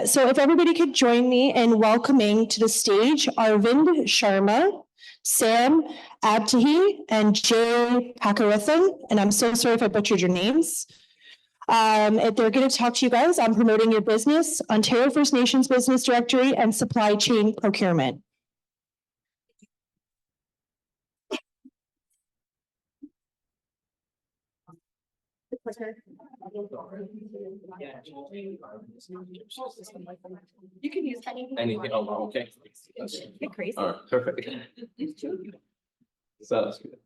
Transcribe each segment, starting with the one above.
So if everybody could join me in welcoming to the stage Arvind Sharma, Sam Abtahi, and Jay Pakarathan. And I'm so sorry if I butchered your names. They're going to talk to you guys on promoting your business, Ontario First Nations Business Directory, and supply chain procurement. You can use anything. Oh, okay. Get crazy. All right, perfect. So that's good.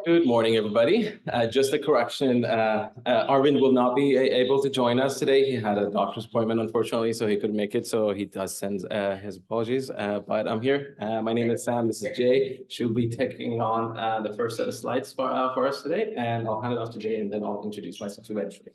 Good morning, everybody. Just a correction, Arvind will not be able to join us today. He had a doctor's appointment, unfortunately, so he couldn't make it. So he does send his apologies, but I'm here. My name is Sam, this is Jay. She'll be taking on the first set of slides for us today, and I'll hand it off to Jay, and then I'll introduce myself eventually.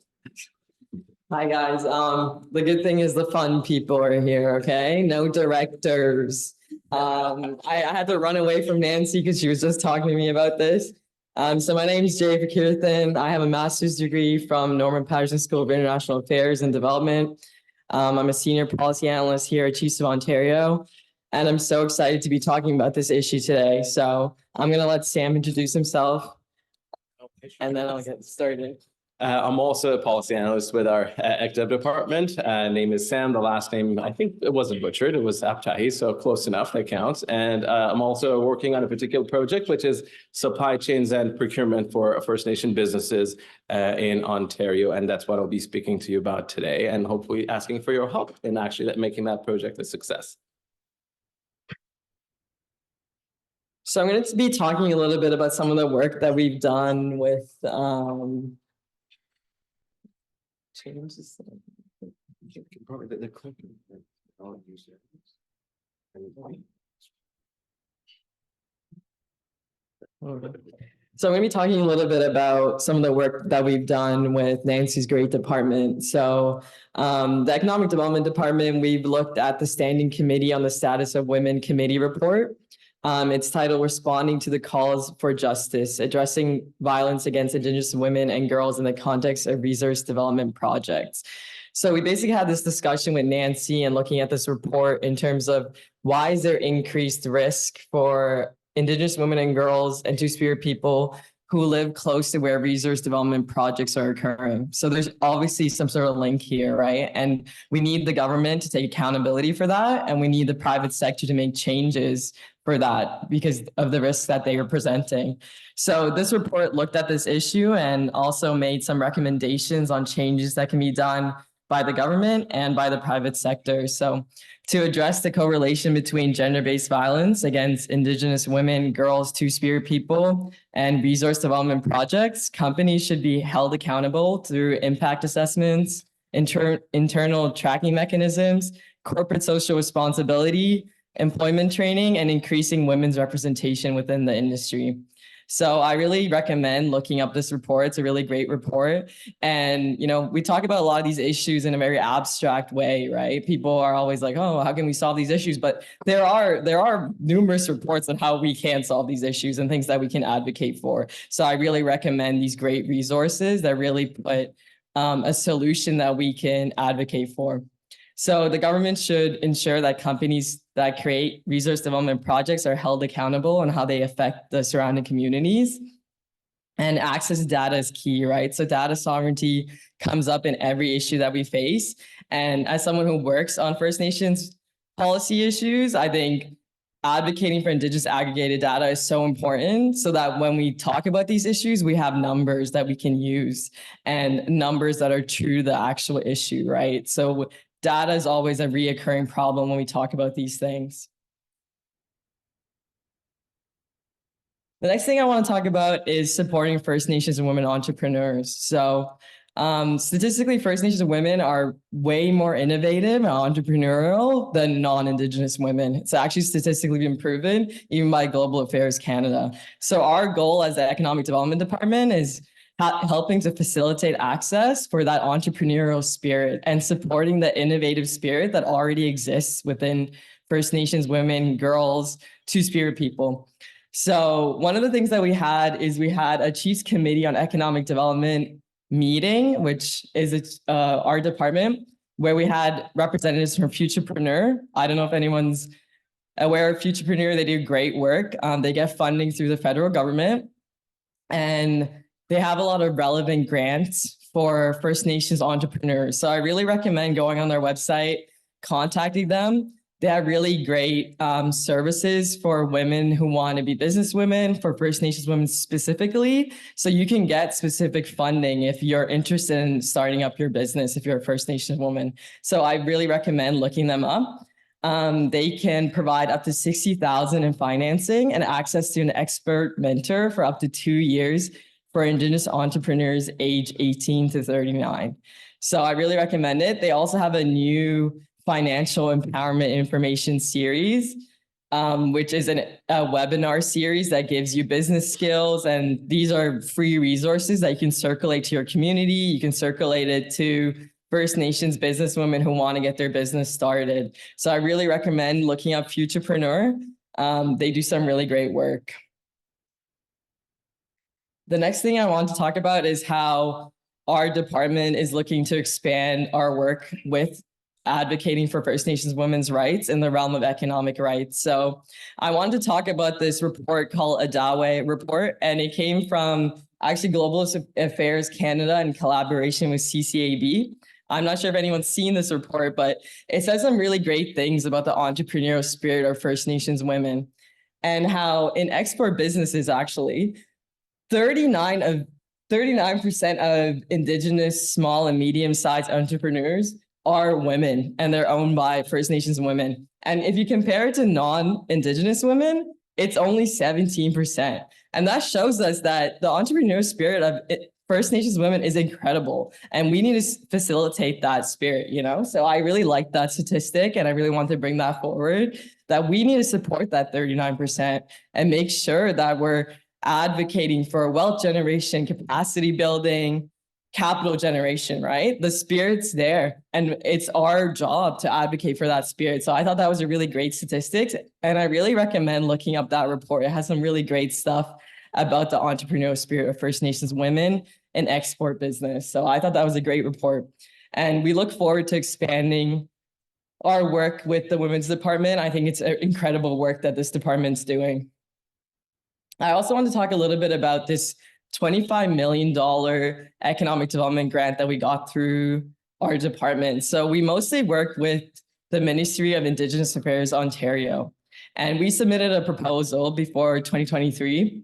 Hi guys, the good thing is the fun people are here, okay? No directors. I had to run away from Nancy because she was just talking to me about this. So my name is Jay Pakirthan. I have a master's degree from Norman Patterson School of International Affairs and Development. I'm a senior policy analyst here at Chiefs of Ontario, and I'm so excited to be talking about this issue today. So I'm gonna let Sam introduce himself, and then I'll get started. I'm also a policy analyst with our executive department. Name is Sam. The last name, I think it wasn't butchered. It was Abtahi, so close enough. That counts. And I'm also working on a particular project, which is supply chains and procurement for First Nation businesses in Ontario. And that's what I'll be speaking to you about today, and hopefully asking for your help in actually making that project a success. So I'm going to be talking a little bit about some of the work that we've done with changes. Probably the clip. So I'm going to be talking a little bit about some of the work that we've done with Nancy's great department. So the Economic Development Department, we've looked at the Standing Committee on the Status of Women Committee report. It's titled Responding to the Calls for Justice, Addressing Violence Against Indigenous Women and Girls in the Context of Resource Development Projects. So we basically had this discussion with Nancy and looking at this report in terms of why is there increased risk for Indigenous women and girls and Two-Spirit people who live close to where resource development projects are occurring. So there's obviously some sort of link here, right? And we need the government to take accountability for that. And we need the private sector to make changes for that because of the risks that they are presenting. So this report looked at this issue and also made some recommendations on changes that can be done by the government and by the private sector. So to address the correlation between gender-based violence against Indigenous women, girls, Two-Spirit people, and resource development projects, companies should be held accountable through impact assessments, internal tracking mechanisms, corporate social responsibility, employment training, and increasing women's representation within the industry. So I really recommend looking up this report. It's a really great report. And, you know, we talk about a lot of these issues in a very abstract way, right? People are always like, oh, how can we solve these issues? But there are numerous reports on how we can solve these issues and things that we can advocate for. So I really recommend these great resources that really put a solution that we can advocate for. So the government should ensure that companies that create resource development projects are held accountable on how they affect the surrounding communities. And access to data is key, right? So data sovereignty comes up in every issue that we face. And as someone who works on First Nations policy issues, I think advocating for Indigenous aggregated data is so important so that when we talk about these issues, we have numbers that we can use and numbers that are true to the actual issue, right? So data is always a reoccurring problem when we talk about these things. The next thing I want to talk about is supporting First Nations and women entrepreneurs. So statistically, First Nations women are way more innovative and entrepreneurial than non-Indigenous women. It's actually statistically been proven even by Global Affairs Canada. So our goal as the Economic Development Department is helping to facilitate access for that entrepreneurial spirit and supporting the innovative spirit that already exists within First Nations women, girls, Two-Spirit people. So one of the things that we had a Chiefs Committee on Economic Development meeting, which is our department, where we had representatives from Futurepreneur. I don't know if anyone's aware of Futurepreneur. They do great work. They get funding through the federal government, and they have a lot of relevant grants for First Nations entrepreneurs. So I really recommend going on their website, contacting them. They have really great services for women who want to be businesswomen, for First Nations women specifically. So you can get specific funding if you're interested in starting up your business, if you're a First Nations woman. So I really recommend looking them up. They can provide up to $60,000 in financing and access to an expert mentor for up to 2 years for Indigenous entrepreneurs age 18 to 39. So I really recommend it. They also have a new financial empowerment information series, which is a webinar series that gives you business skills. And these are free resources that you can circulate to your community. You can circulate it to First Nations businesswomen who want to get their business started. So I really recommend looking up Futurepreneur. They do some really great work. The next thing I want to talk about is how our department is looking to expand our work with advocating for First Nations women's rights in the realm of economic rights. So I wanted to talk about this report called Adawe Report, and it came from actually Global Affairs Canada in collaboration with CCAB. I'm not sure if anyone's seen this report, but it says some really great things about the entrepreneurial spirit of First Nations women, and how in export businesses, actually, 39% of Indigenous small and medium-sized entrepreneurs are women, and they're owned by First Nations women. And if you compare it to non-Indigenous women, it's only 17%. And that shows us that the entrepreneurial spirit of First Nations women is incredible, and we need to facilitate that spirit, you know? So I really like that statistic, and I really want to bring that forward, that we need to support that 39% and make sure that we're advocating for wealth generation, capacity building, capital generation, right? The spirit's there, and it's our job to advocate for that spirit. So I thought that was a really great statistic, and I really recommend looking up that report. It has some really great stuff about the entrepreneurial spirit of First Nations women in export business. So I thought that was a great report. And we look forward to expanding our work with the Women's Department. I think it's incredible work that this department's doing. I also want to talk a little bit about this $25 million economic development grant that we got through our department. So we mostly work with the Ministry of Indigenous Affairs Ontario, and we submitted a proposal before 2023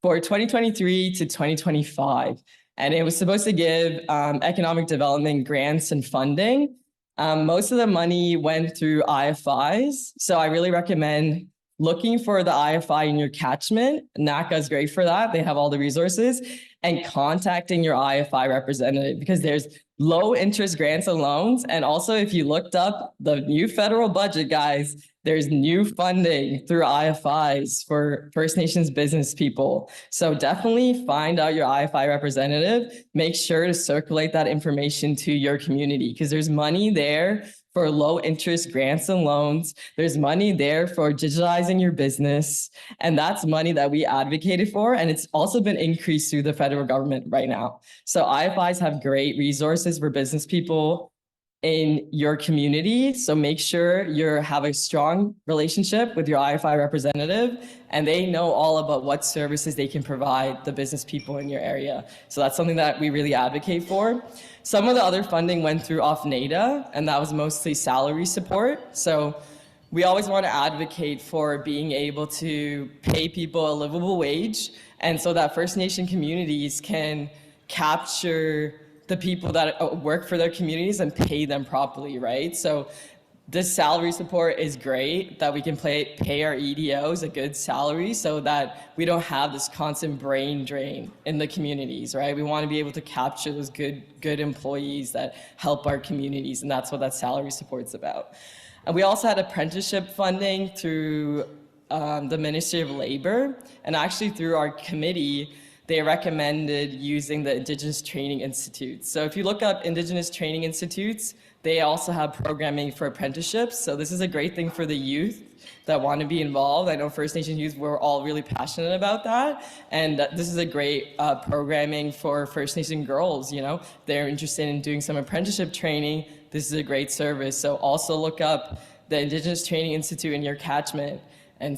for 2023 to 2025. And it was supposed to give economic development grants and funding. Most of the money went through IFIs. So I really recommend looking for the IFI in your catchment. NACA is great for that. They have all the resources, and contacting your IFI representative, because there's low interest grants and loans. And also, if you looked up the new federal budget, guys, there's new funding through IFIs for First Nations business people. So definitely find out your IFI representative. Make sure to circulate that information to your community, because there's money there for low interest grants and loans. There's money there for digitalizing your business. And that's money that we advocated for. And it's also been increased through the federal government right now. So IFIs have great resources for business people in your community. So make sure you have a strong relationship with your IFI representative, and they know all about what services they can provide the business people in your area. So that's something that we really advocate for. Some of the other funding went through OFNADA, and that was mostly salary support. So we always want to advocate for being able to pay people a livable wage, and so that First Nation communities can capture the people that work for their communities and pay them properly, right? So this salary support is great, that we can pay our EDOs a good salary so that we don't have this constant brain drain in the communities, right? We want to be able to capture those good employees that help our communities, and that's what that salary support's about. And we also had apprenticeship funding through the Ministry of Labor, and actually through our committee, they recommended using the Indigenous Training Institutes. So if you look up Indigenous Training Institutes, they also have programming for apprenticeships. So this is a great thing for the youth that want to be involved. I know First Nations youth, we're all really passionate about that. And this is a great programming for First Nation girls, you know. They're interested in doing some apprenticeship training. This is a great service. So also look up the Indigenous Training Institute in your catchment and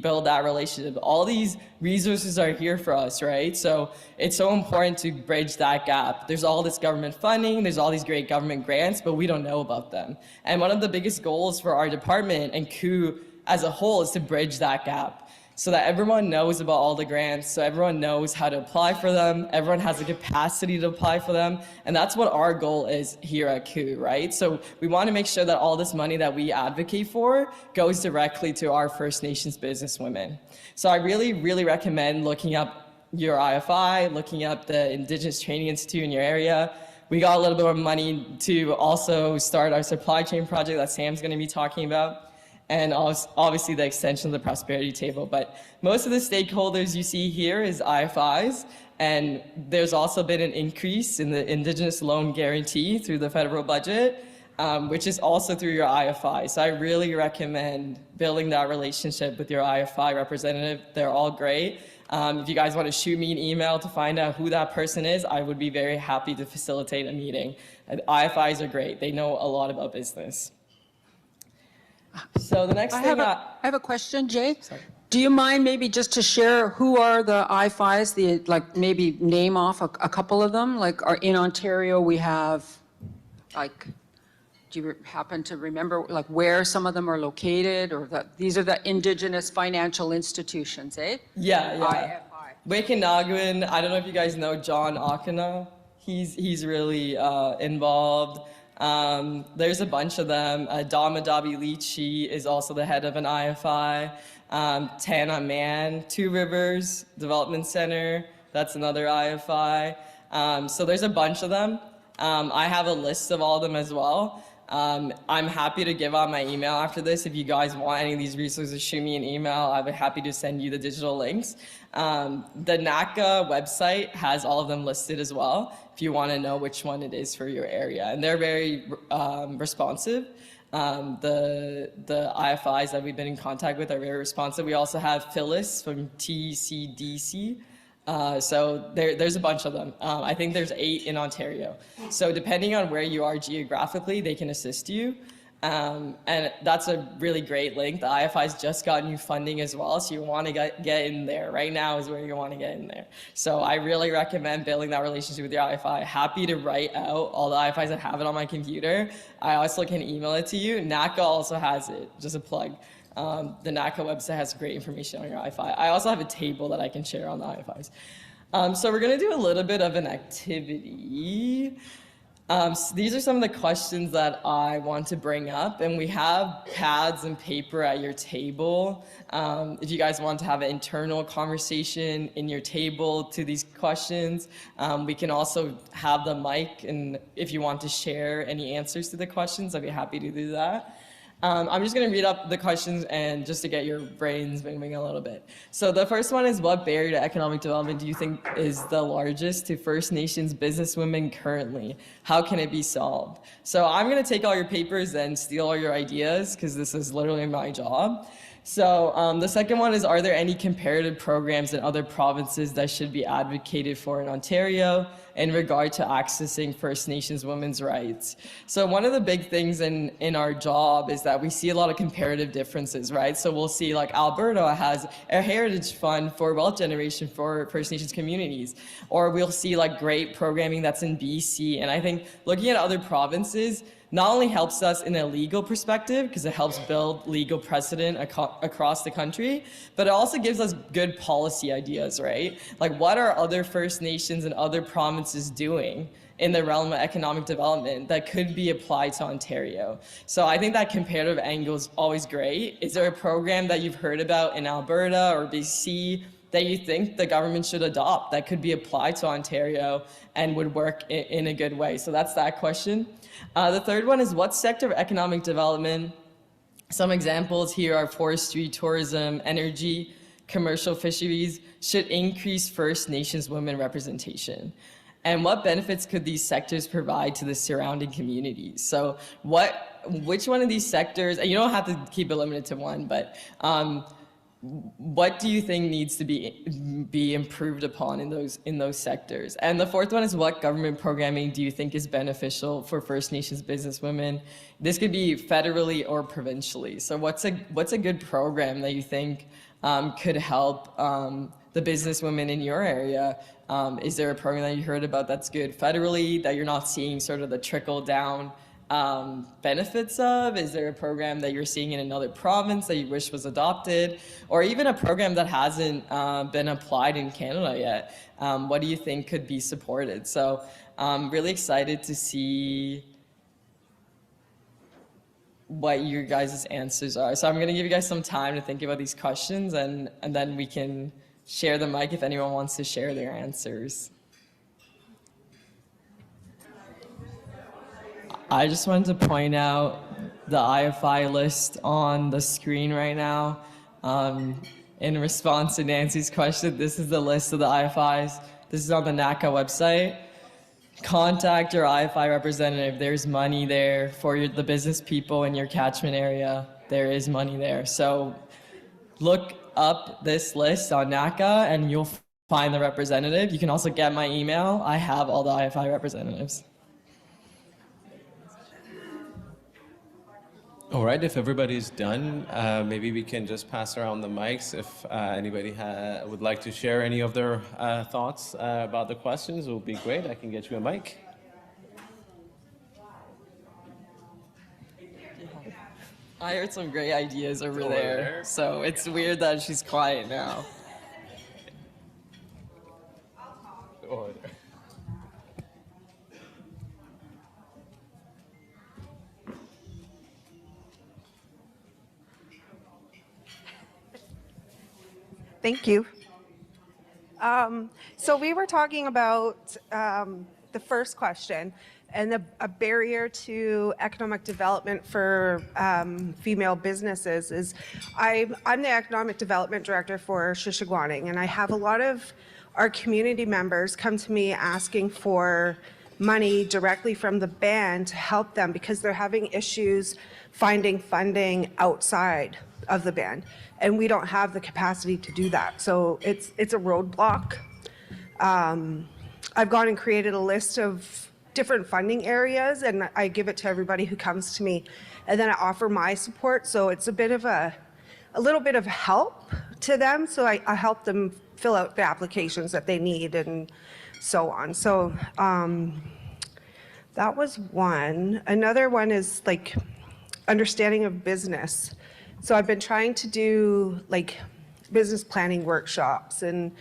build that relationship. All these resources are here for us, right? So it's so important to bridge that gap. There's all this government funding, there's all these great government grants, but we don't know about them. And one of the biggest goals for our department and COO as a whole is to bridge that gap so that everyone knows about all the grants, so everyone knows how to apply for them, everyone has the capacity to apply for them, and that's what our goal is here at COO, right? So we want to make sure that all this money that we advocate for goes directly to our First Nations businesswomen. So I really, really recommend looking up your IFI, looking up the Indigenous Training Institute in your area. We got a little bit of money to also start our supply chain project that Sam's going to be talking about, and obviously the extension of the prosperity table. But most of the stakeholders you see here is IFIs, and there's also been an increase in the Indigenous loan guarantee through the federal budget, which is also through your IFI. So I really recommend building that relationship with your IFI representative. They're all great. If you guys want to shoot me an email to find out who that person is, I would be very happy to facilitate a meeting. And IFIs are great. They know a lot about business. So the next thing I have a question, Jay. Sorry. Do you mind maybe just to share who are the IFIs, like maybe name off a couple of them? Like in Ontario, we have like, do you happen to remember like where some of them are located, or that these are the Indigenous financial institutions, eh? Yeah. IFI. Wakanagwin, I don't know if you guys know John Akana. He's really involved. There's a bunch of them. Damadabi Lichi is also the head of an IFI. Tana Man, Two Rivers Development Center, that's another IFI. So there's a bunch of them. I have a list of all of them as well. I'm happy to give out my email after this. If you guys want any of these resources, shoot me an email. I'll be happy to send you the digital links. The NACA website has all of them listed as well, if you want to know which one it is for your area. And they're very responsive. The IFIs that we've been in contact with are very responsive. We also have Phyllis from TCDC. So there's a bunch of them. I think there's 8 in Ontario. So depending on where you are geographically, they can assist you. And that's a really great link. The IFI's just got new funding as well, so you want to get in there. Right now is where you want to get in there. So I really recommend building that relationship with your IFI. Happy to write out all the IFIs that have it on my computer. I also can email it to you. NACA also has it, just a plug. The NACA website has great information on your IFI. I also have a table that I can share on the IFIs. So we're going to do a little bit of an activity. So these are some of the questions that I want to bring up, and we have pads and paper at your table. If you guys want to have an internal conversation in your table to these questions, we can also have the mic, and if you want to share any answers to the questions, I'd be happy to do that. I'm just going to read up the questions and just to get your brains moving a little bit. So the first one is, what barrier to economic development do you think is the largest to First Nations businesswomen currently? How can it be solved? So I'm going to take all your papers and steal all your ideas because this is literally my job. So the second one is, are there any comparative programs in other provinces that should be advocated for in Ontario in regard to accessing First Nations women's rights? So one of the big things in our job is that we see a lot of comparative differences, right? So we'll see like Alberta has a heritage fund for wealth generation for First Nations communities, or we'll see like great programming that's in BC. And I think looking at other provinces not only helps us in a legal perspective, because it helps build legal precedent across the country, but it also gives us good policy ideas, right? Like, what are other First Nations and other provinces doing in the realm of economic development that could be applied to Ontario? So I think that comparative angle is always great. Is there a program that you've heard about in Alberta or BC that you think the government should adopt that could be applied to Ontario and would work in a good way? So that's that question. The third one is, what sector of economic development? Some examples here are forestry, tourism, energy commercial fisheries should increase First Nations women representation? And what benefits could these sectors provide to the surrounding communities? So which one of these sectors, and you don't have to keep it limited to one, but what do you think needs to be improved upon in those sectors? And the fourth one is, what government programming do you think is beneficial for First Nations businesswomen? This could be federally or provincially. So what's a good program that you think could help the businesswomen in your area? Is there a program that you heard about that's good federally that you're not seeing sort of the trickle down benefits of? Is there a program that you're seeing in another province that you wish was adopted, or even a program that hasn't been applied in Canada yet? What do you think could be supported? So I'm really excited to see what your guys' answers are. So I'm going to give you guys some time to think about these questions, and then we can share the mic if anyone wants to share their answers. I just wanted to point out the IFI list on the screen right now. In response to Nancy's question, this is the list of the IFIs. This is on the NACA website. Contact your IFI representative. There's money there for the business people in your catchment area. There is money there. So look up this list on NACA and you'll find the representative. You can also get my email. I have all the IFI representatives. All right, if everybody's done, maybe we can just pass around the mics. If anybody would like to share any of their thoughts about the questions, it would be great. I can get you a mic. I heard some great ideas over there, so it's weird that she's quiet now. Over there. Thank you. So we were talking about the first question and a barrier to economic development for female businesses is I'm the economic development director for Shishigwaning, and I have a lot of our community members come to me asking for money directly from the band to help them because they're having issues finding funding outside of the band, and we don't have the capacity to do that. So it's a roadblock. I've gone and created a list of different funding areas, and I give it to everybody who comes to me, and then I offer my support. So it's a bit of a little bit of help to them. So I help them fill out the applications that they need and so on. So that was one. Another one is like understanding of business. So I've been trying to do like business planning workshops and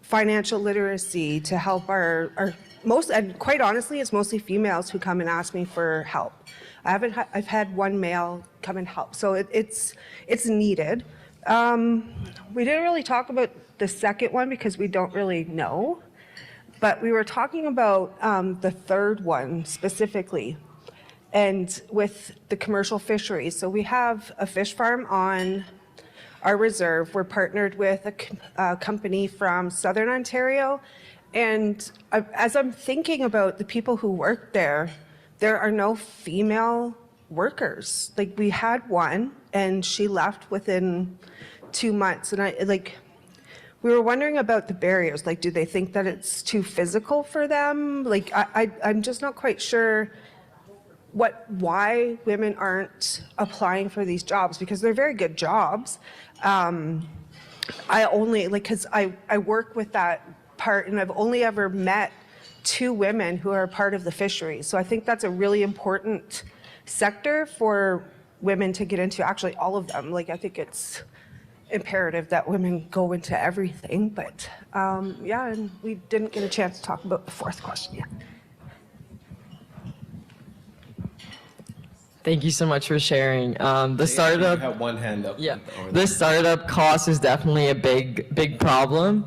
financial literacy to help our most, and quite honestly, it's mostly females who come and ask me for help. I've had one male come and help, so it's needed. We didn't really talk about the second one because we don't really know, but we were talking about the third one specifically, and with the commercial fisheries. So we have a fish farm on our reserve. We're partnered with a company from Southern Ontario. And as I'm thinking about the people who work there, there are no female workers. Like we had one and she left within 2 months. And we were wondering about the barriers. Like, do they think that it's too physical for them? Like, I'm just not quite sure why women aren't applying for these jobs, because they're very good jobs. I only, because I work with that part, and I've only ever met 2 women who are part of the fishery. So I think that's a really important sector for women to get into, actually all of them. Like, I think it's imperative that women go into everything, but yeah, and we didn't get a chance to talk about the fourth question yet. Thank you so much for sharing. The startup. You have one hand up. Yeah, over there. the startup cost is definitely a big problem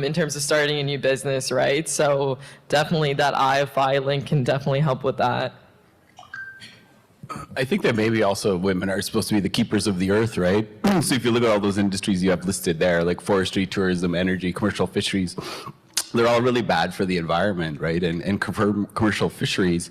in terms of starting a new business, right? So definitely that IFI link can definitely help with that. I think that maybe also women are supposed to be the keepers of the earth, right? So if you look at all those industries you have listed there, like forestry, tourism, energy, commercial fisheries, they're all really bad for the environment, right? And for commercial fisheries,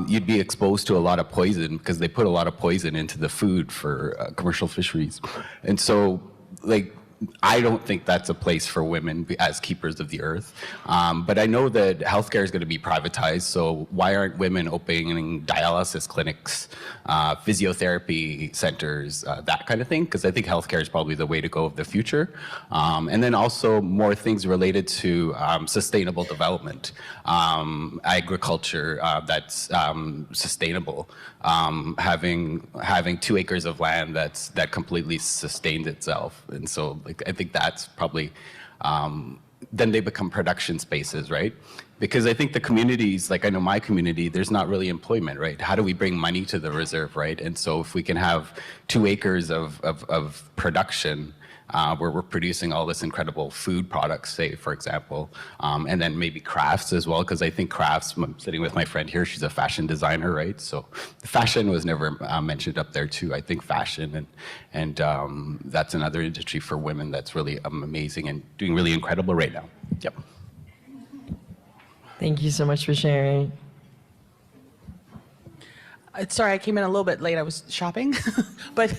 you'd be exposed to a lot of poison because they put a lot of poison into the food for commercial fisheries. And so, like, I don't think that's a place for women as keepers of the earth. But I know that healthcare is going to be privatized. So why aren't women opening dialysis clinics, physiotherapy centers, that kind of thing? Because I think healthcare is probably the way to go of the future. And then also more things related to sustainable development, agriculture that's sustainable, having 2 acres of land that completely sustains itself. And so, like, I think that's probably, then they become production spaces, right? Because I think the communities, like I know my community, there's not really employment, right? How do we bring money to the reserve, right? And so if we can have 2 acres of production, where we're producing all this incredible food products, say, for example, and then maybe crafts as well, because I think crafts, I'm sitting with my friend here, she's a fashion designer, right? So fashion was never mentioned up there too. I think fashion and that's another industry for women that's really amazing and doing really incredible right now. Yep. Thank you so much for sharing. Sorry, I came in a little bit late. I was shopping, but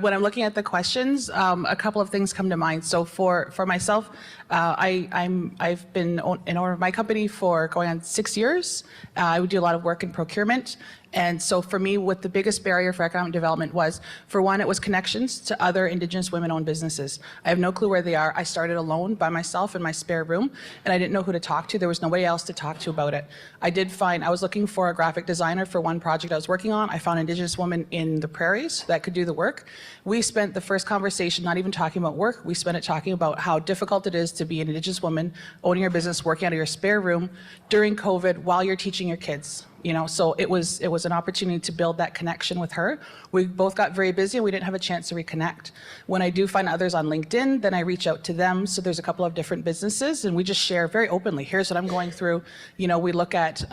when I'm looking at the questions, a couple of things come to mind. So for myself, I've been in owner of my company for going on 6 years. I would do a lot of work in procurement. And so for me, what the biggest barrier for economic development was, for one, it was connections to other Indigenous women-owned businesses. I have no clue where they are. I started alone by myself in my spare room, and I didn't know who to talk to. There was nobody else to talk to about it. I was looking for a graphic designer for one project I was working on. I found an Indigenous woman in the prairies that could do the work. We spent the first conversation not even talking about work. We spent it talking about how difficult it is to be an Indigenous woman owning your business, working out of your spare room during COVID while you're teaching your kids. You know, so it was an opportunity to build that connection with her. We both got very busy and we didn't have a chance to reconnect. When I do find others on LinkedIn, then I reach out to them. So there's a couple of different businesses and we just share very openly. Here's what I'm going through. You know, we look at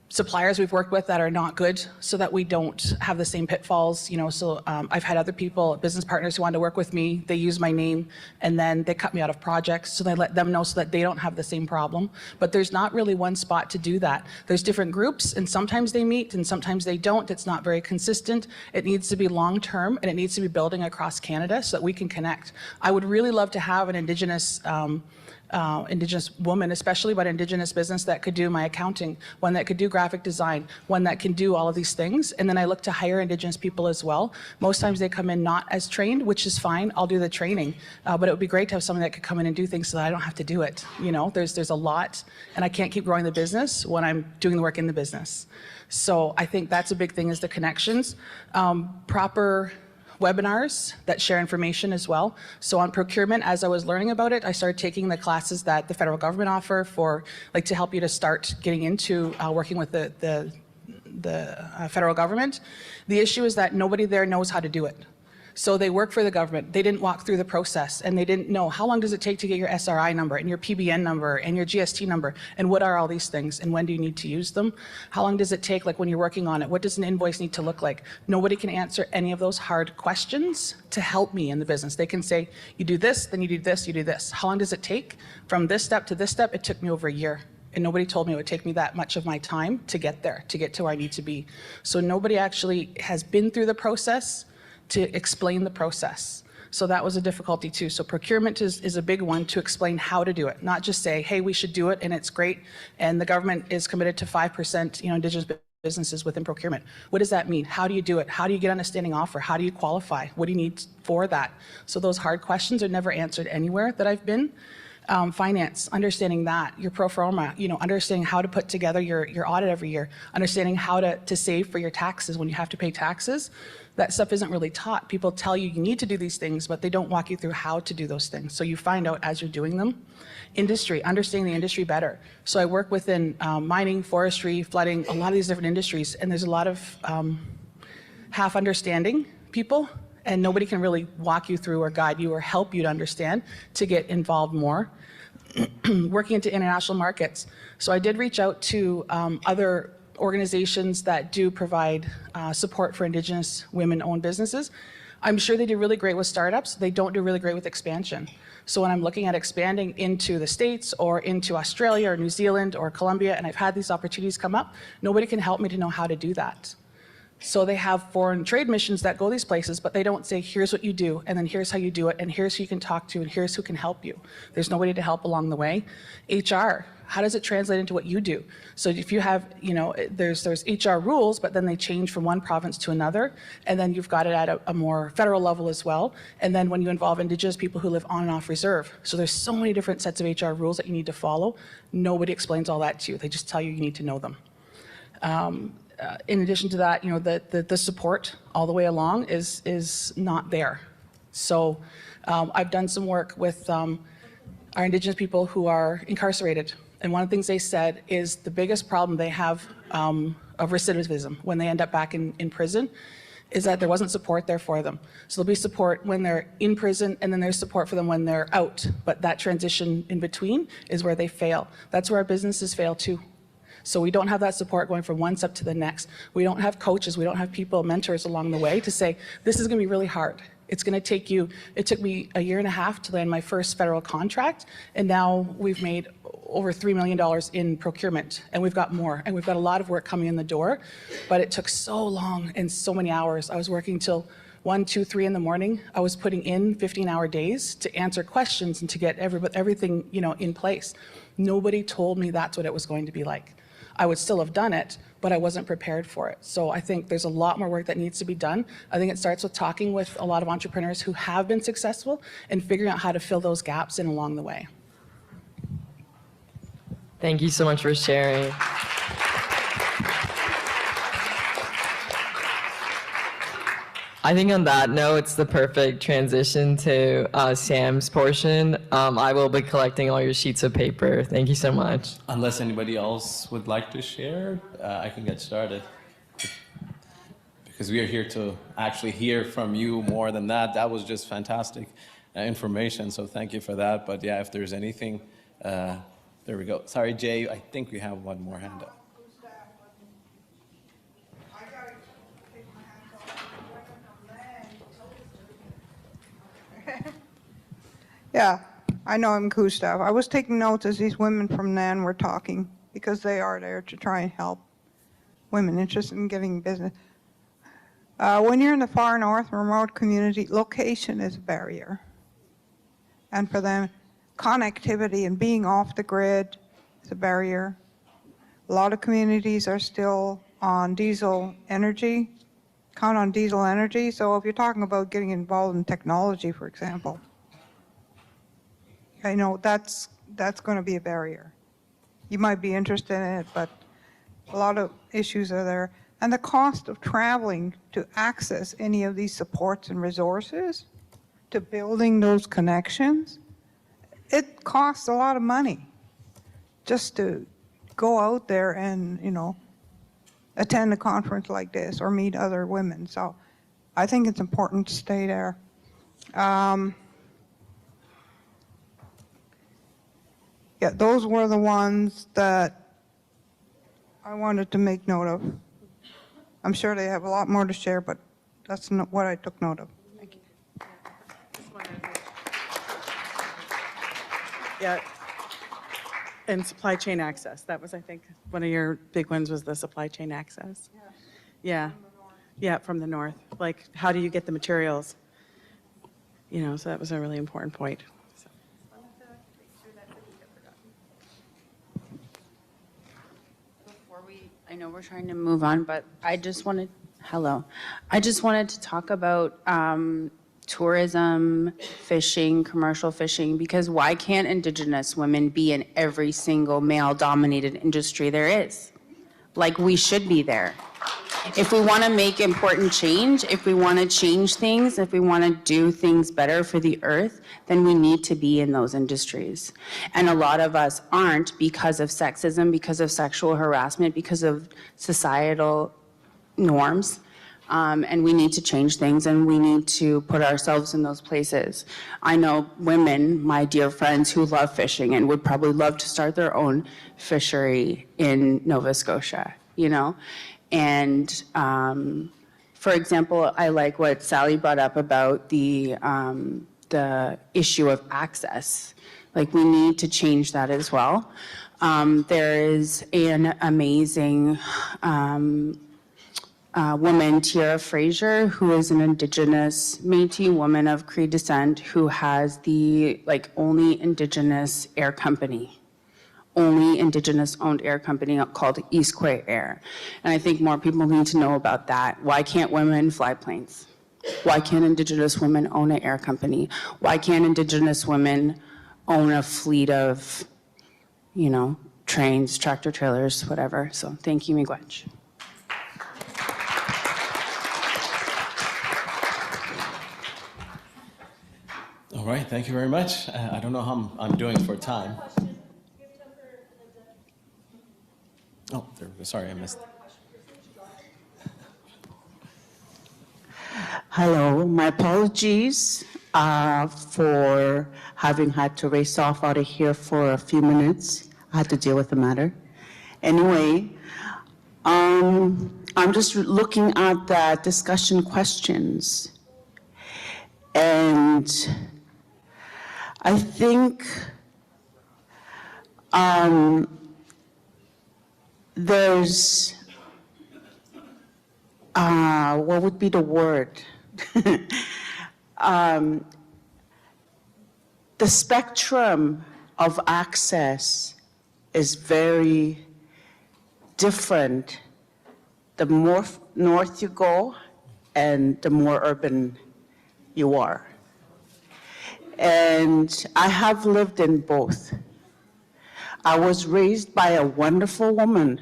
suppliers we've worked with that are not good so that we don't have the same pitfalls, you know. So I've had other people, business partners who want to work with me, they use my name and then they cut me out of projects. So they let them know so that they don't have the same problem. But there's not really one spot to do that. There's different groups and sometimes they meet and sometimes they don't. It's not very consistent. It needs to be long-term and it needs to be building across Canada so that we can connect. I would really love to have an Indigenous woman, especially but Indigenous business that could do my accounting, one that could do graphic design, one that can do all of these things. And then I look to hire Indigenous people as well. Most times they come in not as trained, which is fine. I'll do the training, but it would be great to have someone that could come in and do things so that I don't have to do it. You know, there's a lot and I can't keep growing the business when I'm doing the work in the business. So I think that's a big thing, is the connections. Proper webinars that share information as well. So on procurement, as I was learning about it, I started taking the classes that the federal government offer for, like, to help you to start getting into working with the federal government. The issue is that nobody there knows how to do it. So they work for the government. They didn't walk through the process and they didn't know how long does it take to get your SRI number and your PBN number and your GST number and what are all these things and when do you need to use them? How long does it take, like when you're working on it? What does an invoice need to look like? Nobody can answer any of those hard questions to help me in the business. They can say, you do this, then you do this, you do this. How long does it take? From this step to this step, it took me over a year. And nobody told me it would take me that much of my time to get there, to get to where I need to be. So nobody actually has been through the process to explain the process. So that was a difficulty too. So procurement is a big one, to explain how to do it, not just say, hey, we should do it and it's great. And the government is committed to 5%, you know, Indigenous businesses within procurement. What does that mean? How do you do it? How do you get on a standing offer? How do you qualify? What do you need for that? So those hard questions are never answered anywhere that I've been. Finance, understanding that, your pro forma, you know, understanding how to put together your audit every year, understanding how to save for your taxes when you have to pay taxes. That stuff isn't really taught. People tell you you need to do these things, but they don't walk you through how to do those things. So you find out as you're doing them. Industry, understanding the industry better. So I work within mining, forestry, flooding, a lot of these different industries, and there's a lot of half understanding people, and nobody can really walk you through or guide you or help you to understand to get involved more. Working into international markets. So I did reach out to other organizations that do provide support for Indigenous women-owned businesses. I'm sure they do really great with startups. They don't do really great with expansion. So when I'm looking at expanding into the States or into Australia or New Zealand or Colombia, and I've had these opportunities come up, nobody can help me to know how to do that. So they have foreign trade missions that go these places, but they don't say, here's what you do, and then here's how you do it, and here's who you can talk to, and here's who can help you. There's nobody to help along the way. HR, how does it translate into what you do? So if you have, there's HR rules, but then they change from one province to another, and then you've got it at a more federal level as well. And then when you involve Indigenous people who live on and off reserve, so there's so many different sets of HR rules that you need to follow. Nobody explains all that to you. They just tell you need to know them. In addition to that, the support all the way along is not there. So I've done some work with our Indigenous people who are incarcerated. And one of the things they said is the biggest problem they have of recidivism when they end up back in prison is that there wasn't support there for them. So there'll be support when they're in prison, and then there's support for them when they're out. But that transition in between is where they fail. That's where our businesses fail too. So we don't have that support going from one step to the next. We don't have coaches, we don't have people, mentors along the way to say, this is gonna be really hard. It's gonna take you, it took me 1.5 years to land my first federal contract, and now we've made over $3 million in procurement, and we've got more, and we've got a lot of work coming in the door, but it took so long and so many hours. I was working till 1, 2, 3 in the morning. I was putting in 15-hour days to answer questions and to get everything in place. Nobody told me that's what it was going to be like. I would still have done it, but I wasn't prepared for it. So I think there's a lot more work that needs to be done. I think it starts with talking with a lot of entrepreneurs who have been successful and figuring out how to fill those gaps in along the way. Thank you so much for sharing. I think on that note, it's the perfect transition to Sam's portion. I will be collecting all your sheets of paper. Thank you so much. Unless anybody else would like to share, I can get started. Because we are here to actually hear from you more than that. That was just fantastic information, so thank you for that. But yeah, if there's anything, there we go. Sorry, Jay, I think we have one more hand up. Yeah, I know I'm Gustav. I was taking notes as these women from NAN were talking because they are there to try and help women interested in getting business. When you're in the far north, remote community, location is a barrier. And for them, connectivity and being off the grid is a barrier. A lot of communities are still on diesel energy, count on diesel energy. So if you're talking about getting involved in technology, for example, I know that's going to be a barrier. You might be interested in it, but a lot of issues are there. And the cost of traveling to access any of these supports and resources, to building those connections, it costs a lot of money just to go out there and, attend a conference like this or meet other women. So I think it's important to stay there. Yeah, those were the ones that I wanted to make note of. I'm sure they have a lot more to share, but that's not what I took note of. Thank you. Yeah, and supply chain access. That was, I think, one of your big ones was the supply chain access. Yeah, yeah, from the north. Like, how do you get the materials? So that was a really important point. I know we're trying to move on, but I just wanted to talk about tourism, fishing, commercial fishing, because why can't Indigenous women be in every single male-dominated industry there is? Like, we should be there. If we want to make important change, if we want to change things, if we want to do things better for the earth, then we need to be in those industries. And a lot of us aren't because of sexism, because of sexual harassment, because of societal norms. And we need to change things, and we need to put ourselves in those places. I know women, my dear friends, who love fishing and would probably love to start their own fishery in Nova Scotia. you know? And for example, I like what Sally brought up about the issue of access. Like, we need to change that as well. There is an amazing woman, Tiara Fraser, who is an Indigenous Métis woman of Cree descent, who has the only Indigenous air company, only Indigenous owned air company called East Quay Air. And I think more people need to know about that. Why can't women fly planes? Why can't Indigenous women own an air company? Why can't Indigenous women own a fleet of, trains, tractor trailers, whatever? So thank you, miigwech. All right, thank you very much. I don't know how I'm doing for time. Oh, sorry, I missed. Hello, my apologies for having had to race off out of here for a few minutes. I had to deal with the matter. Anyway, I'm just looking at the discussion questions. And I think there's, what would be the word? The spectrum of access is very different the more north you go and the more urban you are. And I have lived in both. I was raised by a wonderful woman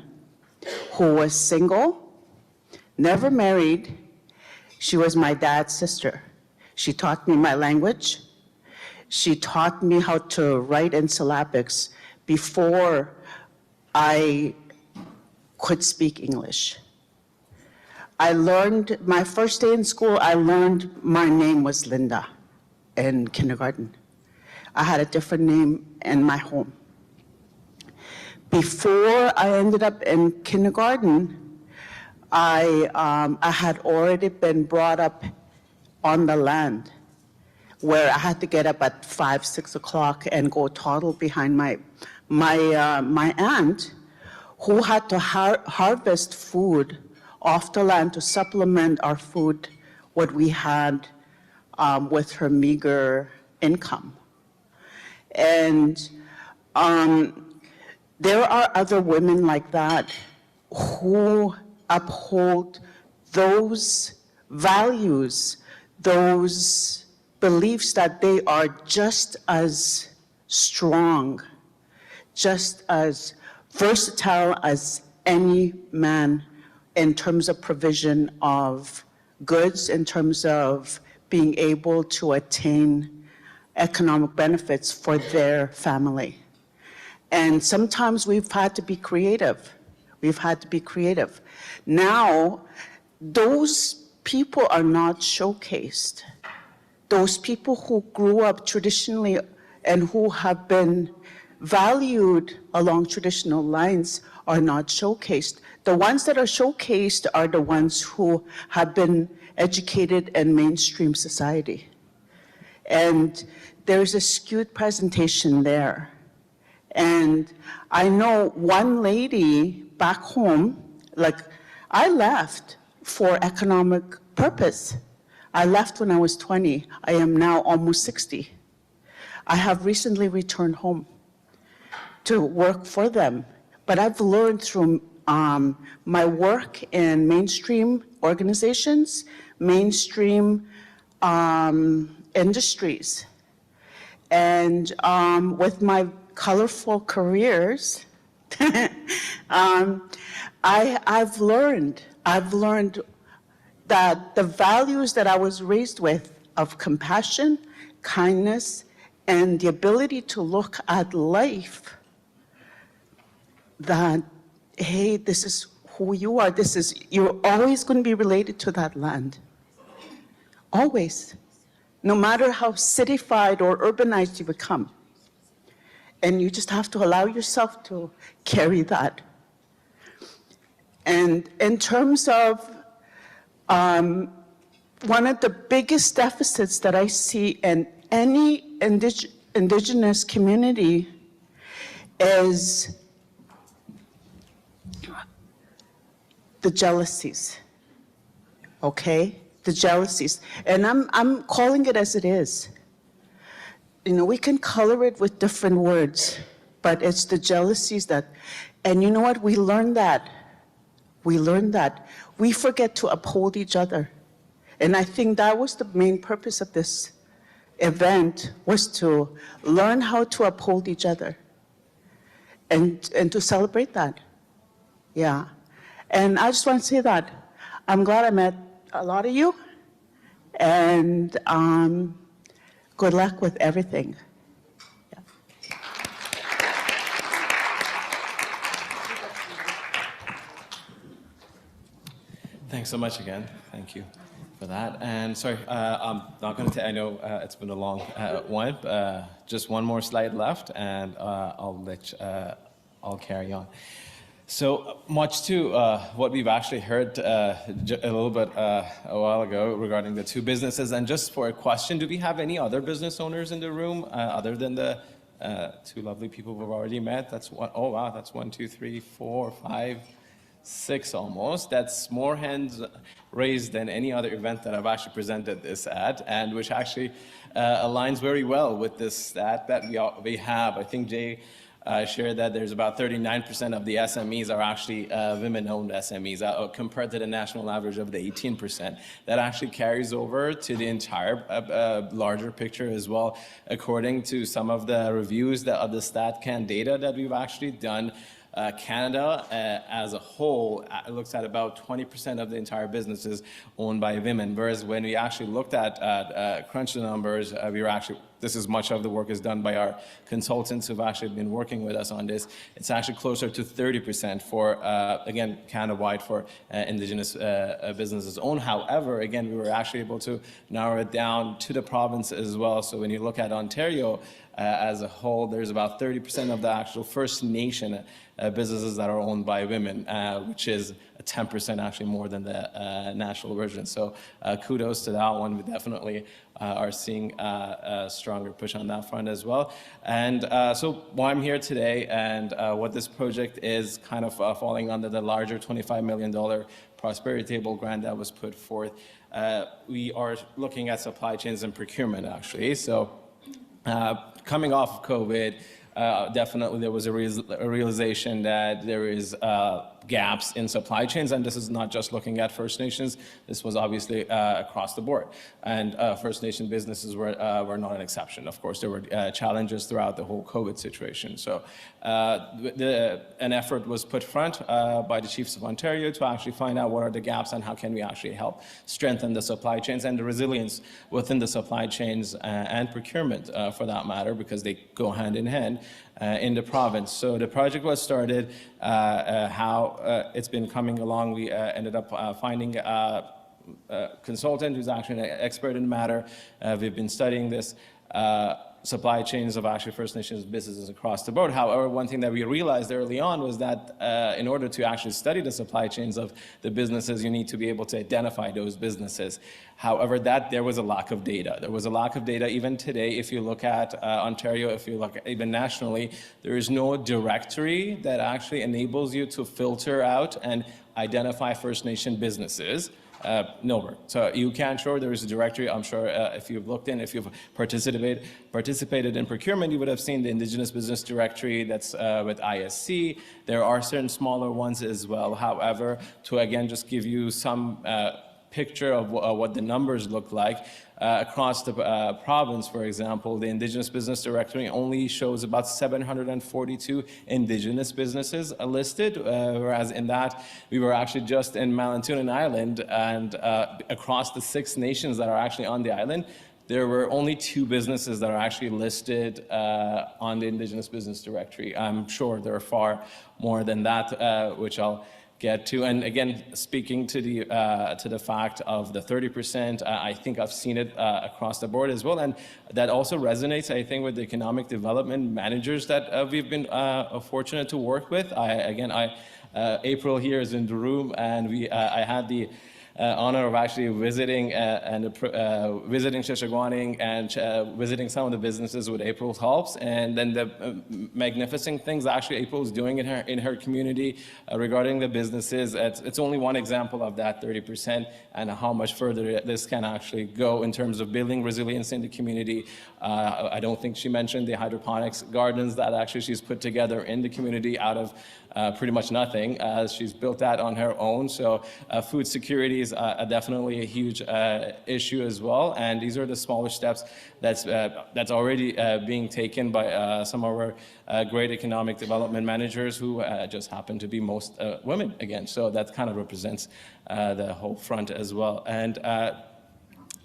who was single, never married. She was my dad's sister. She taught me my language. She taught me how to write in syllabics before I could speak English. I learned, my first day in school, I learned my name was Linda in kindergarten. I had a different name in my home. Before I ended up in kindergarten, I had already been brought up on the land, where I had to get up at 5, 6 o'clock and go toddle behind my aunt, who had to harvest food off the land to supplement our food, what we had with her meager income. And there are other women like that who uphold those values, those beliefs that they are just as strong, just as versatile as any man in terms of provision of goods, in terms of being able to attain economic benefits for their family. And sometimes we've had to be creative. We've had to be creative. Now, those people are not showcased. Those people who grew up traditionally and who have been valued along traditional lines are not showcased. The ones that are showcased are the ones who have been educated in mainstream society. And there's a skewed presentation there. And I know one lady back home, I left for economic purpose. I left when I was 20. I am now almost 60. I have recently returned home to work for them. But I've learned through my work in mainstream organizations, mainstream industries. And with my colorful careers, I've learned that the values that I was raised with of compassion, kindness, and the ability to look at life that, hey, this is who you are. You're always going to be related to that land. Always. No matter how cityfied or urbanized you become. And you just have to allow yourself to carry that. And in terms of one of the biggest deficits that I see in any indigenous community is the jealousies, okay? The jealousies. And I'm calling it as it is. You know, we can color it with different words, but it's the jealousies that, and you know what? We learned that. We learned that. We forget to uphold each other. And I think that was the main purpose of this event, was to learn how to uphold each other and to celebrate that. Yeah. And I just want to say that I'm glad I met a lot of you, and good luck with everything. Thanks so much again. Thank you for that. And sorry, I'm not going to. I know it's been a long one. Just one more slide left, and I'll carry on. So much to what we've actually heard a little bit a while ago regarding the two businesses. And just for a question, do we have any other business owners in the room other than the two lovely people we've already met? That's one. Oh wow, that's 1, 2, 3, 4, 5, 6 almost. That's more hands raised than any other event that I've actually presented this at, and which actually aligns very well with this stat that we have. I think Jay shared that there's about 39% of the SMEs are actually women-owned SMEs compared to the national average of the 18%. That actually carries over to the entire larger picture as well, according to some of the reviews of the StatCan data that we've actually done. Canada as a whole looks at about 20% of the entire businesses owned by women, whereas when we actually looked at crunch the numbers, we were actually, this is much of the work is done by our consultants who've actually been working with us on this. It's actually closer to 30% for, again, Canada-wide for Indigenous businesses owned. However, again, we were actually able to narrow it down to the province as well. So when you look at Ontario, as a whole, there's about 30% of the actual First Nation businesses that are owned by women, which is 10% actually more than the national version. So kudos to that one. We definitely are seeing a stronger push on that front as well. And so why I'm here today and what this project is kind of falling under the larger $25 million Prosperity Table grant that was put forth. We are looking at supply chains and procurement actually. So coming off of COVID, definitely there was a realization that there is gaps in supply chains, and this is not just looking at First Nations. This was obviously across the board, and First Nation businesses were not an exception. Of course, there were challenges throughout the whole COVID situation. So an effort was put front by the Chiefs of Ontario to actually find out what are the gaps and how can we actually help strengthen the supply chains and the resilience within the supply chains and procurement for that matter, because they go hand in hand in the province. So the project was started, how it's been coming along. We ended up finding a consultant who's actually an expert in the matter. We've been studying this supply chains of actually First Nations businesses across the board. However, one thing that we realized early on was that in order to actually study the supply chains of the businesses, you need to be able to identify those businesses. However, there was a lack of data. There was a lack of data even today. If you look at Ontario, if you look at even nationally, there is no directory that actually enables you to filter out and identify First Nation businesses. Nowhere. So you can, sure, there is a directory. I'm sure if you've looked in, if you've participated in procurement, you would have seen the Indigenous Business Directory that's with ISC. There are certain smaller ones as well. However, to again just give you some picture of what the numbers look like, across the province, for example, the Indigenous Business Directory only shows about 742 Indigenous businesses listed, whereas in that, we were actually just in Manitoulin Island, and across the 6 nations that are actually on the island, there were only 2 businesses that are actually listed on the Indigenous Business Directory. I'm sure there are far more than that, which I'll get to. And again, speaking to the fact of the 30%, I think I've seen it across the board as well, and that also resonates, I think, with the economic development managers that we've been fortunate to work with. April here is in the room, and I had the honor of actually visiting visiting Shishagwaning and visiting some of the businesses with April's helps, and then the magnificent things actually April is doing in her community regarding the businesses. It's only one example of that 30% and how much further this can actually go in terms of building resilience in the community. I don't think she mentioned the hydroponics gardens that actually she's put together in the community out of pretty much nothing. She's built that on her own. So food security is definitely a huge issue as well. And these are the smaller steps that's already being taken by some of our great economic development managers who just happen to be most women again. So that kind of represents the whole front as well. And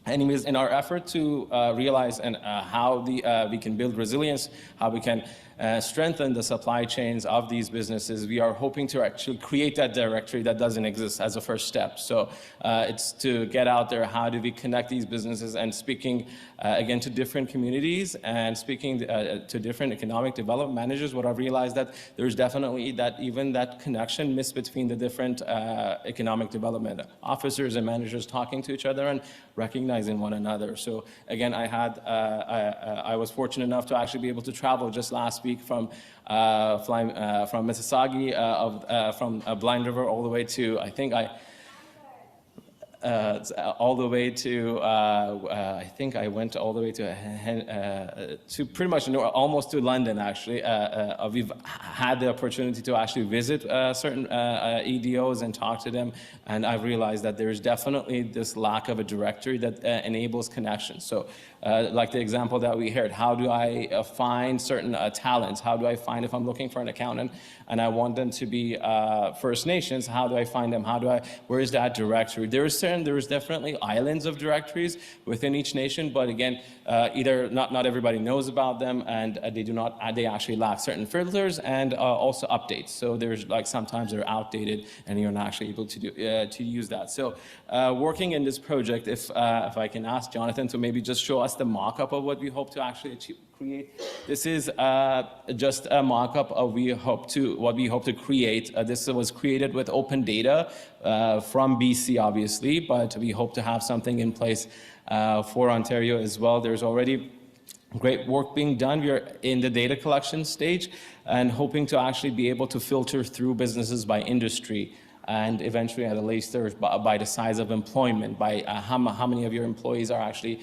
anyways, in our effort to realize and how we can build resilience, how we can strengthen the supply chains of these businesses, we are hoping to actually create that directory that doesn't exist as a first step. So it's to get out there, how do we connect these businesses, and speaking again to different communities and speaking to different economic development managers. What I've realized that there's definitely that connection missed between the different economic development officers and managers talking to each other and recognizing one another. So again, I was fortunate enough to actually be able to travel just last week from from Mississauga, from Blind River all the way to all the way to I think I went all the way to pretty much almost to London actually. We've had the opportunity to actually visit certain EDOs and talk to them, and I've realized that there's definitely this lack of a directory that enables connections. So like the example that we heard, how do I find certain talents? How do I find, if I'm looking for an accountant and I want them to be First Nations, how do I find them? Where is that directory? There's definitely islands of directories within each nation, but again, either not everybody knows about them, and they actually lack certain filters and also updates. So there's like sometimes they're outdated and you're not actually able to use that. So working in this project, if I can ask Jonathan to maybe just show us the mock-up of what we hope to actually create. This is just a mock-up of what we hope to create. This was created with open data from BC, obviously, but we hope to have something in place for Ontario as well. There's already great work being done. We are in the data collection stage and hoping to actually be able to filter through businesses by industry, and eventually at a later by the size of employment, by how many of your employees are actually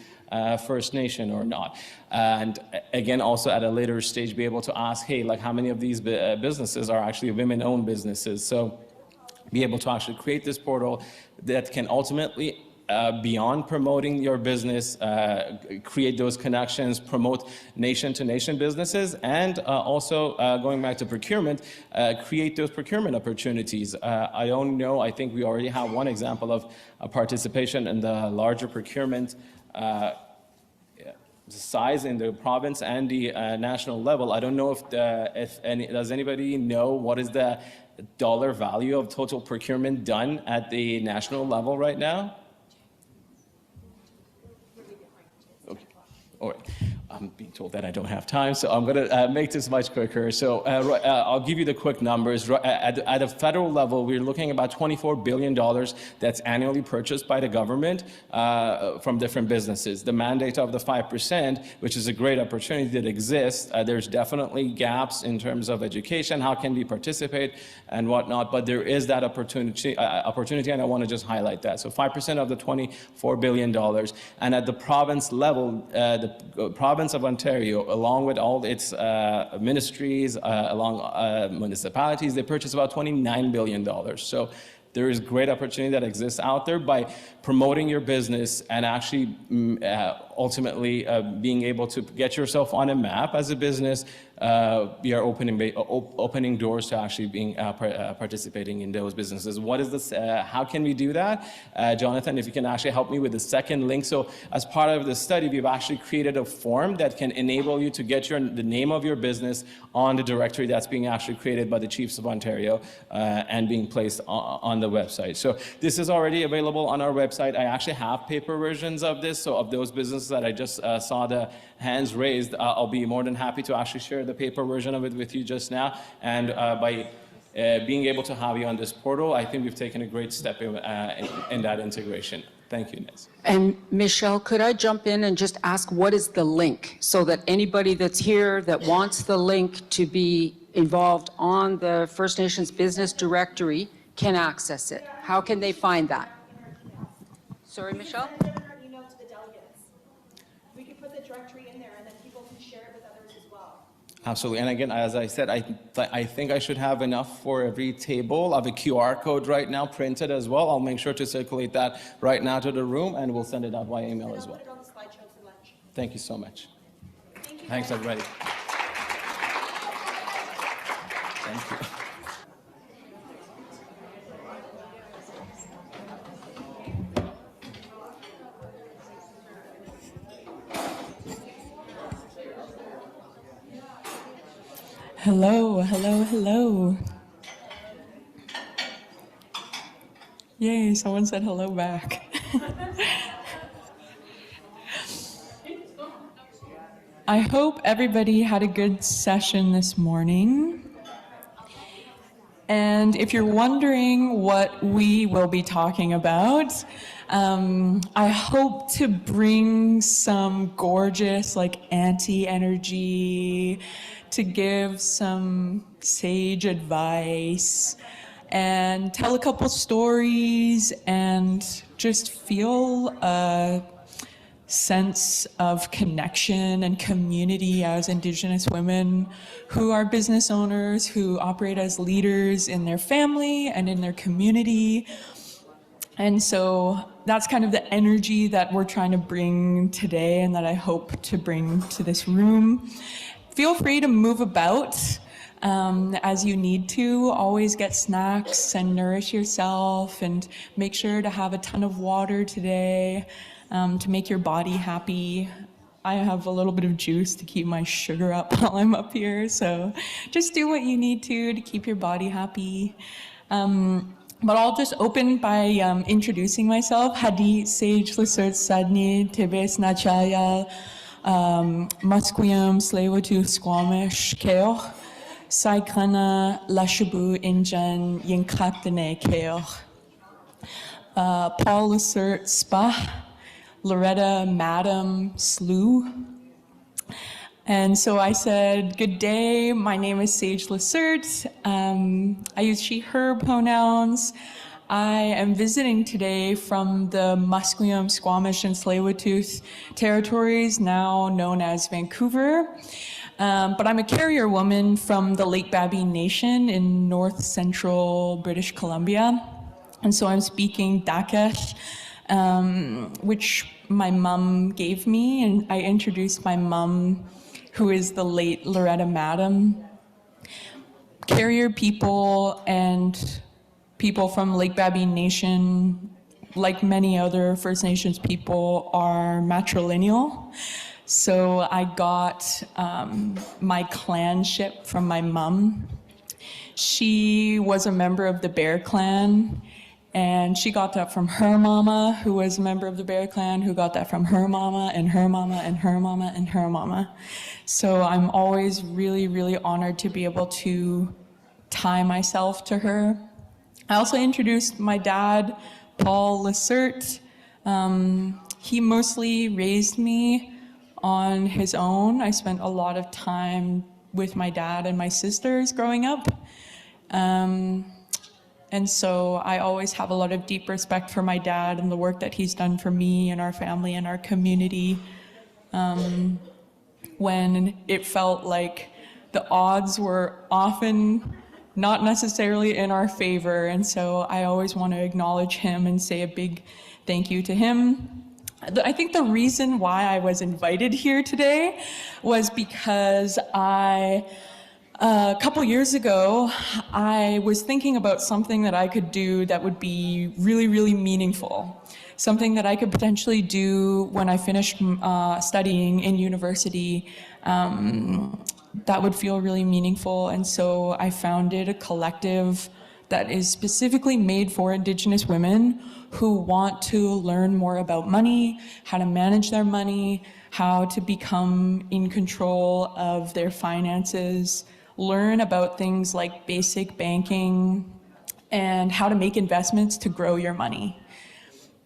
First Nation or not. And again, also at a later stage, be able to ask, hey, like how many of these businesses are actually women-owned businesses? So be able to actually create this portal that can ultimately, beyond promoting your business, create those connections, promote nation-to-nation businesses, and also going back to procurement, create those procurement opportunities. I don't know, I think we already have one example of participation in the larger procurement size in the province and the national level. I don't know does anybody know what is the dollar value of total procurement done at the national level right now? Okay. All right. I'm being told that I don't have time, so I'm going to make this much quicker. So I'll give you the quick numbers. At a federal level, we're looking at about $24 billion that's annually purchased by the government from different businesses. The mandate of the 5%, which is a great opportunity that exists, there's definitely gaps in terms of education, how can we participate and whatnot, but there is that opportunity, and I want to just highlight that. So 5% of the $24 billion. And at the province level, the province of Ontario, along with all its ministries, along municipalities, they purchase about $29 billion. So there is great opportunity that exists out there by promoting your business and actually ultimately being able to get yourself on a map as a business. We are opening doors to actually being participating in those businesses. What is this? How can we do that? Jonathan, if you can actually help me with the second link. So as part of the study, we've actually created a form that can enable you to get the name of your business on the directory that's being actually created by the Chiefs of Ontario and being placed on the website. So this is already available on our website. I actually have paper versions of this. So of those businesses that I just saw the hands raised, I'll be more than happy to actually share the paper version of it with you just now. And by being able to have you on this portal, I think we've taken a great step in that integration. Thank you, Inez. And Michelle, could I jump in and just ask what is the link so that anybody that's here that wants the link to be involved on the First Nations Business Directory can access it? How can they find that? Sorry, Michelle? Email to the delegates. We can put the directory in there and then people can share it with others as well. Absolutely. And again, as I said, I think I should have enough for every table. I have a QR code right now printed as well. I'll make sure to circulate that right now to the room, and we'll send it out via email as well. Put it on the slideshow for lunch. Thank you so much. Thank you. Thanks, everybody. Thank you. Hello, hello, hello. Yay, someone said hello back. I hope everybody had a good session this morning. And if you're wondering what we will be talking about, I hope to bring some gorgeous, anti-energy, to give some sage advice, and tell a couple stories, and just feel a sense of connection and community as Indigenous women who are business owners, who operate as leaders in their family and in their community. And so that's kind of the energy that we're trying to bring today and that I hope to bring to this room. Feel free to move about as you need to. Always get snacks and nourish yourself, and make sure to have a ton of water today to make your body happy. I have a little bit of juice to keep my sugar up while I'm up here, so just do what you need to keep your body happy. But I'll just open by introducing myself. Hadi Sage Lasert Sadni Tibes Nachaya Musqueam Tsleil-Waututh Squamish Keoch Saikana Lashabu Injan Yinkatane Keoch Paul Lasert Spa Loretta Madam Slew. And so I said, good day, my name is Sage Lasert. I use she, her pronouns. I am visiting today from the Musqueam, Squamish, and Tsleil-Waututh territories, now known as Vancouver. But I'm a carrier woman from the Lake Babine Nation in north central British Columbia. And so I'm speaking Dakesh, which my mom gave me, and I introduced my mom, who is the late Loretta Madam. Carrier people and people from Lake Babine Nation, like many other First Nations people, are matrilineal. So I got my clanship from my mom. She was a member of the Bear Clan, and she got that from her mama, who was a member of the Bear Clan, who got that from her mama, and her mama, and her mama, and her mama. So I'm always really, really honored to be able to tie myself to her. I also introduced my dad, Paul Lasert. He mostly raised me on his own. I spent a lot of time with my dad and my sisters growing up. And so I always have a lot of deep respect for my dad and the work that he's done for me and our family and our community. When it felt like the odds were often not necessarily in our favor. And so I always want to acknowledge him and say a big thank you to him. I think the reason why I was invited here today was because a couple years ago, I was thinking about something that I could do that would be really, really meaningful. Something that I could potentially do when I finished studying in university that would feel really meaningful. And so I founded a collective that is specifically made for Indigenous women who want to learn more about money, how to manage their money, how to become in control of their finances, learn about things like basic banking and how to make investments to grow your money.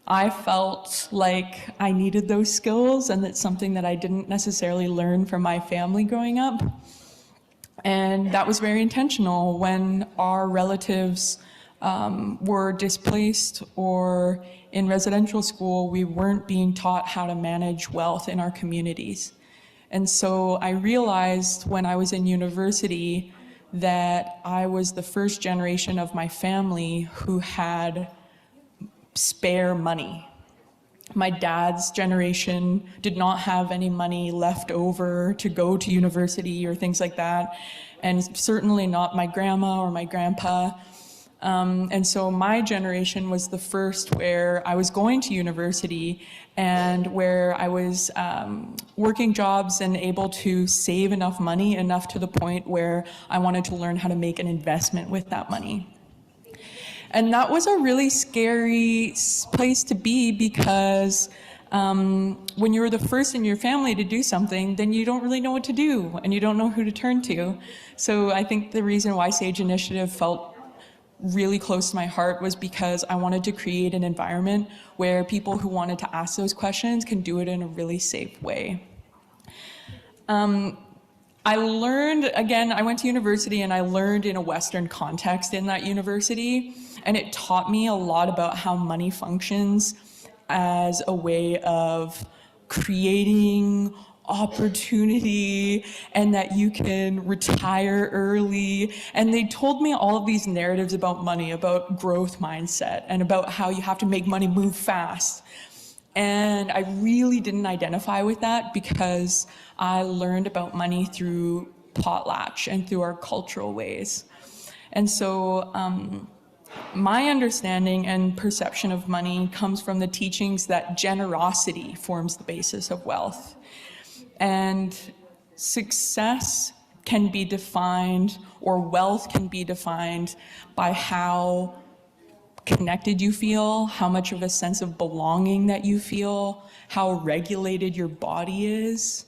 I felt like I needed those skills, and it's something that I didn't necessarily learn from my family growing up. And that was very intentional. When our relatives were displaced or in residential school, we weren't being taught how to manage wealth in our communities. And so I realized when I was in university that I was the first generation of my family who had spare money. My dad's generation did not have any money left over to go to university or things like that, and certainly not my grandma or my grandpa. And so my generation was the first where I was going to university and where I was working jobs and able to save enough money, enough to the point where I wanted to learn how to make an investment with that money. And that was a really scary place to be, because when you're the first in your family to do something, then you don't really know what to do and you don't know who to turn to. So I think the reason why Sage Initiative felt really close to my heart was because I wanted to create an environment where people who wanted to ask those questions can do it in a really safe way. I learned, again, I went to university and I learned in a Western context in that university, and it taught me a lot about how money functions as a way of creating opportunity and that you can retire early. And they told me all of these narratives about money, about growth mindset, and about how you have to make money move fast. And I really didn't identify with that because I learned about money through potlatch and through our cultural ways. And so my understanding and perception of money comes from the teachings that generosity forms the basis of wealth. And success can be defined, or wealth can be defined, by how connected you feel, how much of a sense of belonging that you feel, how regulated your body is.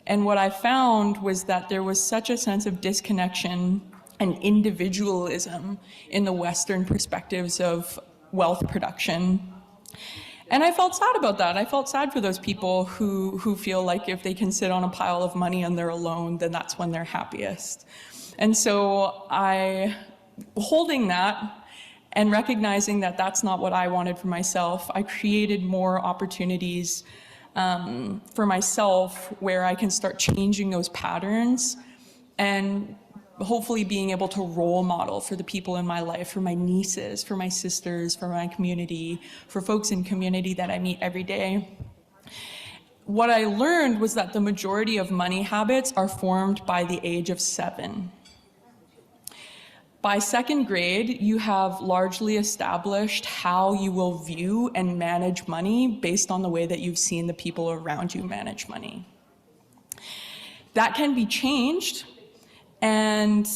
And what I found was that there was such a sense of disconnection and individualism in the Western perspectives of wealth production. And I felt sad about that. I felt sad for those people who feel like if they can sit on a pile of money and they're alone, then that's when they're happiest. And so holding that and recognizing that that's not what I wanted for myself, I created more opportunities for myself where I can start changing those patterns and hopefully being able to role model for the people in my life, for my nieces, for my sisters, for my community, for folks in community that I meet every day. What I learned was that the majority of money habits are formed by the age of 7. By second grade, you have largely established how you will view and manage money based on the way that you've seen the people around you manage money. That can be changed. And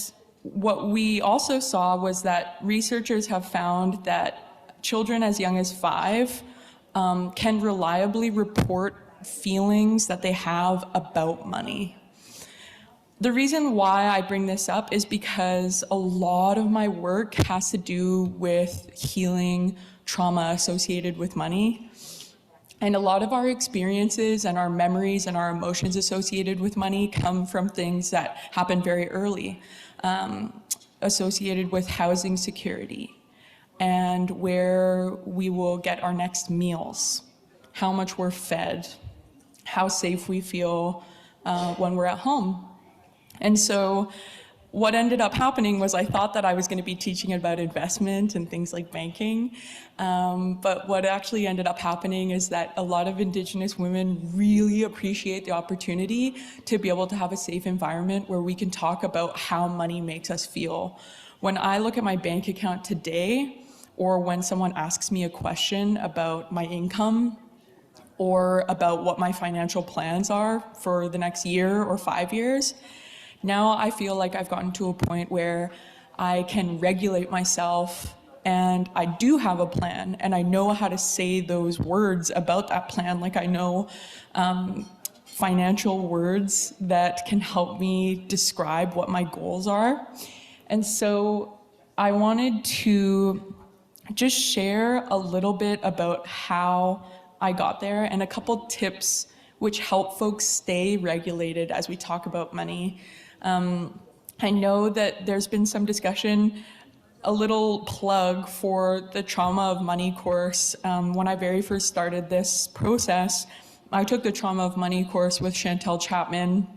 what we also saw was that researchers have found that children as young as 5 can reliably report feelings that they have about money. The reason why I bring this up is because a lot of my work has to do with healing trauma associated with money. And a lot of our experiences and our memories and our emotions associated with money come from things that happen very early, associated with housing security and where we will get our next meals, how much we're fed, how safe we feel when we're at home. And so what ended up happening was I thought that I was going to be teaching about investment and things like banking. But what actually ended up happening is that a lot of Indigenous women really appreciate the opportunity to be able to have a safe environment where we can talk about how money makes us feel. When I look at my bank account today, or when someone asks me a question about my income, or about what my financial plans are for the next year or 5 years, now I feel like I've gotten to a point where I can regulate myself and I do have a plan and I know how to say those words about that plan. Like I know financial words that can help me describe what my goals are. And so I wanted to just share a little bit about how I got there and a couple tips which help folks stay regulated as we talk about money. I know that there's been some discussion, a little plug for the Trauma of Money course. When I very first started this process, I took the Trauma of Money course with Chantel Chapman,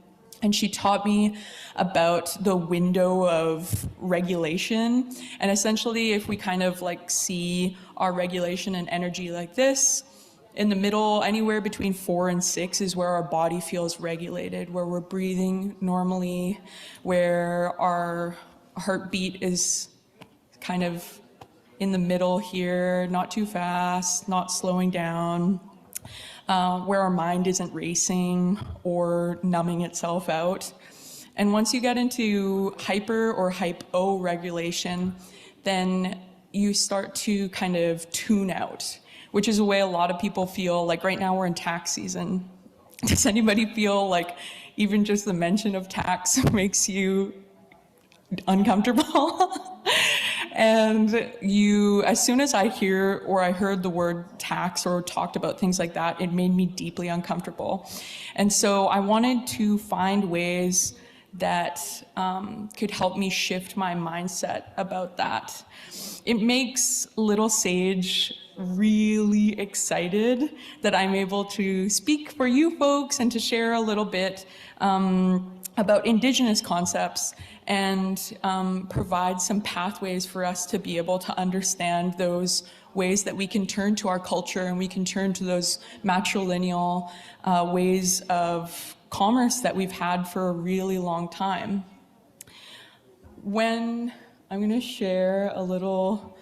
and she taught me about the window of regulation. And essentially, if we kind of like see our regulation and energy like this, in the middle, anywhere between 4 and 6 is where our body feels regulated, where we're breathing normally, where our heartbeat is kind of in the middle here, not too fast, not slowing down, where our mind isn't racing or numbing itself out. And once you get into hyper or hypo regulation, then you start to kind of tune out, which is a way a lot of people feel. Like right now we're in tax season. Does anybody feel like even just the mention of tax makes you uncomfortable? And you, as soon as I hear or I heard the word tax or talked about things like that, it made me deeply uncomfortable. And so I wanted to find ways that could help me shift my mindset about that. It makes little Sage really excited that I'm able to speak for you folks and to share a little bit about Indigenous concepts and provide some pathways for us to be able to understand those ways that we can turn to our culture and we can turn to those matrilineal ways of commerce that we've had for a really long time. When I'm going to share a little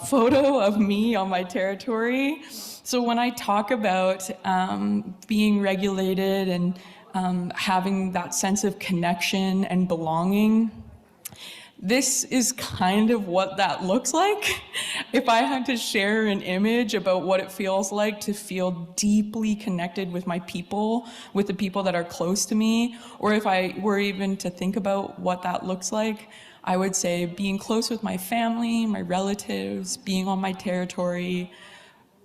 photo of me on my territory. So when I talk about being regulated and having that sense of connection and belonging, this is kind of what that looks like. If I had to share an image about what it feels like to feel deeply connected with my people, with the people that are close to me, or if I were even to think about what that looks like, I would say being close with my family, my relatives, being on my territory,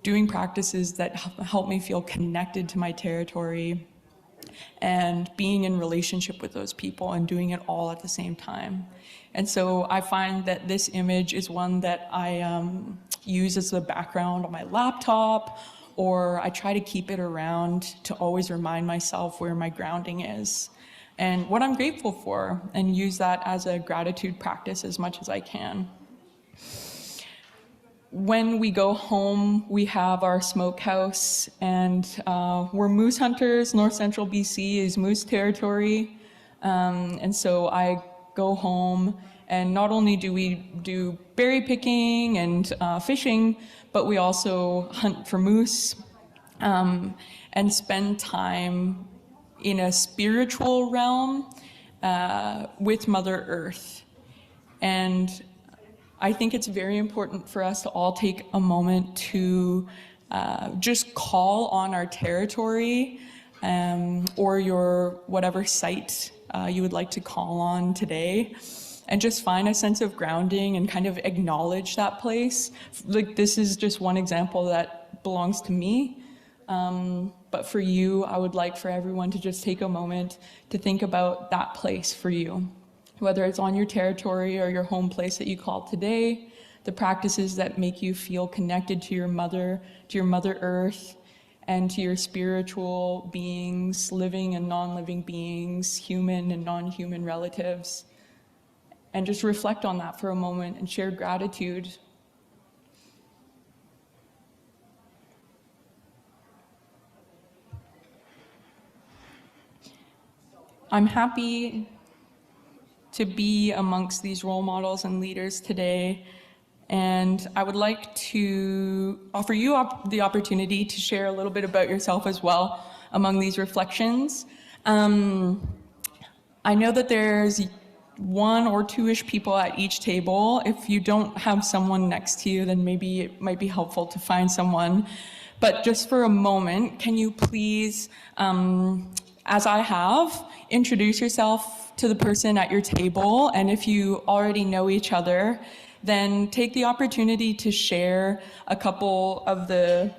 doing practices that help me feel connected to my territory, and being in relationship with those people and doing it all at the same time. And so I find that this image is one that I use as the background on my laptop, or I try to keep it around to always remind myself where my grounding is and what I'm grateful for, and use that as a gratitude practice as much as I can. When we go home, we have our smokehouse, and we're moose hunters. North Central BC is moose territory. And so I go home, and not only do we do berry picking and fishing, but we also hunt for moose and spend time in a spiritual realm with Mother Earth. And I think it's very important for us to all take a moment to just call on our territory or your whatever site you would like to call on today, and just find a sense of grounding and kind of acknowledge that place. Like, this is just one example that belongs to me. But for you, I would like for everyone to just take a moment to think about that place for you, whether it's on your territory or your home place that you call today, the practices that make you feel connected to your Mother Earth, and to your spiritual beings, living and non-living beings, human and non-human relatives. And just reflect on that for a moment and share gratitude. I'm happy to be amongst these role models and leaders today, and I would like to offer you the opportunity to share a little bit about yourself as well among these reflections. I know that there's 1 or 2-ish people at each table. If you don't have someone next to you, then maybe it might be helpful to find someone. But just for a moment, can you please, as I have, introduce yourself to the person at your table, and if you already know each other, then take the opportunity to share a couple of the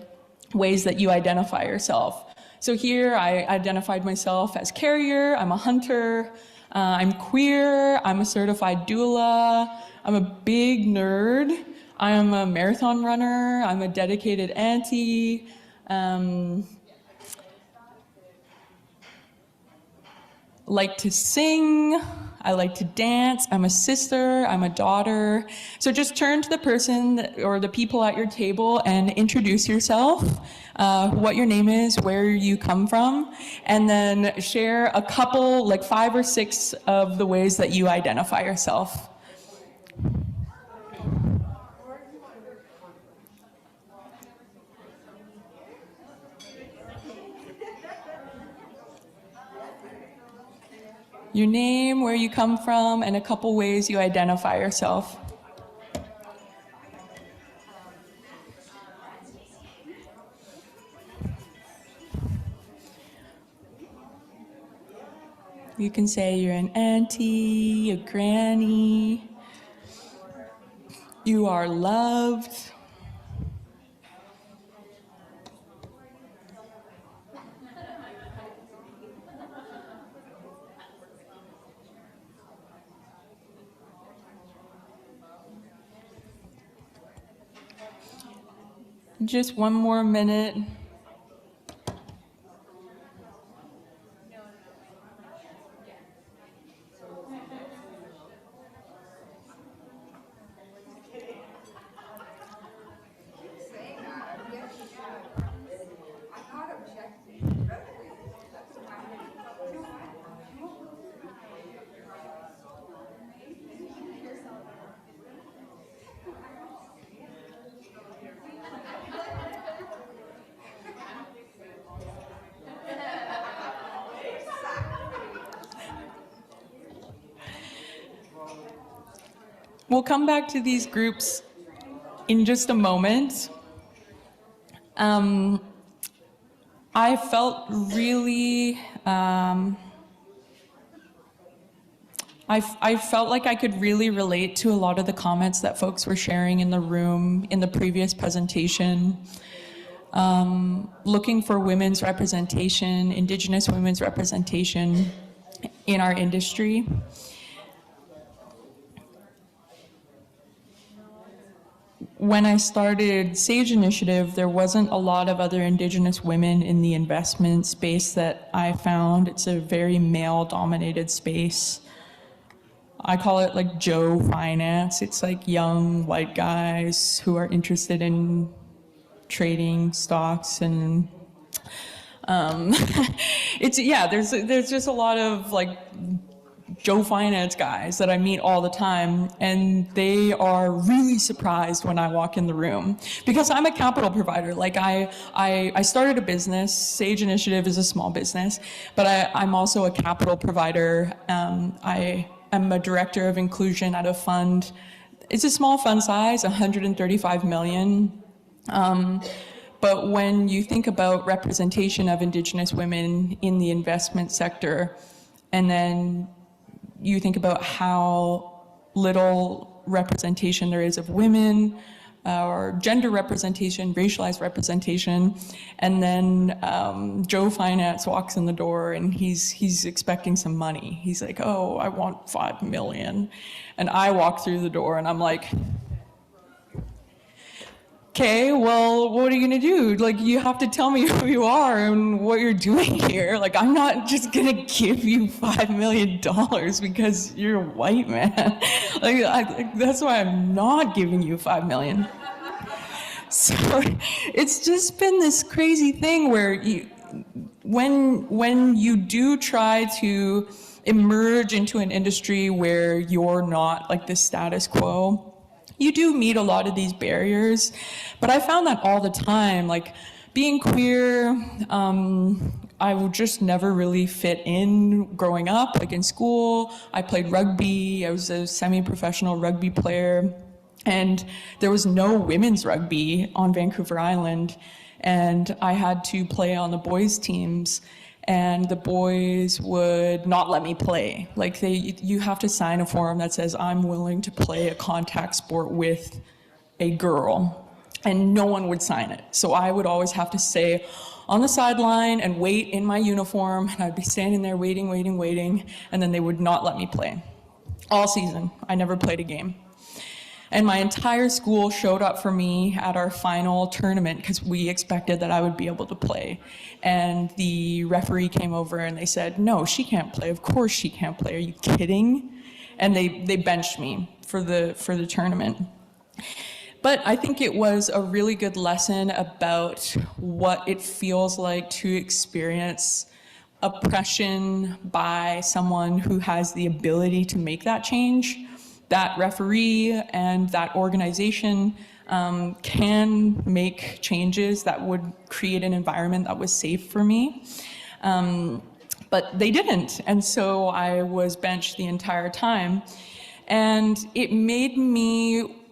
ways that you identify yourself. So here I identified myself as carrier, I'm a hunter, I'm queer, I'm a certified doula, I'm a big nerd, I am a marathon runner, I'm a dedicated auntie, like to sing, I like to dance, I'm a sister, I'm a daughter. So just turn to the person or the people at your table and introduce yourself, what your name is, where you come from, and then share a couple, like 5 or 6 of the ways that you identify yourself. Your name, where you come from, and a couple ways you identify yourself. You can say you're an auntie, a granny, you are loved. Just one more minute. We'll come back to these groups in just a moment. I felt really, I felt like I could really relate to a lot of the comments that folks were sharing in the room in the previous presentation. Looking for women's representation, Indigenous women's representation in our industry. When I started Sage Initiative, there wasn't a lot of other Indigenous women in the investment space that I found. It's a very male-dominated space. I call it like Joe Finance. It's like young white guys who are interested in trading stocks and there's just a lot of like Joe Finance guys that I meet all the time, and they are really surprised when I walk in the room because I'm a capital provider. Like I started a business. Sage Initiative is a small business, but I'm also a capital provider. I am a director of inclusion at a fund. It's a small fund size, 135 million. But when you think about representation of Indigenous women in the investment sector, and then you think about how little representation there is of women, or gender representation, racialized representation, and then Joe Finance walks in the door and he's expecting some money. He's like, oh, I want 5 million. And I walk through the door and I'm like, okay, well, what are you gonna do? Like, you have to tell me who you are and what you're doing here. Like, I'm not just gonna give you $5 million because you're a white man. That's why I'm not giving you $5 million. So it's just been this crazy thing where when you do try to emerge into an industry where you're not like the status quo, you do meet a lot of these barriers, but I found that all the time. Like being queer, I would just never really fit in growing up. Like in school, I played rugby. I was a semi-professional rugby player. And there was no women's rugby on Vancouver Island. And I had to play on the boys' teams, and the boys would not let me play. Like you have to sign a form that says, I'm willing to play a contact sport with a girl, and no one would sign it. So I would always have to stay on the sideline and wait in my uniform, and I'd be standing there waiting, and then they would not let me play. All season, I never played a game. And my entire school showed up for me at our final tournament because we expected that I would be able to play. And the referee came over and they said, no, she can't play. Of course she can't play. Are you kidding? And they benched me for the tournament. But I think it was a really good lesson about what it feels like to experience oppression by someone who has the ability to make that change. That referee and that organization can make changes that would create an environment that was safe for me. But they didn't, and so I was benched the entire time. And it made me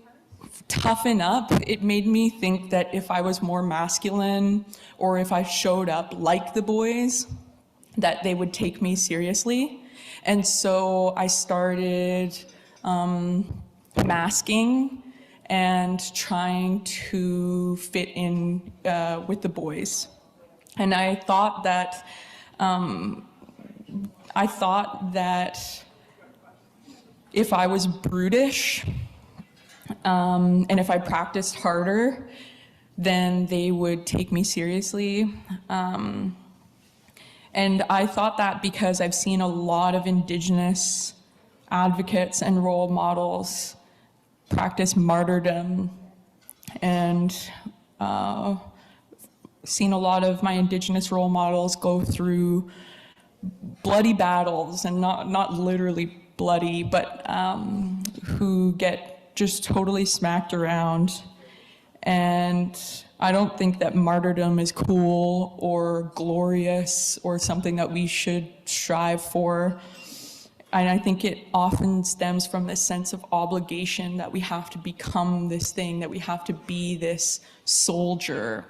toughen up. It made me think that if I was more masculine or if I showed up like the boys, that they would take me seriously. And so I started masking and trying to fit in with the boys. And I thought that if I was brutish and if I practiced harder, then they would take me seriously. And I thought that because I've seen a lot of Indigenous advocates and role models practice martyrdom, and seen a lot of my Indigenous role models go through bloody battles, and not literally bloody, but who get just totally smacked around. And I don't think that martyrdom is cool or glorious or something that we should strive for. And I think it often stems from this sense of obligation that we have to become this thing, that we have to be this soldier.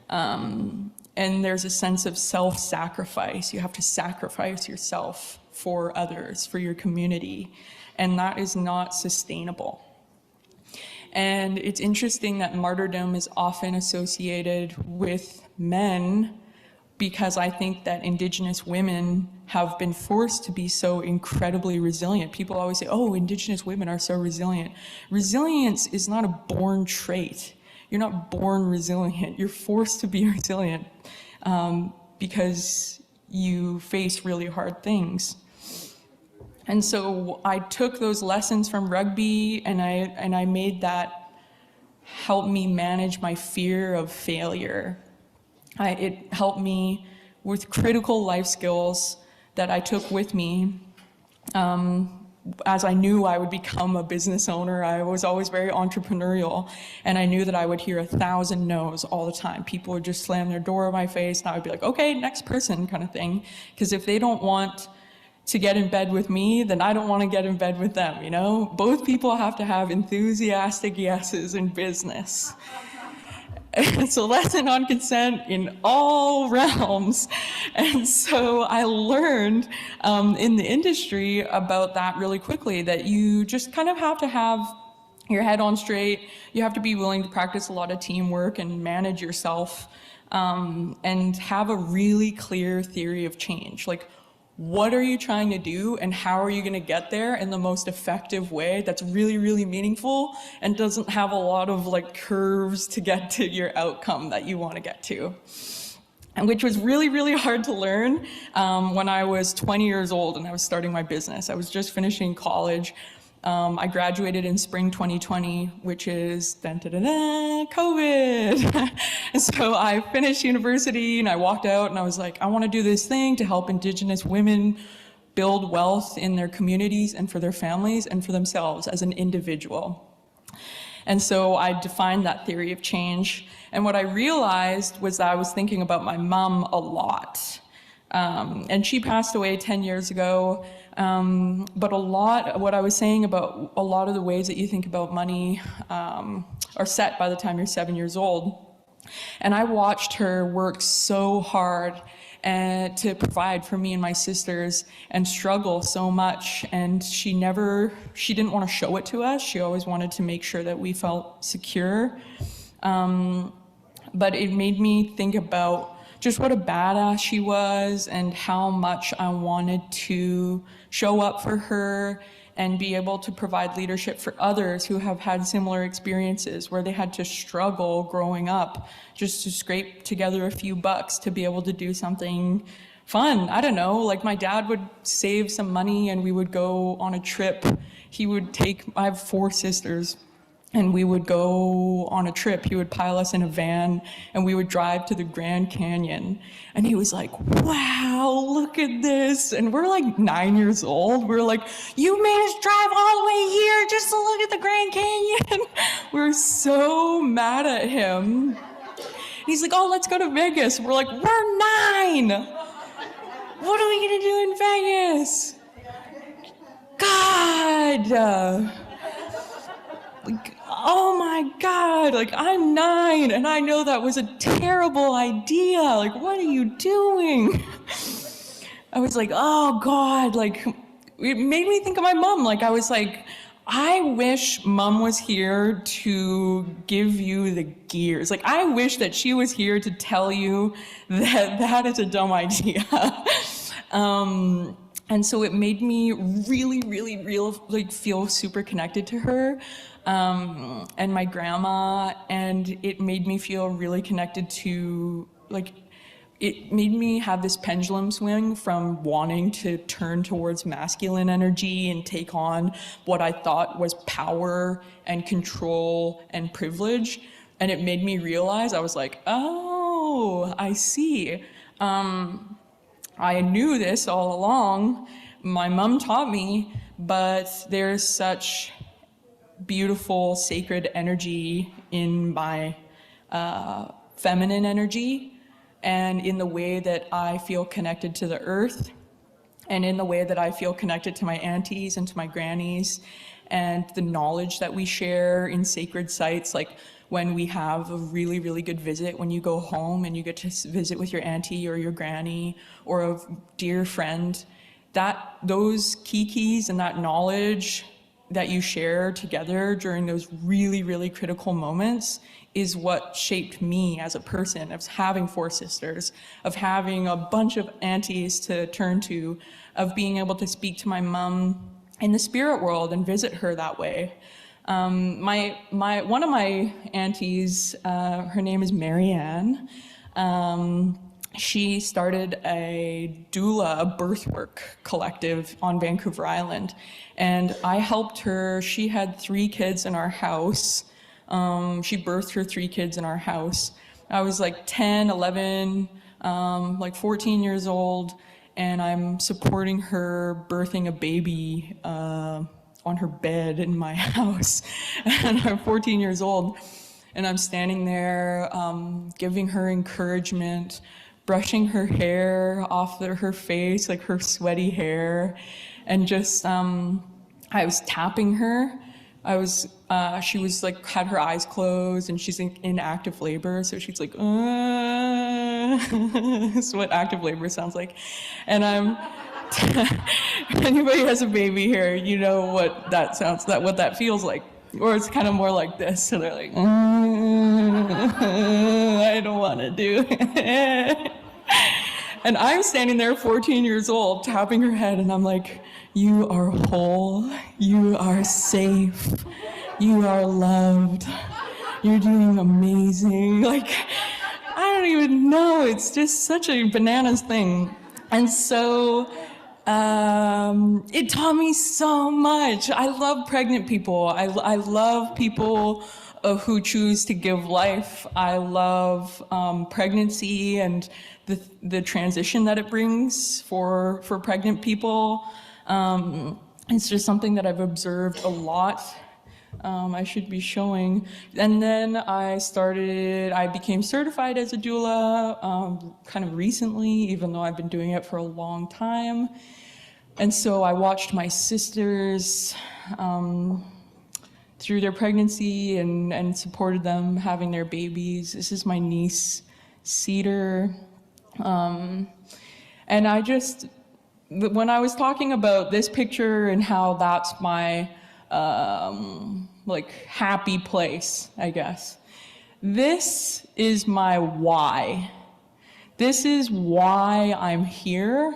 And there's a sense of self-sacrifice. You have to sacrifice yourself for others, for your community. And that is not sustainable. And it's interesting that martyrdom is often associated with men, because I think that Indigenous women have been forced to be so incredibly resilient. People always say, oh, Indigenous women are so resilient. Resilience is not a born trait. You're not born resilient. You're forced to be resilient because you face really hard things. And so I took those lessons from rugby, and I made that help me manage my fear of failure. It helped me with critical life skills that I took with me. As I knew I would become a business owner, I was always very entrepreneurial, and I knew that I would hear 1,000 no's all the time. People would just slam their door in my face, and I would be like, okay, next person, kind of thing. Because if they don't want to get in bed with me, then I don't want to get in bed with them, you know? Both people have to have enthusiastic yeses in business. It's a lesson on consent in all realms. And so I learned in the industry about that really quickly, that you just kind of have to have your head on straight. You have to be willing to practice a lot of teamwork and manage yourself, and have a really clear theory of change. Like, what are you trying to do, and how are you going to get there in the most effective way that's really, really meaningful and doesn't have a lot of like curves to get to your outcome that you want to get to. And which was really, really hard to learn when I was 20 years old and I was starting my business. I was just finishing college. I graduated in spring 2020, which is COVID. And so I finished university and I walked out and I was like, I want to do this thing to help Indigenous women build wealth in their communities and for their families and for themselves as an individual. And so I defined that theory of change. And what I realized was that I was thinking about my mom a lot. And she passed away 10 years ago. But what I was saying about a lot of the ways that you think about money are set by the time you're 7 years old. And I watched her work so hard to provide for me and my sisters and struggle so much. And she didn't want to show it to us. She always wanted to make sure that we felt secure. But it made me think about just what a badass she was and how much I wanted to show up for her and be able to provide leadership for others who have had similar experiences where they had to struggle growing up just to scrape together a few bucks to be able to do something fun. I don't know, like my dad would save some money and we would go on a trip. I have 4 sisters. And we would go on a trip. He would pile us in a van and we would drive to the Grand Canyon. And he was like, wow, look at this. And we're like 9 years old. We're like, you made us drive all the way here just to look at the Grand Canyon. We're so mad at him. He's like, oh, let's go to Vegas. We're like, we're 9. What are we gonna do in Vegas? God. Oh my God, like I'm 9 and I know that was a terrible idea. Like, what are you doing? I was like, oh God, like it made me think of my mom. Like I was like, I wish Mom was here to give you the gears. Like I wish that she was here to tell you that that is a dumb idea. And so it made me really feel super connected to her. And my grandma, and it made me feel really connected to, it made me have this pendulum swing from wanting to turn towards masculine energy and take on what I thought was power and control and privilege. And it made me realize, I was like, oh, I see. I knew this all along. My mom taught me, but there's such beautiful sacred energy in my feminine energy and in the way that I feel connected to the earth and in the way that I feel connected to my aunties and to my grannies and the knowledge that we share in sacred sites, like when we have a really good visit, when you go home and you get to visit with your auntie or your granny or a dear friend, that those kikis and that knowledge that you share together during those really critical moments is what shaped me as a person, of having 4 sisters, of having a bunch of aunties to turn to, of being able to speak to my mom in the spirit world and visit her that way. One of my aunties, her name is Marianne. She started a doula, a birthwork collective on Vancouver Island. And I helped her. She had 3 kids in our house. She birthed her 3 kids in our house. I was like 10, 11, like 14 years old, and I'm supporting her birthing a baby on her bed in my house. And I'm 14 years old, and I'm standing there giving her encouragement, brushing her hair off her face, like her sweaty hair, and just, I was tapping her. She was like, had her eyes closed and she's in active labor. So she's like, that's what active labor sounds like. And anybody has a baby here, you know what that sounds, what that feels like. Or it's kind of more like this. So they're like, I don't want to do it. And I'm standing there 14 years old, tapping her head, and I'm like, you are whole, you are safe, you are loved, you're doing amazing. Like, I don't even know, it's just such a bananas thing. And so it taught me so much. I love pregnant people. I love people who choose to give life. I love pregnancy and the transition that it brings for pregnant people. It's just something that I've observed a lot I should be showing. And then I became certified as a doula kind of recently, even though I've been doing it for a long time. And so I watched my sisters through their pregnancy and supported them having their babies. This is my niece, Cedar. And I just, when I was talking about this picture and how that's my like happy place, I guess, this is my why. This is why I'm here.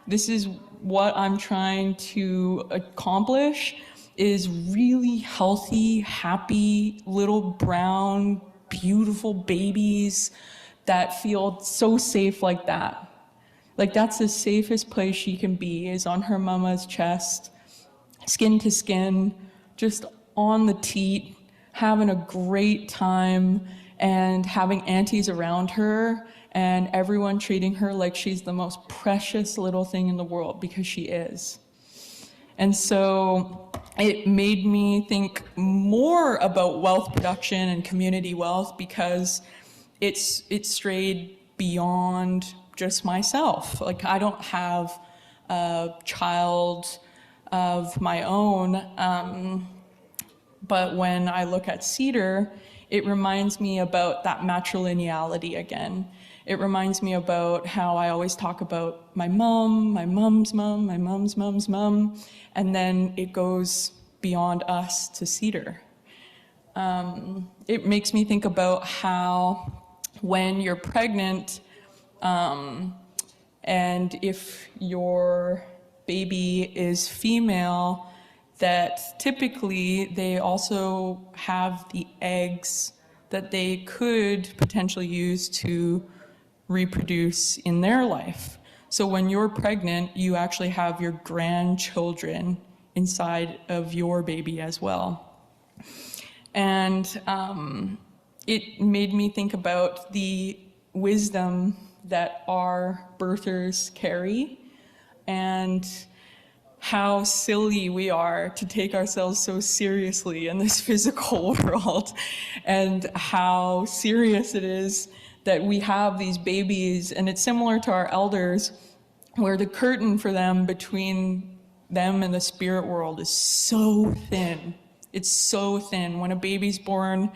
This is what I'm trying to accomplish, is really healthy, happy, little brown, beautiful babies that feel so safe like that. Like that's the safest place she can be, is on her mama's chest, skin to skin, just on the teat, having a great time, and having aunties around her and everyone treating her like she's the most precious little thing in the world, because she is. And so it made me think more about wealth production and community wealth, because it strayed beyond just myself. Like I don't have a child of my own, but when I look at Cedar, it reminds me about that matrilineality again. It reminds me about how I always talk about my mom, my mom's mom, my mom's mom's mom, and then it goes beyond us to Cedar. It makes me think about how when you're pregnant, and if your baby is female, that typically they also have the eggs that they could potentially use to reproduce in their life. So when you're pregnant, you actually have your grandchildren inside of your baby as well. And it made me think about the wisdom that our birthers carry, and how silly we are to take ourselves so seriously in this physical world, and how serious it is that we have these babies. And it's similar to our elders, where the curtain for them between them and the spirit world is so thin. It's so thin. When a baby's born,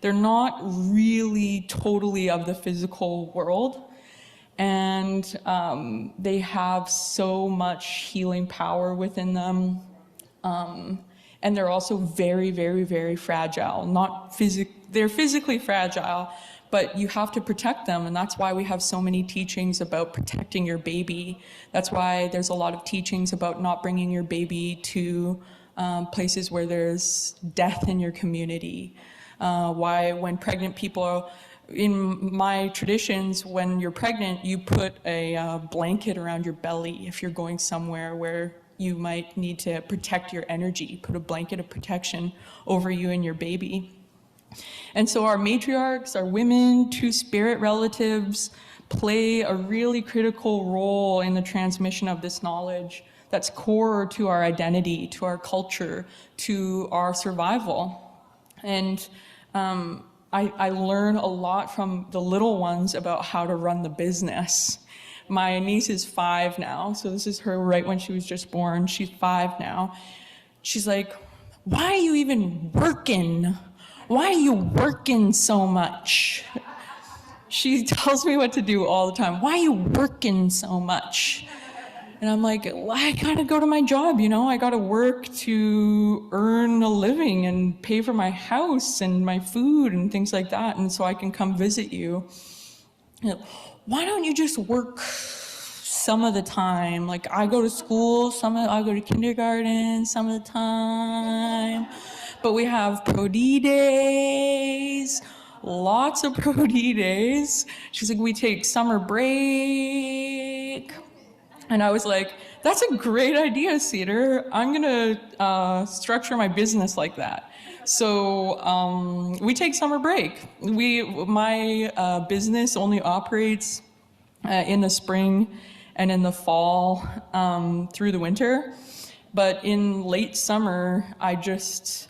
they're not really totally of the physical world. And they have so much healing power within them. And they're also very, very, very fragile. They're physically fragile, but you have to protect them. And that's why we have so many teachings about protecting your baby. That's why there's a lot of teachings about not bringing your baby to places where there's death in your community. Why when pregnant people in my traditions, when you're pregnant, you put a blanket around your belly if you're going somewhere where you might need to protect your energy. Put a blanket of protection over you and your baby. And so our matriarchs, our women, two spirit relatives, play a really critical role in the transmission of this knowledge that's core to our identity, to our culture, to our survival. And I learn a lot from the little ones about how to run the business. My niece is 5 now, so this is her right when she was just born. She's 5 now. She's like, why are you even working? Why are you working so much? She tells me what to do all the time. Why are you working so much? And I'm like, well, I gotta go to my job, you know? I gotta work to earn a living and pay for my house and my food and things like that, and so I can come visit you. Why don't you just work some of the time? Like, I go to school, I go to kindergarten some of the time, but we have Pro D days, lots of Pro D days. She's like, we take summer break. And I was like, that's a great idea, Cedar. I'm gonna structure my business like that. So we take summer break. My business only operates in the spring and in the fall through the winter. But in late summer, I just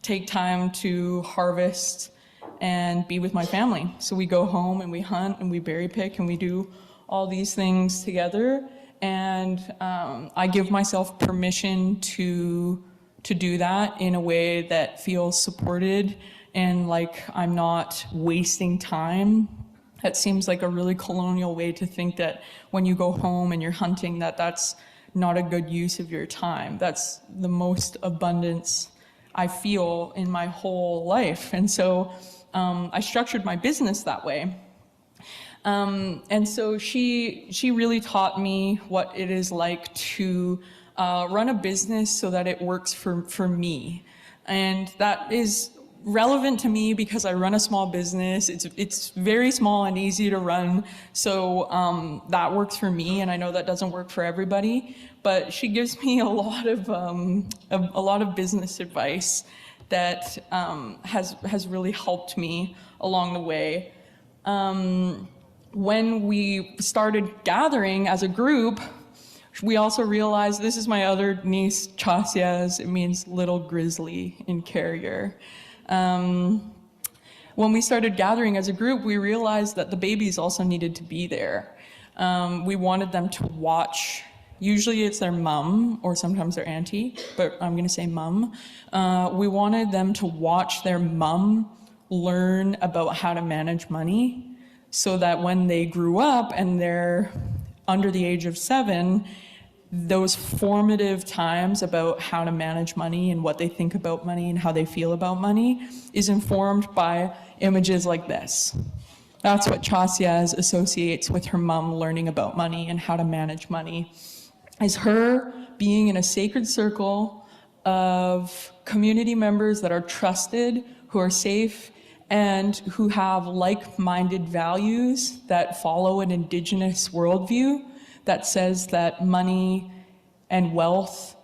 take time to harvest and be with my family. So we go home and we hunt and we berry pick and we do all these things together. And I give myself permission to do that in a way that feels supported and like I'm not wasting time. That seems like a really colonial way to think that when you go home and you're hunting, that's not a good use of your time. That's the most abundance I feel in my whole life. And so I structured my business that way. And so she really taught me what it is like to run a business so that it works for me. And that is relevant to me because I run a small business. It's very small and easy to run. So that works for me, and I know that doesn't work for everybody. But she gives me a lot of business advice that has really helped me along the way. When we started gathering as a group, we also realized, this is my other niece, Chasias, it means little grizzly in Carrier. When we started gathering as a group, we realized that the babies also needed to be there. We wanted them to watch. Usually it's their mom or sometimes their auntie, but I'm gonna say mom. We wanted them to watch their mom learn about how to manage money so that when they grew up and they're under the age of 7, those formative times about how to manage money and what they think about money and how they feel about money is informed by images like this. That's what Chasias associates with her mom learning about money and how to manage money, is her being in a sacred circle of community members that are trusted, who are safe, and who have like-minded values that follow an Indigenous worldview that says that money and wealth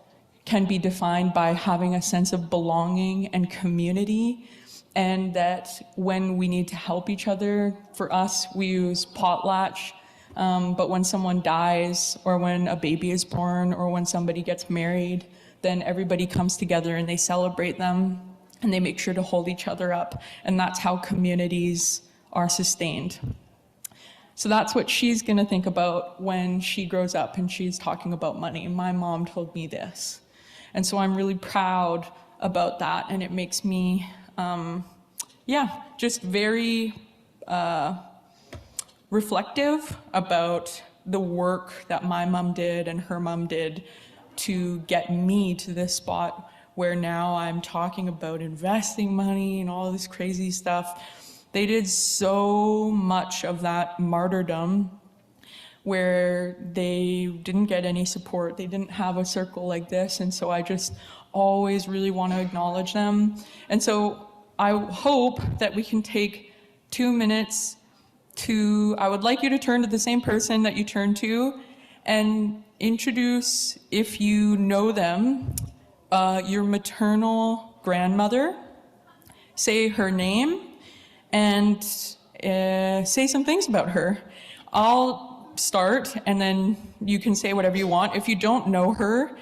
can be defined by having a sense of belonging and community, and that when we need to help each other, for us, we use potlatch, but when someone dies, or when a baby is born, or when somebody gets married, then everybody comes together and they celebrate them, and they make sure to hold each other up, and that's how communities are sustained. So that's what she's gonna think about when she grows up and she's talking about money. My mom told me this. And so I'm really proud about that, and it makes me, just very reflective about the work that my mom did and her mom did to get me to this spot where now I'm talking about investing money and all this crazy stuff. They did so much of that martyrdom where they didn't get any support. They didn't have a circle like this. And so I just always really want to acknowledge them. And so I hope that we can take 2 minutes I would like you to turn to the same person that you turned to and introduce, if you know them, your maternal grandmother. Say her name and say some things about her. I'll start and then you can say whatever you want. If you don't know her,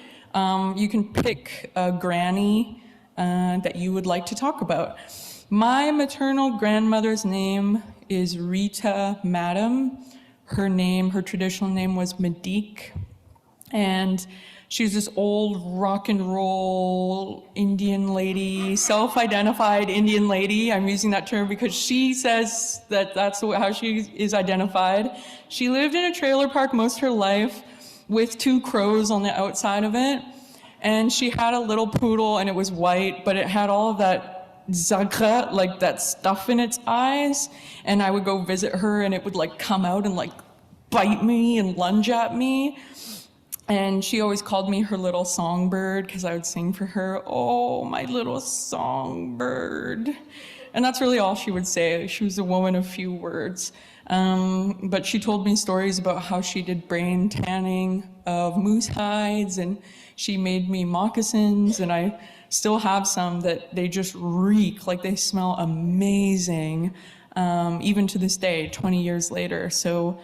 you can pick a granny that you would like to talk about. My maternal grandmother's name is Rita Madam. Her traditional name was Medique. And she was this old rock and roll Indian lady, self-identified Indian lady. I'm using that term because she says that that's how she is identified. She lived in a trailer park most of her life with 2 crows on the outside of it. And she had a little poodle and it was white, but it had all of that zagra, like that stuff in its eyes. And I would go visit her and it would like come out and like bite me and lunge at me. And she always called me her little songbird because I would sing for her, "Oh, my little songbird." And that's really all she would say. She was a woman of few words. But she told me stories about how she did brain tanning of moose hides, and she made me moccasins, and I still have some that they just reek, like they smell amazing. even to this day, 20 years later. So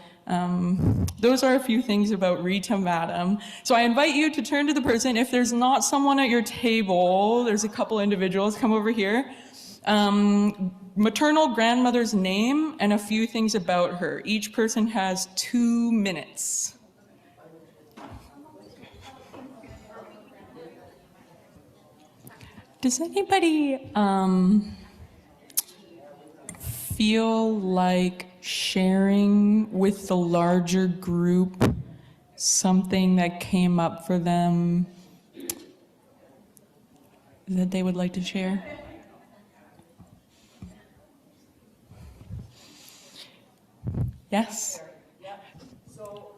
those are a few things about Rita Madam. So I invite you to turn to the person. If there's not someone at your table, there's a couple individuals, come over here. Maternal grandmother's name and a few things about her. Each person has 2 minutes. Does anybody feel like sharing with the larger group something that came up for them that they would like to share? Yes? So,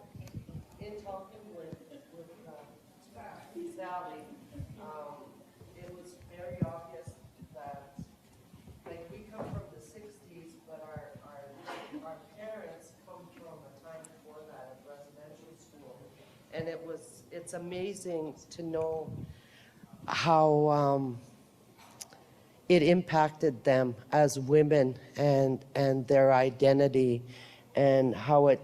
in talking with Sally, it was very obvious that, like, we come from the 60s, but our parents come from a time before that, a residential school. And it's amazing to know how it impacted them as women and their identity, and how it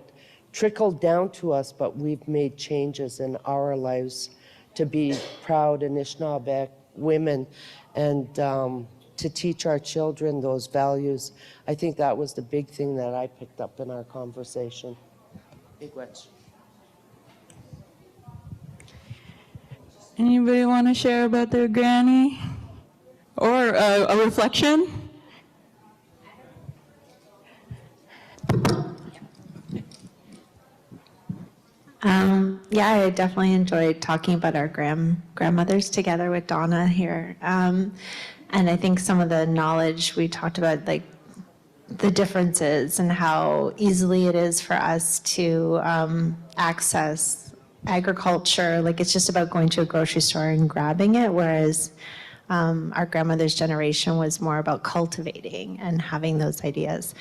trickled down to us, but we've made changes in our lives to be proud Anishinaabe women and to teach our children those values. I think that was the big thing that I picked up in our conversation. Miigwech. Anybody want to share about their granny? Or a reflection? Yeah, I definitely enjoyed talking about our grandmothers together with Donna here. And I think some of the knowledge we talked about, like the differences and how easily it is for us to access agriculture. Like it's just about going to a grocery store and grabbing it, whereas our grandmother's generation was more about cultivating and having those ideas.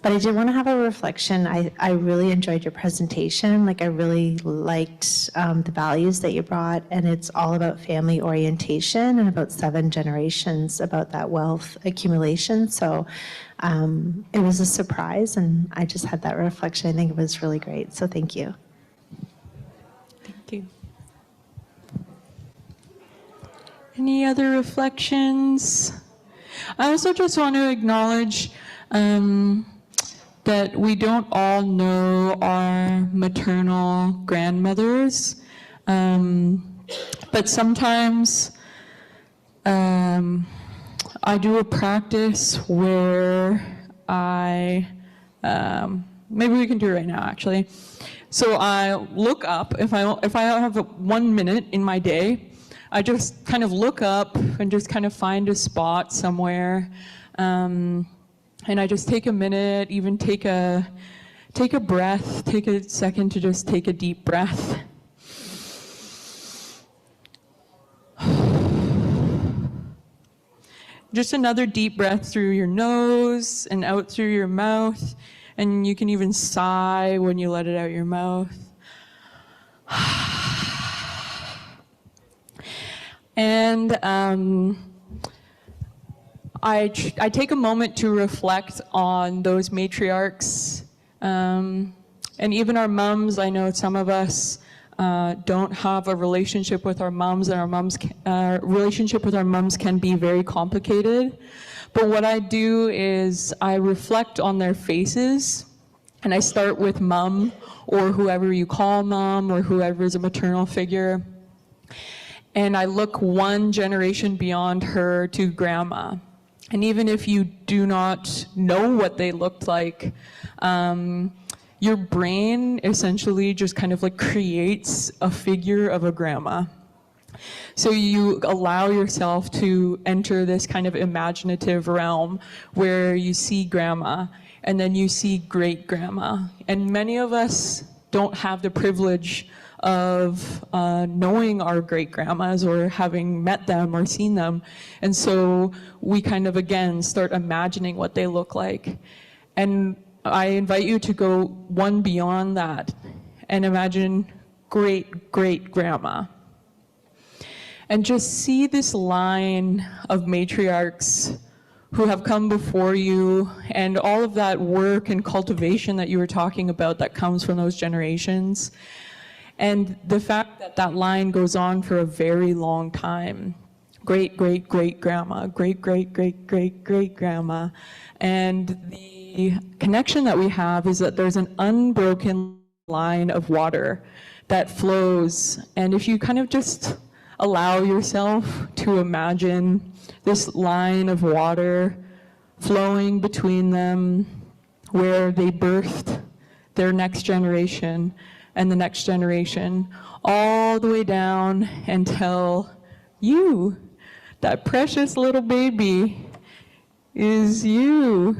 But I did want to have a reflection. I really enjoyed your presentation. Like I really liked the values that you brought, and it's all about family orientation and about 7 generations, about that wealth accumulation. So it was a surprise, and I just had that reflection. I think it was really great. So thank you. Thank you. Any other reflections? I also just want to acknowledge that we don't all know our maternal grandmothers, but sometimes I do a practice where maybe we can do it right now actually. So I look up, if I have 1 minute in my day, I just kind of look up and just kind of find a spot somewhere. And I just take a minute, even take a breath, take a second to just take a deep breath. Just another deep breath through your nose and out through your mouth. And you can even sigh when you let it out your mouth. And I take a moment to reflect on those matriarchs, and even our mums. I know some of us don't have a relationship with our mums, and our relationship with our mums can be very complicated. But what I do is I reflect on their faces, and I start with mum, or whoever you call mum, or whoever is a maternal figure. And I look 1 generation beyond her to grandma. And even if you do not know what they looked like, your brain essentially just kind of like creates a figure of a grandma. So you allow yourself to enter this kind of imaginative realm where you see grandma and then you see great grandma. And many of us don't have the privilege of knowing our great grandmas or having met them or seen them. And so we kind of, again, start imagining what they look like. And I invite you to go 1 beyond that and imagine great, great grandma. And just see this line of matriarchs who have come before you, and all of that work and cultivation that you were talking about that comes from those generations. And the fact that that line goes on for a very long time. Great, great, great grandma, great, great, great, great, great grandma. And the connection that we have is that there's an unbroken line of water that flows. And if you kind of just allow yourself to imagine this line of water flowing between them, where they birthed their next generation and the next generation, all the way down until you, that precious little baby, is you.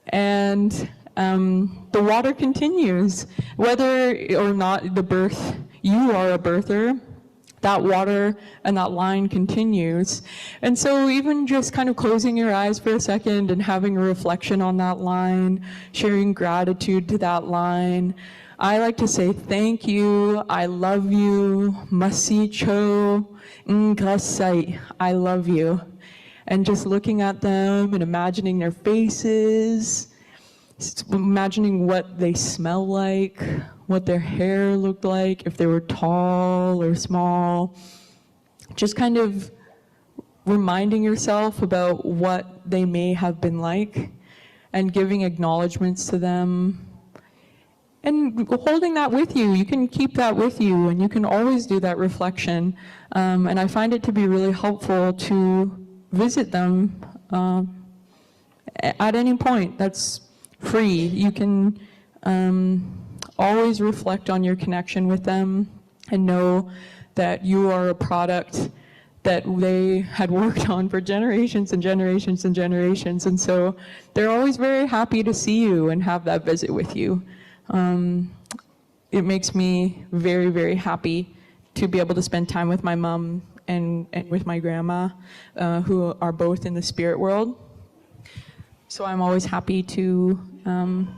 And the water continues. Whether or not the birth, you are a birther, that water and that line continues. And so even just kind of closing your eyes for a second and having a reflection on that line, sharing gratitude to that line. I like to say thank you, I love you, masicho, nkasai, I love you. And just looking at them and imagining their faces, imagining what they smell like, what their hair looked like, if they were tall or small. Just kind of reminding yourself about what they may have been like and giving acknowledgments to them. And holding that with you, you can keep that with you, and you can always do that reflection. And I find it to be really helpful to visit them at any point. That's free. You can always reflect on your connection with them and know that you are a product that they had worked on for generations and generations and generations. And so they're always very happy to see you and have that visit with you. It makes me very, very happy to be able to spend time with my mom and with my grandma, who are both in the spirit world. So I'm always happy to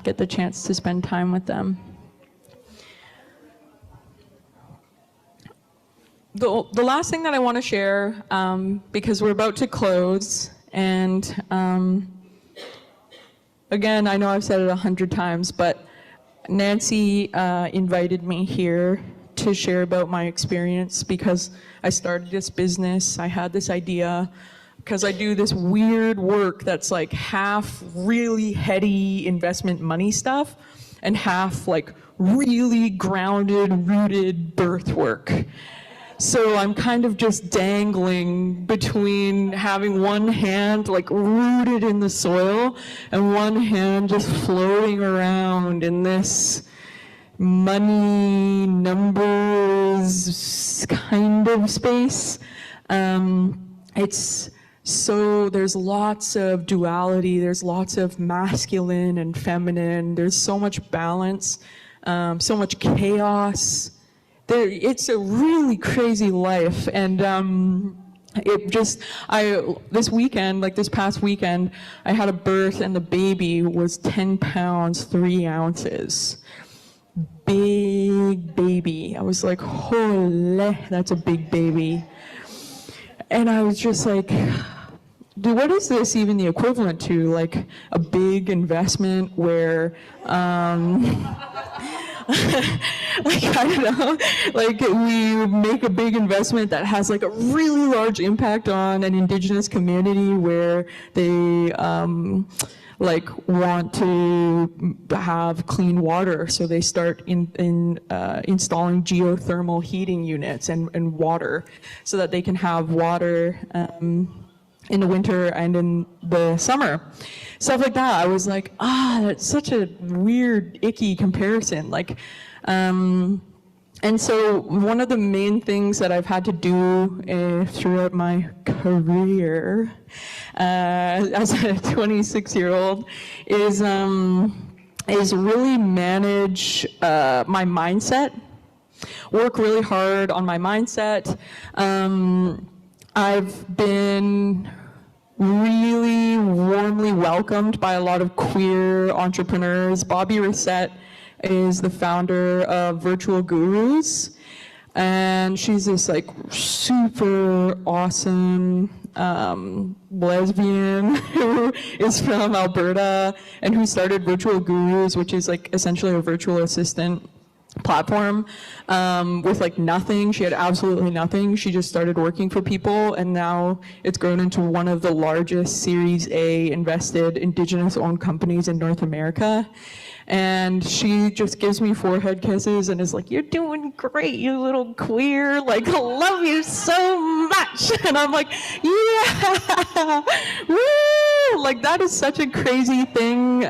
get the chance to spend time with them. The last thing that I want to share, because we're about to close, and again, I know I've said it 100 times, but Nancy invited me here to share about my experience because I started this business. I had this idea because I do this weird work that's like half really heady investment money stuff and half like really grounded, rooted birth work. So I'm kind of just dangling between having one hand like rooted in the soil and one hand just floating around in this money, numbers kind of space. It's so, there's lots of duality, there's lots of masculine and feminine, there's so much balance, so much chaos. It's a really crazy life, and this weekend, like this past weekend, I had a birth and the baby was 10 pounds, 3 ounces. Big baby. I was like, holy, that's a big baby. And I was just like, dude, what is this even the equivalent to? Like a big investment where, like, I don't know, like we make a big investment that has like a really large impact on an Indigenous community where they like want to have clean water. So they start installing geothermal heating units and water so that they can have water in the winter and in the summer. Stuff like that. I was like, that's such a weird, icky comparison. Like, and so one of the main things that I've had to do throughout my career as a 26-year-old is really manage my mindset, work really hard on my mindset. I've been really warmly welcomed by a lot of queer entrepreneurs. Bobby Reset is the founder of Virtual Gurus, and she's this like super awesome lesbian who is from Alberta and who started Virtual Gurus, which is like essentially a virtual assistant platform with like nothing. She had absolutely nothing. She just started working for people, and now it's grown into one of the largest Series A invested Indigenous owned companies in North America. And she just gives me forehead kisses and is like, "You're doing great, you little queer. Like, I love you so much." And I'm like, "Yeah, woo!" Like, that is such a crazy thing.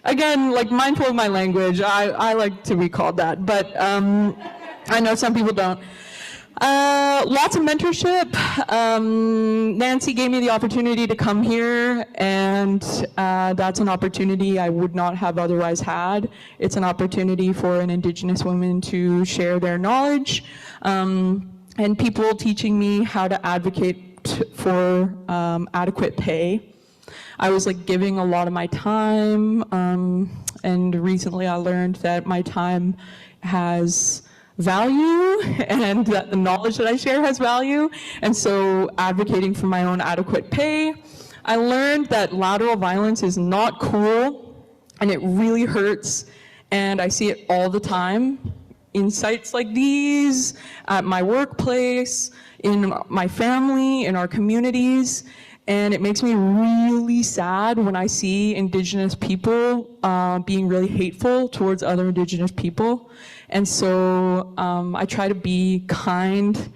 Again, like, mindful of my language, I like to be called that, but I know some people don't. Lots of mentorship. Nancy gave me the opportunity to come here, and that's an opportunity I would not have otherwise had. It's an opportunity for an Indigenous woman to share their knowledge, and people teaching me how to advocate for adequate pay. I was like giving a lot of my time, and recently I learned that my time has value and that the knowledge that I share has value, and so advocating for my own adequate pay. I learned that lateral violence is not cool, and it really hurts, and I see it all the time in sites like these, at my workplace, in my family, in our communities. And it makes me really sad when I see Indigenous people being really hateful towards other Indigenous people. And so I try to be kind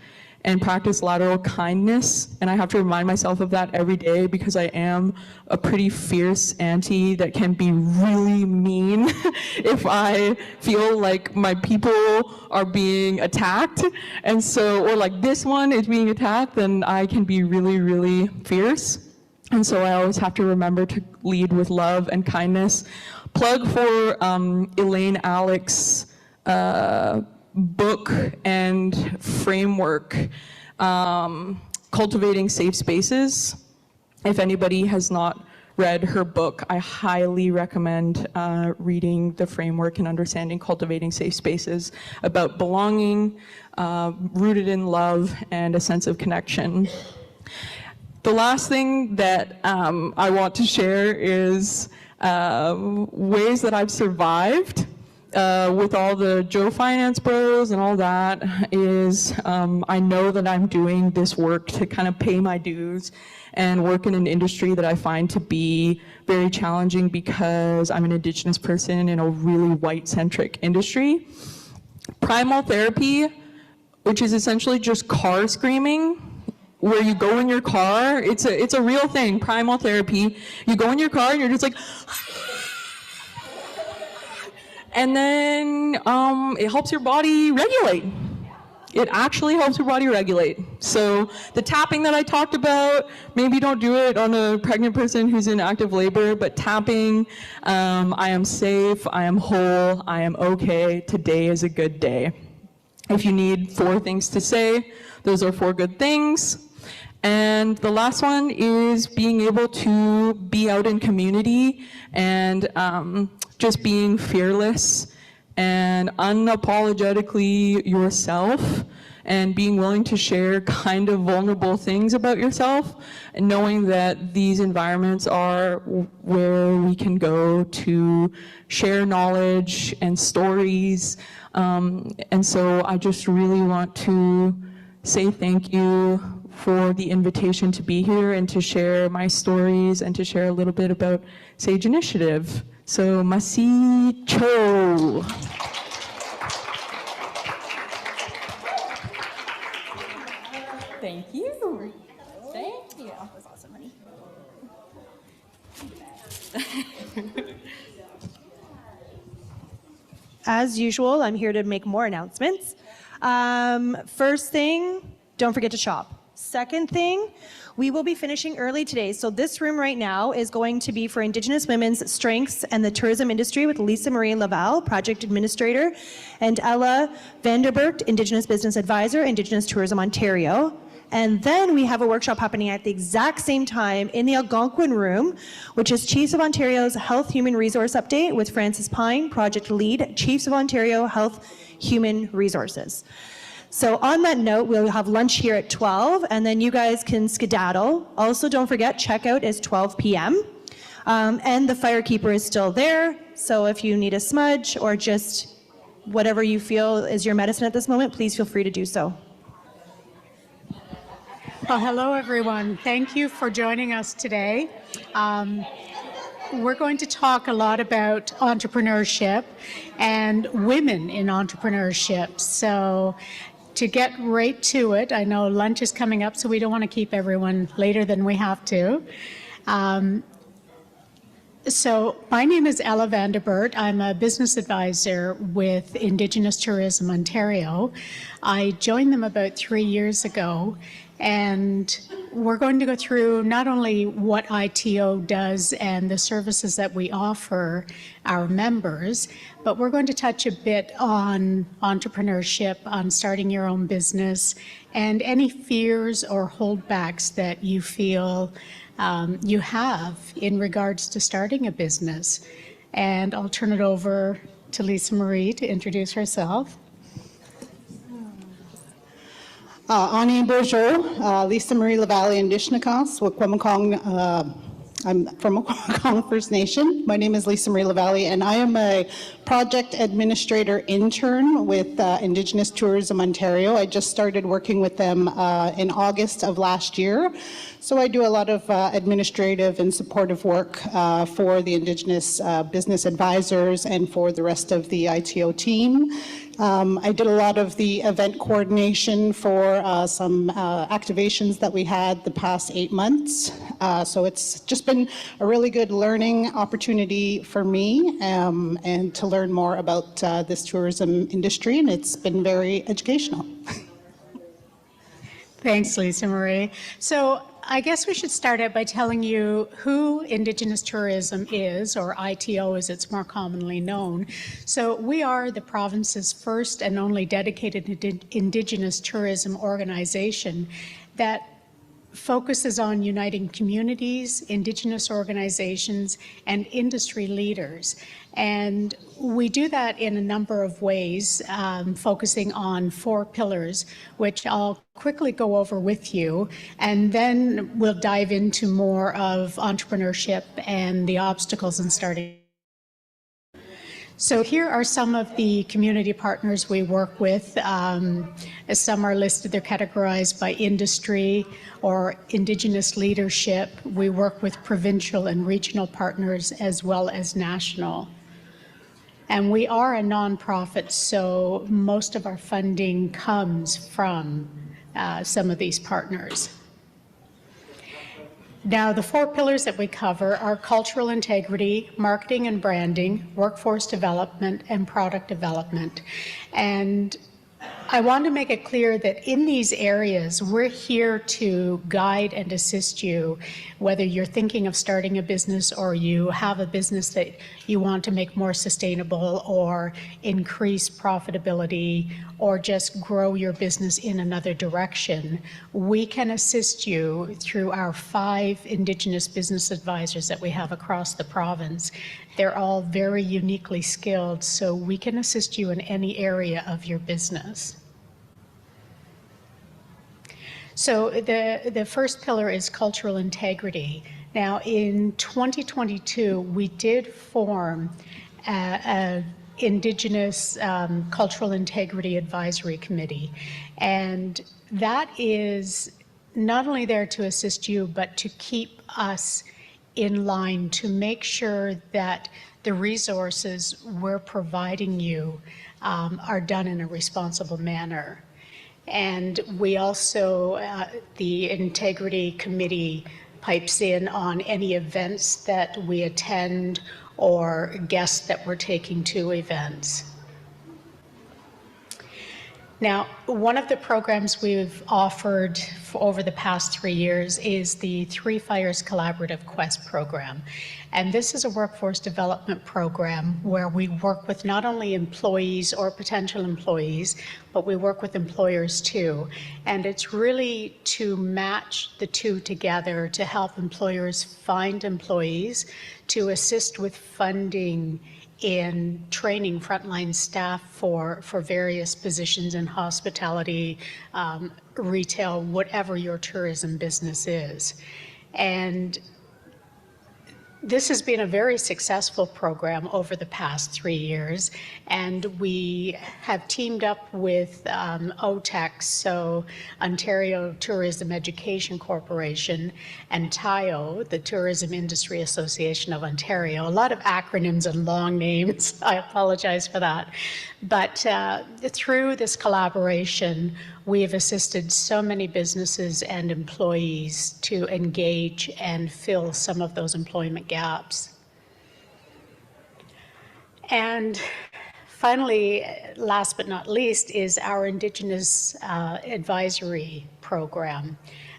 and practice lateral kindness. And I have to remind myself of that every day, because I am a pretty fierce auntie that can be really mean if I feel like my people are being attacked. And so, or like this one is being attacked, then I can be really, really fierce. And so I always have to remember to lead with love and kindness. Plug for Elaine Alex' book and framework, Cultivating Safe Spaces. If anybody has not read her book, I highly recommend reading the framework and understanding Cultivating Safe Spaces, about belonging, rooted in love and a sense of connection. The last thing that I want to share is ways that I've survived with all the Joe Finance bros and all that. Is I know that I'm doing this work to kind of pay my dues and work in an industry that I find to be very challenging, because I'm an Indigenous person in a really white-centric industry. Primal therapy, which is essentially just car screaming, where you go in your car, it's a real thing, primal therapy. You go in your car and you're just like, and then it helps your body regulate. It actually helps your body regulate. So the tapping that I talked about, maybe don't do it on a pregnant person who's in active labor, but tapping, I am safe, I am whole, I am okay, today is a good day. If you need 4 things to say, those are 4 good things. And the last one is being able to be out in community and just being fearless and unapologetically yourself, and being willing to share kind of vulnerable things about yourself, and knowing that these environments are where we can go to share knowledge and stories. And so I just really want to say thank you for the invitation to be here and to share my stories and to share a little bit about Sage Initiative. So, Masi Cho. Thank you. Thank you. That was awesome, honey. As usual, I'm here to make more announcements. First thing, don't forget to shop. Second thing, we will be finishing early today. So this room right now is going to be for Indigenous women's strengths and the tourism industry with Lisa Marie Laval, project administrator, and Ella Vanderbergt, Indigenous business advisor, Indigenous Tourism Ontario. And then we have a workshop happening at the exact same time in the Algonquin room, which is Chiefs of Ontario's Health Human Resource Update with Frances Pine, project lead, Chiefs of Ontario Health Human Resources. So on that note, we'll have lunch here at 12, and then you guys can skedaddle. Also, don't forget, checkout is 12 p.m. And the firekeeper is still there, so if you need a smudge or just whatever you feel is your medicine at this moment, please feel free to do so. Well, hello, everyone. Thank you for joining us today. We're going to talk a lot about entrepreneurship and women in entrepreneurship. So to get right to it, I know lunch is coming up, so we don't want to keep everyone later than we have to. So my name is Ella Vanderbert. I'm a business advisor with Indigenous Tourism Ontario. I joined them about 3 years ago, and we're going to go through not only what ITO does and the services that we offer our members, but we're going to touch a bit on entrepreneurship, on starting your own business, and any fears or holdbacks that you feel you have in regards to starting a business. And I'll turn it over to Lisa Marie to introduce herself. Ani Bonjour, Lisa Marie Lavallee Indishnakas, I'm from Wakwamacong First Nation. My name is Lisa Marie Lavallee, and I am a project administrator intern with Indigenous Tourism Ontario. I just started working with them in August of last year. So I do a lot of administrative and supportive work for the Indigenous business advisors and for the rest of the ITO team. I did a lot of the event coordination for some activations that we had the past 8 months. So it's just been a really good learning opportunity for me and to learn more about this tourism industry, and it's been very educational. Thanks, Lisa Marie. So I guess we should start out by telling you who Indigenous tourism is, or ITO as it's more commonly known. So we are the province's first and only dedicated Indigenous tourism organization that focuses on uniting communities, Indigenous organizations, and industry leaders. And we do that in a number of ways, focusing on 4 pillars, which I'll quickly go over with you, and then we'll dive into more of entrepreneurship and the obstacles in starting. So here are some of the community partners we work with. Some are listed, they're categorized by industry or Indigenous leadership. We work with provincial and regional partners as well as national. And we are a nonprofit, so most of our funding comes from some of these partners. Now, the 4 pillars that we cover are cultural integrity, marketing and branding, workforce development, and product development. And I want to make it clear that in these areas, we're here to guide and assist you, whether you're thinking of starting a business or you have a business that you want to make more sustainable or increase profitability or just grow your business in another direction. We can assist you through our 5 Indigenous business advisors that we have across the province. They're all very uniquely skilled, so we can assist you in any area of your business. So the first pillar is cultural integrity. Now, in 2022, we did form an Indigenous Cultural Integrity Advisory Committee, and that is not only there to assist you, but to keep us in line to make sure that the resources we're providing you are done in a responsible manner. And we also, the Integrity Committee pipes in on any events that we attend or guests that we're taking to events. Now, one of the programs we've offered over the past 3 years is the Three Fires Collaborative Quest program. And this is a workforce development program where we work with not only employees or potential employees, but we work with employers too. And it's really to match the two together to help employers find employees, to assist with funding in training frontline staff for various positions in hospitality, retail, whatever your tourism business is. And this has been a very successful program over the past 3 years, and we have teamed up with OTEC, so Ontario Tourism Education Corporation, and TIO, the Tourism Industry Association of Ontario. A lot of acronyms and long names. I apologize for that. But through this collaboration, we have assisted so many businesses and employees to engage and fill some of those employment gaps. And finally, last but not least, is our Indigenous Advisory Program.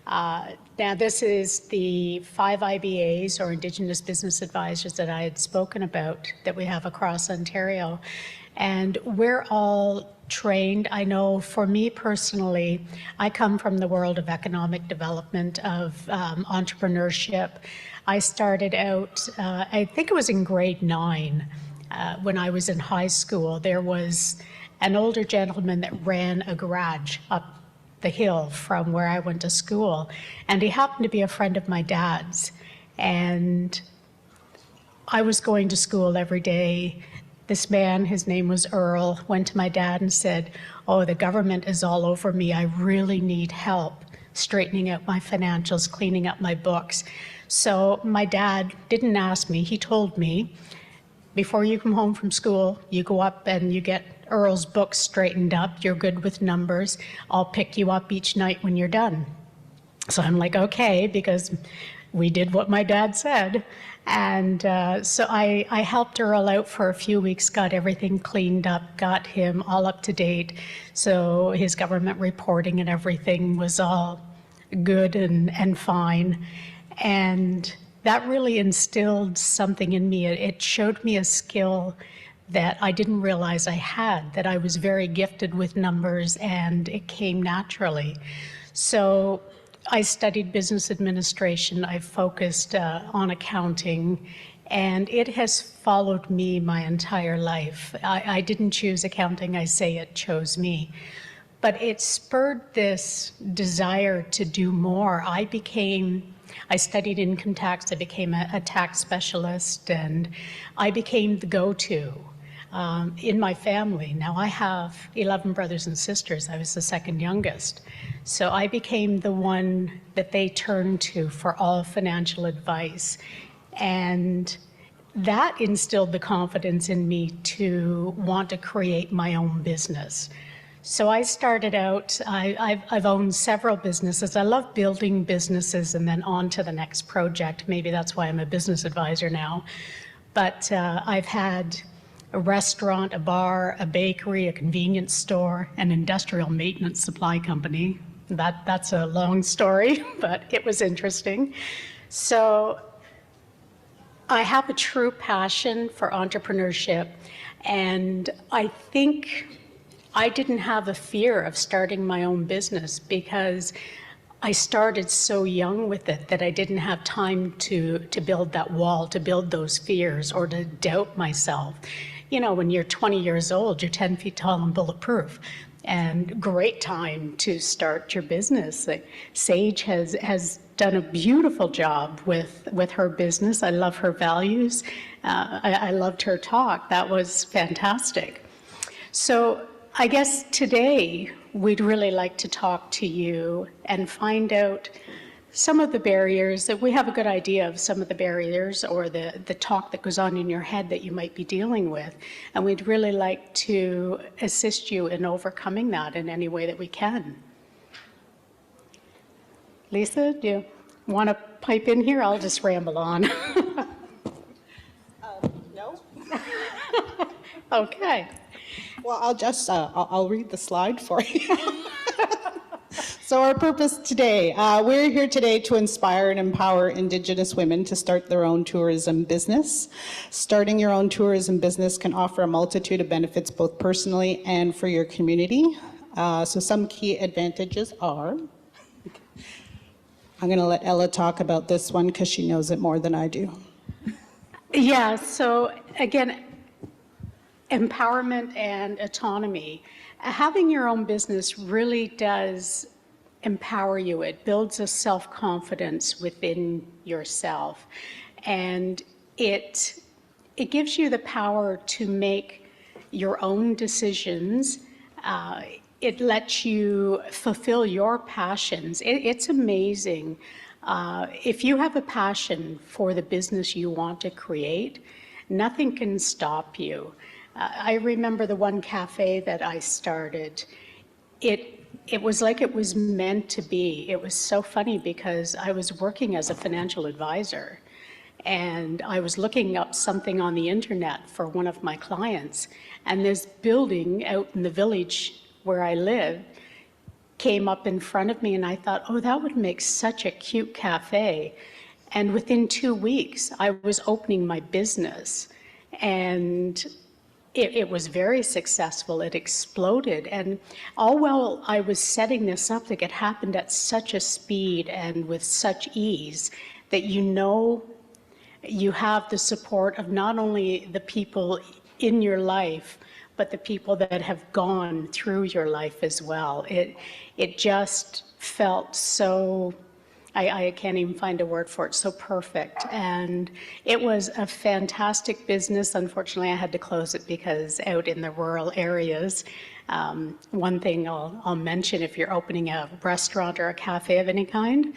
Now, this is the 5 IBAs, or Indigenous Business Advisors, that I had spoken about that we have across Ontario. And we're all trained. I know for me personally, I come from the world of economic development, of entrepreneurship. I started out, I think it was in grade 9, when I was in high school. There was an older gentleman that ran a garage up the hill from where I went to school, and he happened to be a friend of my dad's. And I was going to school every day. This man, his name was Earl, went to my dad and said, "Oh, the government is all over me. I really need help straightening out my financials, cleaning up my books." So my dad didn't ask me. He told me, "Before you come home from school, you go up and you get Earl's books straightened up. You're good with numbers. I'll pick you up each night when you're done." So I'm like, okay, because we did what my dad said. And so I helped Earl out for a few weeks, got everything cleaned up, got him all up to date. So his government reporting and everything was all good and fine. And that really instilled something in me. It showed me a skill that I didn't realize I had, that I was very gifted with numbers, and it came naturally. So I studied business administration. I focused on accounting, and it has followed me my entire life. I didn't choose accounting, I say it chose me. But it spurred this desire to do more. I studied income tax, I became a tax specialist, and I became the go-to in my family. Now I have 11 brothers and sisters. I was the second youngest. So I became the one that they turned to for all financial advice. And that instilled the confidence in me to want to create my own business. So I started out, I've owned several businesses. I love building businesses and then on to the next project. Maybe that's why I'm a business advisor now. But I've had a restaurant, a bar, a bakery, a convenience store, an industrial maintenance supply company. That's a long story, but it was interesting. So I have a true passion for entrepreneurship, and I think I didn't have a fear of starting my own business because I started so young with it that I didn't have time to build that wall, to build those fears, or to doubt myself. You know, when you're 20 years old, you're 10 feet tall and bulletproof. And great time to start your business. Sage has done a beautiful job with her business. I love her values. I loved her talk. That was fantastic. So I guess today we'd really like to talk to you and find out some of the barriers, that we have a good idea of some of the barriers or the talk that goes on in your head that you might be dealing with. And we'd really like to assist you in overcoming that in any way that we can. Lisa, do you want to pipe in here? I'll just ramble on. No. Okay. Well, I'll just, I'll read the slide for you. So our purpose today, we're here today to inspire and empower Indigenous women to start their own tourism business. Starting your own tourism business can offer a multitude of benefits, both personally and for your community. So some key advantages are, I'm going to let Ella talk about this one because she knows it more than I do. Yeah, so again, empowerment and autonomy. Having your own business really does empower you. It builds a self-confidence within yourself. And it gives you the power to make your own decisions. It lets you fulfill your passions. It's amazing. If you have a passion for the business you want to create, nothing can stop you. I remember the one cafe that I started. It was like it was meant to be. It was so funny because I was working as a financial advisor and I was looking up something on the internet for one of my clients, and this building out in the village where I live came up in front of me, and I thought, oh, that would make such a cute cafe. And within 2 weeks, I was opening my business, and it was very successful. It exploded. And all while I was setting this up, like, it happened at such a speed and with such ease that you know you have the support of not only the people in your life, but the people that have gone through your life as well. It just felt so, I can't even find a word for it, so perfect. And it was a fantastic business. Unfortunately, I had to close it because out in the rural areas, one thing I'll mention, if you're opening a restaurant or a cafe of any kind,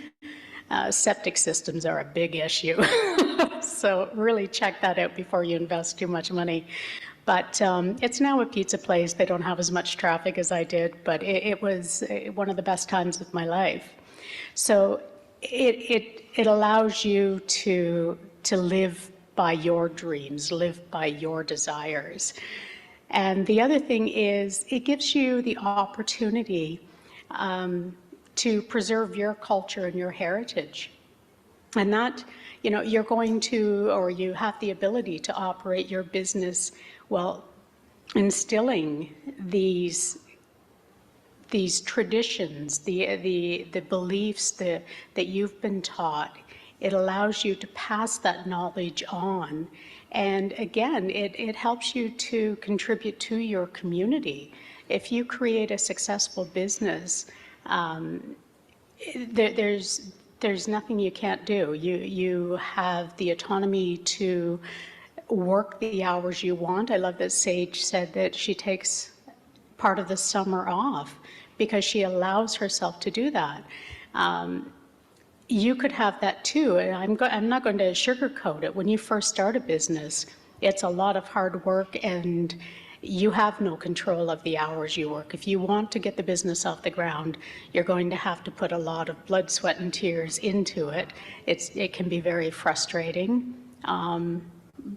septic systems are a big issue. So really check that out before you invest too much money. But it's now a pizza place. They don't have as much traffic as I did, but it was one of the best times of my life. So it allows you to live by your dreams, live by your desires. And the other thing is it gives you the opportunity to preserve your culture and your heritage. And that, you know, you're going to, or you have the ability to operate your business, well, instilling these traditions, the beliefs that you've been taught. It allows you to pass that knowledge on. And again, it helps you to contribute to your community. If you create a successful business, there's nothing you can't do. You have the autonomy to work the hours you want. I love that Sage said that she takes part of the summer off because she allows herself to do that. You could have that too. And I'm not going to sugarcoat it. When you first start a business, it's a lot of hard work and you have no control of the hours you work. If you want to get the business off the ground, you're going to have to put a lot of blood, sweat, and tears into it. It can be very frustrating,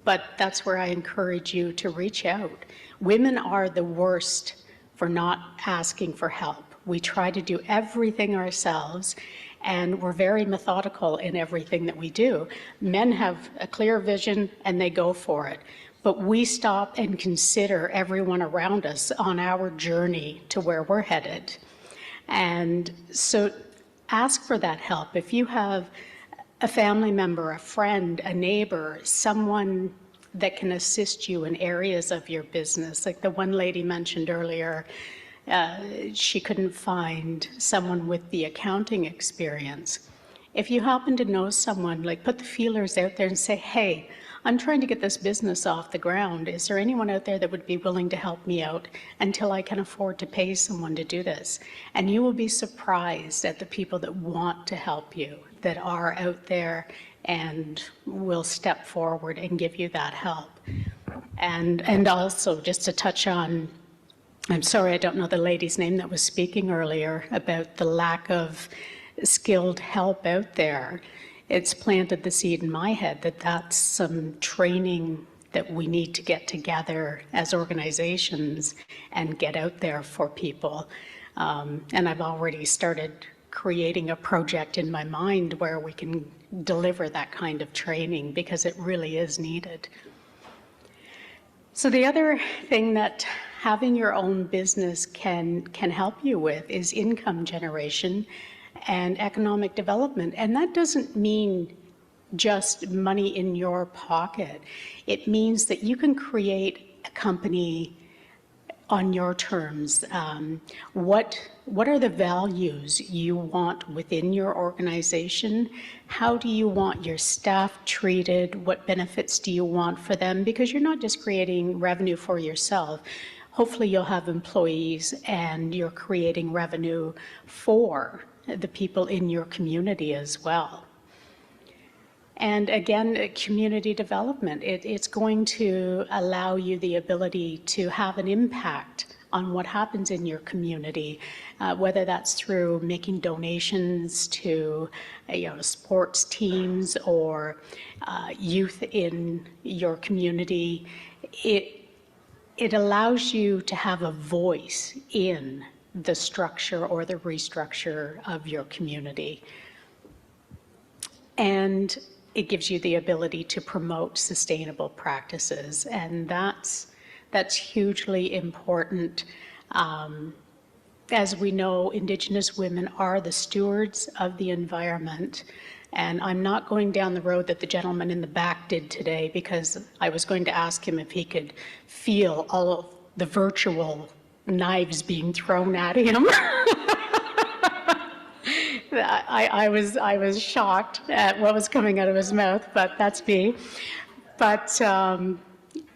but that's where I encourage you to reach out. Women are the worst for not asking for help. We try to do everything ourselves, and we're very methodical in everything that we do. Men have a clear vision and they go for it. But we stop and consider everyone around us on our journey to where we're headed. And so ask for that help. If you have a family member, a friend, a neighbor, someone that can assist you in areas of your business, like the one lady mentioned earlier, she couldn't find someone with the accounting experience. If you happen to know someone, like put the feelers out there and say, hey, I'm trying to get this business off the ground. Is there anyone out there that would be willing to help me out until I can afford to pay someone to do this? And you will be surprised at the people that want to help you, that are out there and will step forward and give you that help. And also, just to touch on, I'm sorry, I don't know the lady's name that was speaking earlier about the lack of skilled help out there. It's planted the seed in my head that that's some training that we need to get together as organizations and get out there for people. And I've already started creating a project in my mind where we can deliver that kind of training because it really is needed. So the other thing that having your own business can help you with is income generation and economic development. And that doesn't mean just money in your pocket. It means that you can create a company on your terms. What are the values you want within your organization? How do you want your staff treated? What benefits do you want for them? Because you're not just creating revenue for yourself. Hopefully you'll have employees and you're creating revenue for the people in your community as well. And again, community development, it's going to allow you the ability to have an impact on what happens in your community, whether that's through making donations to sports teams or youth in your community. It allows you to have a voice in the structure or the restructure of your community. And it gives you the ability to promote sustainable practices, and that's hugely important. As we know, Indigenous women are the stewards of the environment, and I'm not going down the road that the gentleman in the back did today, because I was going to ask him if he could feel all of the virtual knives being thrown at him. I was shocked at what was coming out of his mouth, but that's me. But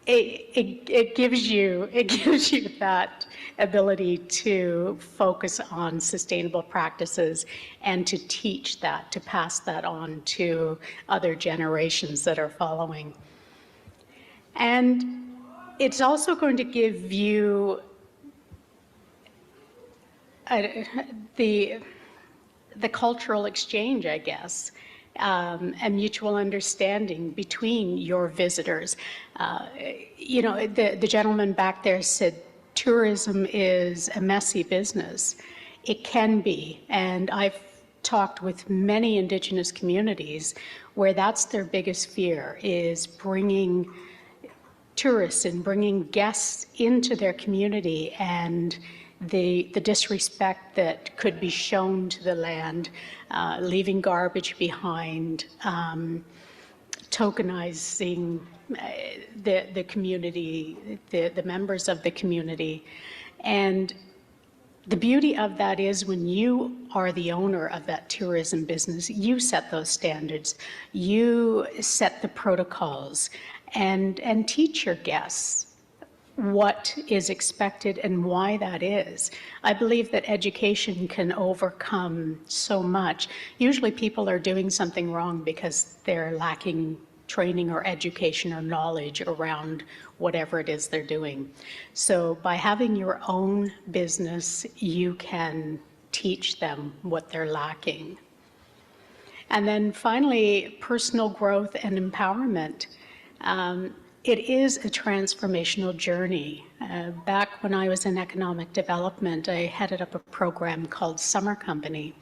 it gives you that ability to focus on sustainable practices and to teach that, to pass that on to other generations that are following. And it's also going to give you the cultural exchange, I guess, and mutual understanding between your visitors. The gentleman back there said tourism is a messy business. It can be, and I've talked with many Indigenous communities where that's their biggest fear, is bringing tourists and bringing guests into their community, and the disrespect that could be shown to the land, leaving garbage behind, tokenizing the community, the members of the community. And the beauty of that is when you are the owner of that tourism business, you set those standards, you set the protocols, and teach your guests what is expected and why that is. I believe that education can overcome so much. Usually people are doing something wrong because they're lacking training or education or knowledge around whatever it is they're doing. So by having your own business, you can teach them what they're lacking. And then finally, personal growth and empowerment. It is a transformational journey. Back when I was in economic development, I headed up a program called Summer Company.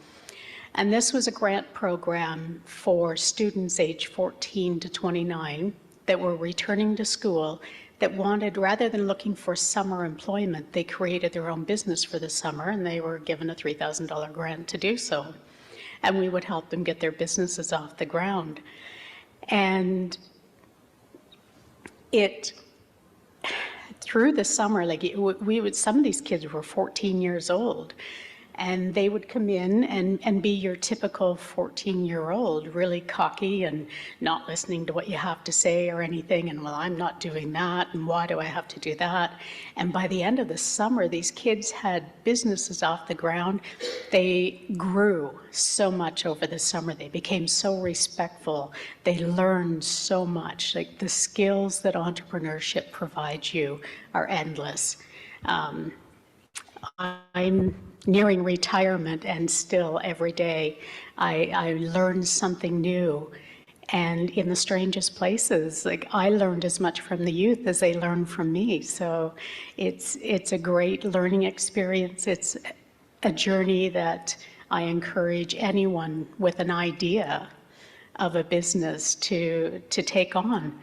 And this was a grant program for students aged 14 to 29 that were returning to school that wanted, rather than looking for summer employment, they created their own business for the summer, and they were given a $3,000 grant to do so. And we would help them get their businesses off the ground. And through the summer, some of these kids were 14 years old, and they would come in and be your typical 14-year-old, really cocky and not listening to what you have to say or anything, and well, I'm not doing that, and why do I have to do that? And by the end of the summer, these kids had businesses off the ground. They grew so much over the summer. They became so respectful. They learned so much. Like, the skills that entrepreneurship provides you are endless. I'm nearing retirement, and still every day I learn something new, and in the strangest places. Like, I learned as much from the youth as they learned from me. So it's a great learning experience. It's a journey that I encourage anyone with an idea of a business to take on.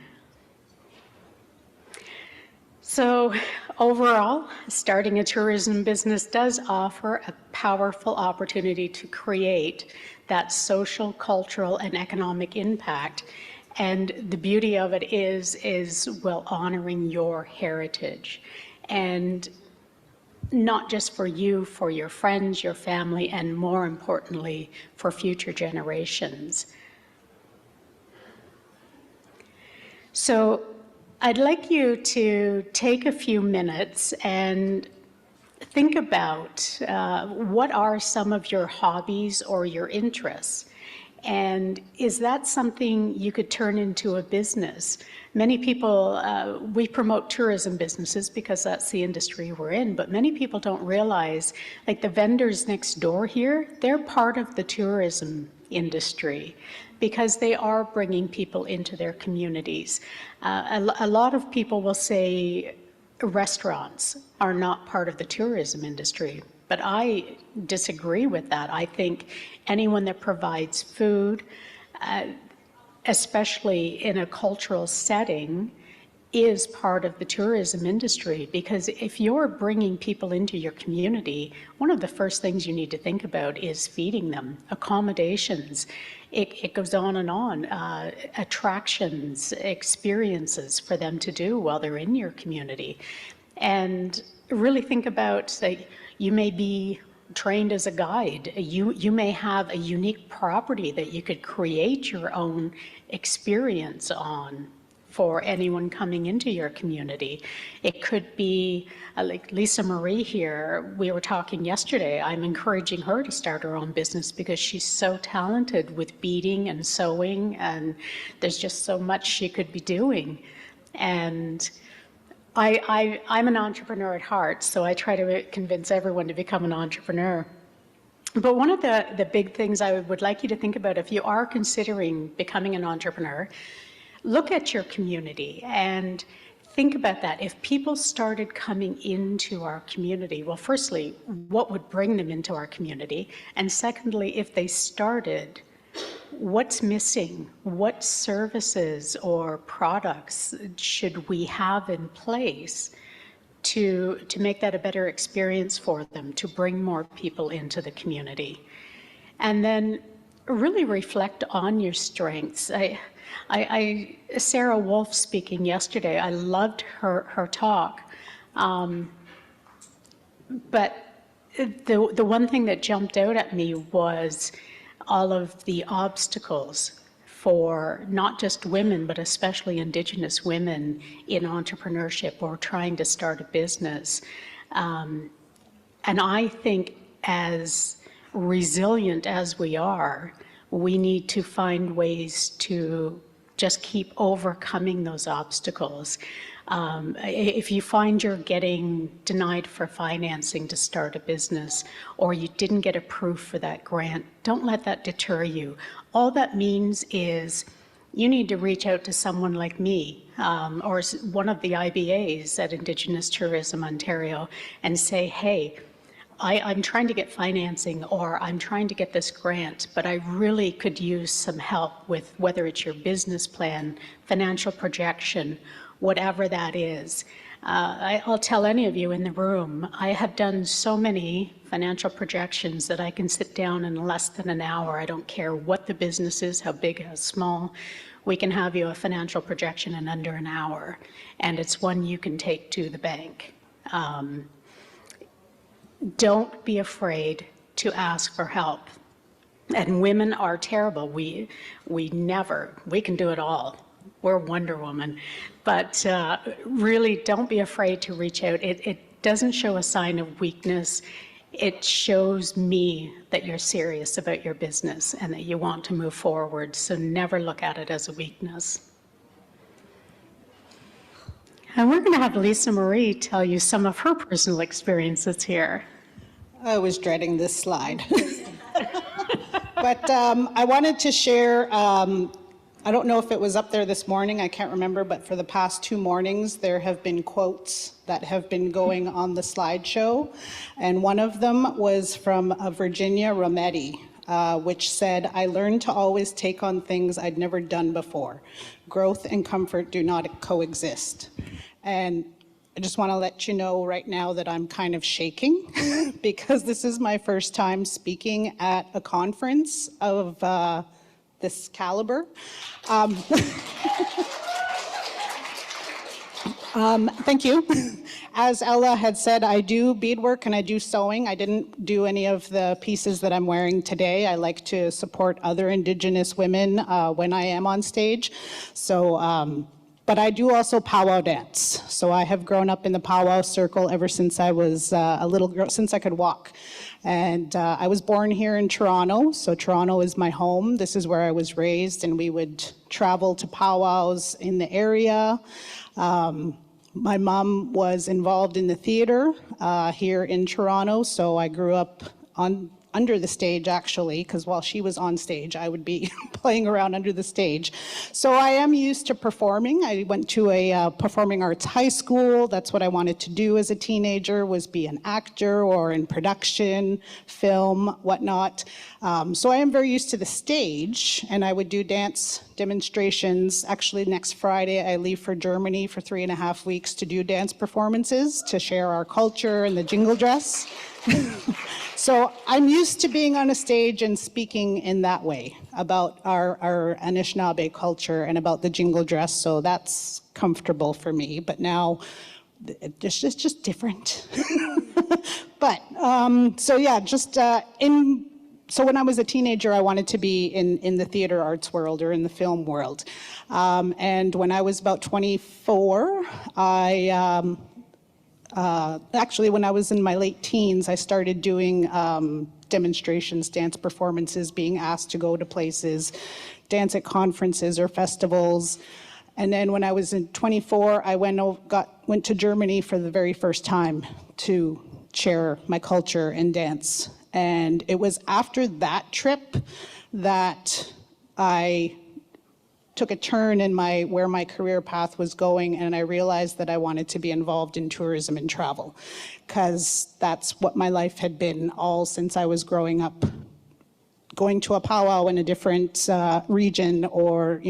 So overall, starting a tourism business does offer a powerful opportunity to create that social, cultural, and economic impact. And the beauty of it is well, honoring your heritage. And not just for you, for your friends, your family, and more importantly, for future generations. So I'd like you to take a few minutes and think about what are some of your hobbies or your interests. And is that something you could turn into a business? Many people, we promote tourism businesses because that's the industry we're in, but many people don't realize, like the vendors next door here, they're part of the tourism industry because they are bringing people into their communities. A lot of people will say restaurants are not part of the tourism industry, but I disagree with that. I think anyone that provides food, especially in a cultural setting, is part of the tourism industry, because if you're bringing people into your community, one of the first things you need to think about is feeding them, accommodations. It goes on and on, attractions, experiences for them to do while they're in your community. And really think about, like, you may be trained as a guide. You may have a unique property that you could create your own experience on for anyone coming into your community. It could be like Lisa Marie here, we were talking yesterday, I'm encouraging her to start her own business because she's so talented with beading and sewing, and there's just so much she could be doing. And I'm an entrepreneur at heart, so I try to convince everyone to become an entrepreneur. But one of the big things I would like you to think about if you are considering becoming an entrepreneur, look at your community and think about that. If people started coming into our community, well, firstly, what would bring them into our community? And secondly, if they started, what's missing? What services or products should we have in place to make that a better experience for them, to bring more people into the community? And then really reflect on your strengths. Sarah Wolf speaking yesterday, I loved her talk. But the one thing that jumped out at me was all of the obstacles for not just women, but especially Indigenous women in entrepreneurship or trying to start a business. And I think as resilient as we are, we need to find ways to just keep overcoming those obstacles. If you find you're getting denied for financing to start a business, or you didn't get approved for that grant, don't let that deter you. All that means is you need to reach out to someone like me, or one of the IBAs at Indigenous Tourism Ontario, and say, hey, I'm trying to get financing, or I'm trying to get this grant, but I really could use some help with whether it's your business plan, financial projection, whatever that is. I'll tell any of you in the room, I have done so many financial projections that I can sit down in less than an hour. I don't care what the business is, how big, how small. We can have you a financial projection in under an hour, and it's one you can take to the bank. Don't be afraid to ask for help. And women are terrible. We can do it all. We're Wonder Woman. But really, don't be afraid to reach out. It doesn't show a sign of weakness. It shows me that you're serious about your business and that you want to move forward. So never look at it as a weakness. And we're going to have Lisa Marie tell you some of her personal experiences here. I was dreading this slide. But I wanted to share I don't know if it was up there this morning, I can't remember, but for the past 2 mornings, there have been quotes that have been going on the slideshow. And one of them was from Virginia Rometty, which said, "I learned to always take on things I'd never done before. Growth and comfort do not coexist." And I just want to let you know right now that I'm kind of shaking because this is my first time speaking at a conference of this caliber. Thank you. As Ella had said, I do beadwork and I do sewing. I didn't do any of the pieces that I'm wearing today. I like to support other Indigenous women when I am on stage. So, but I do also powwow dance. So I have grown up in the powwow circle ever since I was a little girl, since I could walk. And I was born here in Toronto, so Toronto is my home. This is where I was raised, and we would travel to powwows in the area. My mom was involved in the theater here in Toronto, so I grew up under the stage, actually, because while she was on stage, I would be playing around under the stage. So I am used to performing. I went to a performing arts high school. That's what I wanted to do as a teenager, was be an actor or in production, film, whatnot. So I am very used to the stage, and I would do dance demonstrations. Actually, next Friday, I leave for Germany for 3.5 weeks to do dance performances, to share our culture and the jingle dress. So I'm used to being on a stage and speaking in that way about our Anishinaabe culture and about the jingle dress, so that's comfortable for me. But now it's just different. But so yeah, so when I was a teenager, I wanted to be in the theater arts world or in the film world. And when I was about 24, actually, when I was in my late teens, I started doing demonstrations, dance performances, being asked to go to places, dance at conferences or festivals. And then when I was in 24, I went to Germany for the very first time to share my culture and dance. And it was after that trip that I took a turn in where my career path was going, and I realized that I wanted to be involved in tourism and travel, because that's what my life had been all since I was growing up. Going to a powwow in a different region, or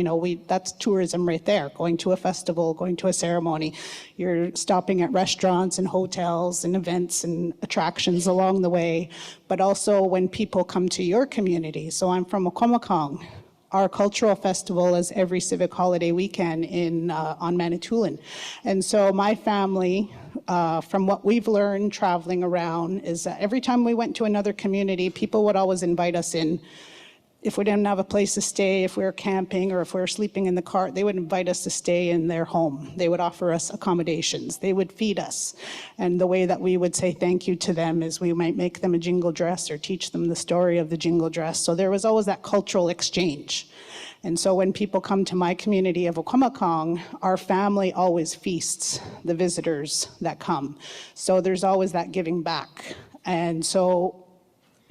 that's tourism right there. Going to a festival, going to a ceremony, you're stopping at restaurants and hotels and events and attractions along the way, but also when people come to your community. So I'm from Okomakong. Our cultural festival is every civic holiday weekend on Manitoulin. And so my family, from what we've learned traveling around, is that every time we went to another community, people would always invite us in. If we didn't have a place to stay, if we were camping, or if we were sleeping in the cart, they would invite us to stay in their home. They would offer us accommodations. They would feed us. And the way that we would say thank you to them is we might make them a jingle dress or teach them the story of the jingle dress. So there was always that cultural exchange. And so when people come to my community of Okomakong, our family always feasts the visitors that come. So there's always that giving back. And so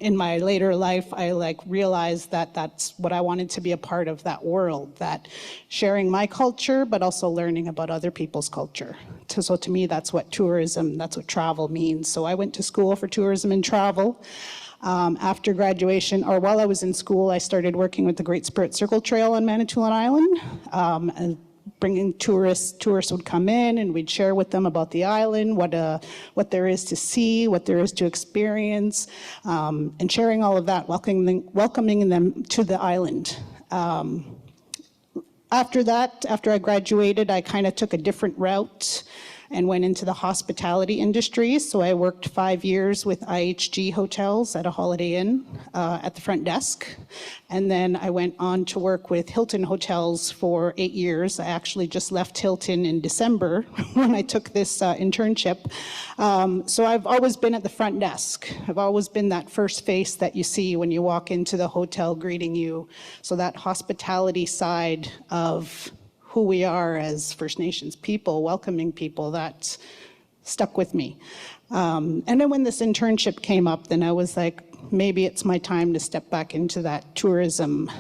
in my later life, I realized that that's what I wanted to be a part of, that world, that sharing my culture, but also learning about other people's culture. So to me, that's what tourism, that's what travel means. So I went to school for tourism and travel. After graduation, or while I was in school, I started working with the Great Spirit Circle Trail on Manitoulin Island, and bringing tourists would come in, and we'd share with them about the island, what there is to see, what there is to experience, and sharing all of that, welcoming them to the island. After that, after I graduated, I kind of took a different route and went into the hospitality industry. So I worked 5 years with IHG Hotels at a Holiday Inn at the front desk. And then I went on to work with Hilton Hotels for 8 years. I actually just left Hilton in December when I took this internship. So I've always been at the front desk. I've always been that first face that you see when you walk into the hotel greeting you. So that hospitality side of who we are as First Nations people, welcoming people, that stuck with me. And then when this internship came up, then I was like, maybe it's my time to step back into that tourism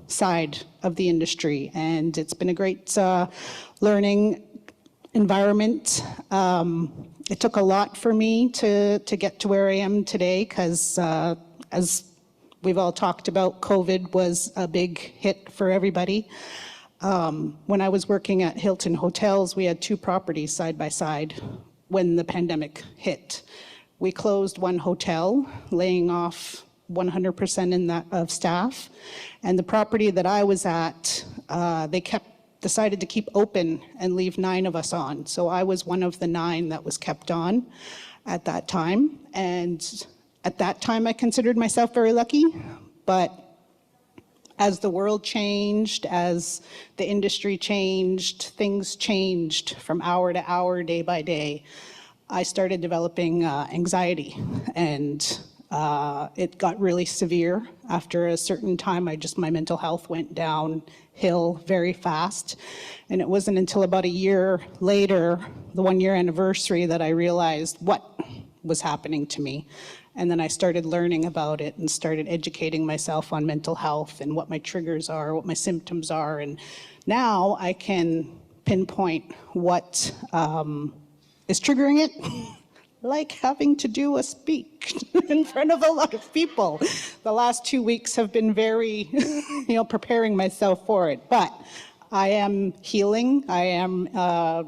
side of the industry. And it's been a great learning environment. It took a lot for me to get to where I am today because as we've all talked about, COVID was a big hit for everybody. When I was working at Hilton Hotels, we had 2 properties side by side when the pandemic hit. We closed one hotel, laying off 100% in that of staff. And the property that I was at, they decided to keep open and leave 9 of us on. So I was one of the 9 that was kept on at that time. And at that time, I considered myself very lucky, but as the world changed, as the industry changed, things changed from hour to hour, day by day. I started developing anxiety, and it got really severe. After a certain time, my mental health went downhill very fast. And it wasn't until about a year later, the 1-year anniversary, that I realized what was happening to me. And then I started learning about it and started educating myself on mental health and what my triggers are, what my symptoms are. And now I can pinpoint what is triggering it, like having to do a speech in front of a lot of people. The last 2 weeks have been very, preparing myself for it. But I am healing, I am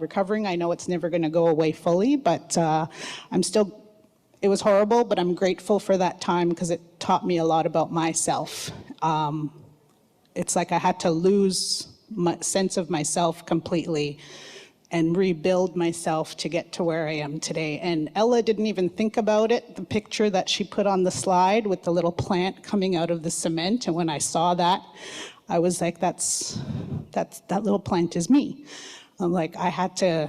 recovering. I know it's never gonna go away fully, but it was horrible, but I'm grateful for that time because it taught me a lot about myself. It's like I had to lose my sense of myself completely and rebuild myself to get to where I am today. And Ella didn't even think about it, the picture that she put on the slide with the little plant coming out of the cement. And when I saw that, I was like, that little plant is me. I'm like, I have to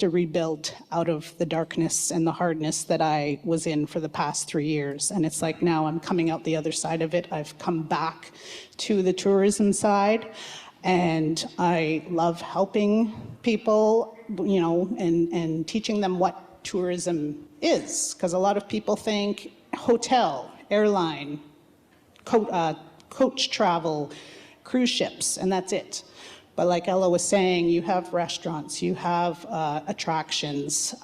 rebuild out of the darkness and the hardness that I was in for the past 3 years. And it's like now I'm coming out the other side of it. I've come back to the tourism side, and I love helping people, and teaching them what tourism is. Because a lot of people think hotel, airline, coach travel, cruise ships, and that's it. But like Ella was saying, you have restaurants, you have attractions.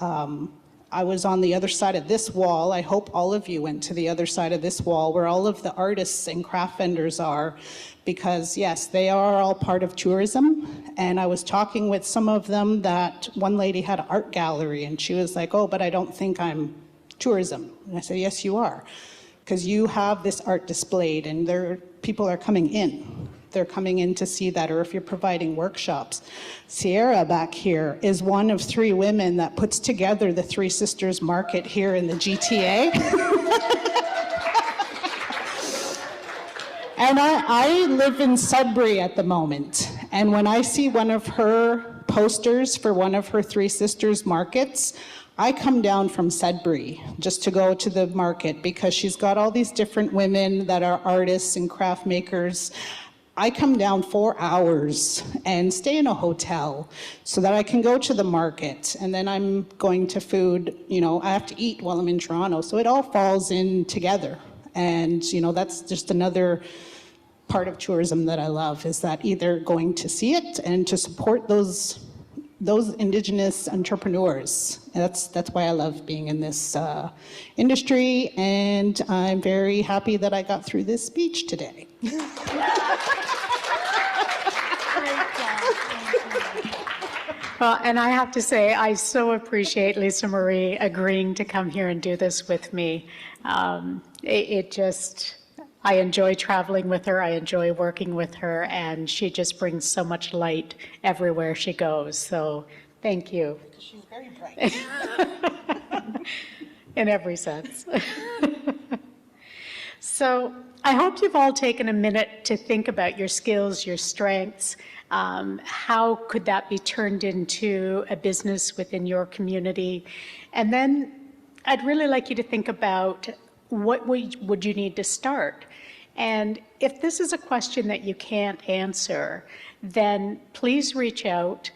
I was on the other side of this wall. I hope all of you went to the other side of this wall where all of the artists and craft vendors are, because yes, they are all part of tourism. And I was talking with some of them that one lady had an art gallery and she was like, oh, but I don't think I'm tourism. And I said, yes, you are. Because you have this art displayed and people are coming in. They're coming in to see that, or if you're providing workshops. Sierra back here is one of 3 women that puts together the Three Sisters Market here in the GTA. And I live in Sudbury at the moment. And when I see one of her posters for one of her Three Sisters Markets, I come down from Sudbury just to go to the market because she's got all these different women that are artists and craft makers. I come down 4 hours and stay in a hotel so that I can go to the market, and then I'm going to food, I have to eat while I'm in Toronto. So it all falls in together. And, that's just another part of tourism that I love, is that either going to see it and to support those Indigenous entrepreneurs. That's why I love being in this industry, and I'm very happy that I got through this speech today. Well, and I have to say, I so appreciate Lisa Marie agreeing to come here and do this with me. I enjoy traveling with her, I enjoy working with her, and she just brings so much light everywhere she goes. So thank you. She's very bright. In every sense. So I hope you've all taken a minute to think about your skills, your strengths. How could that be turned into a business within your community? And then I'd really like you to think about what would you need to start? And if this is a question that you can't answer, then please reach out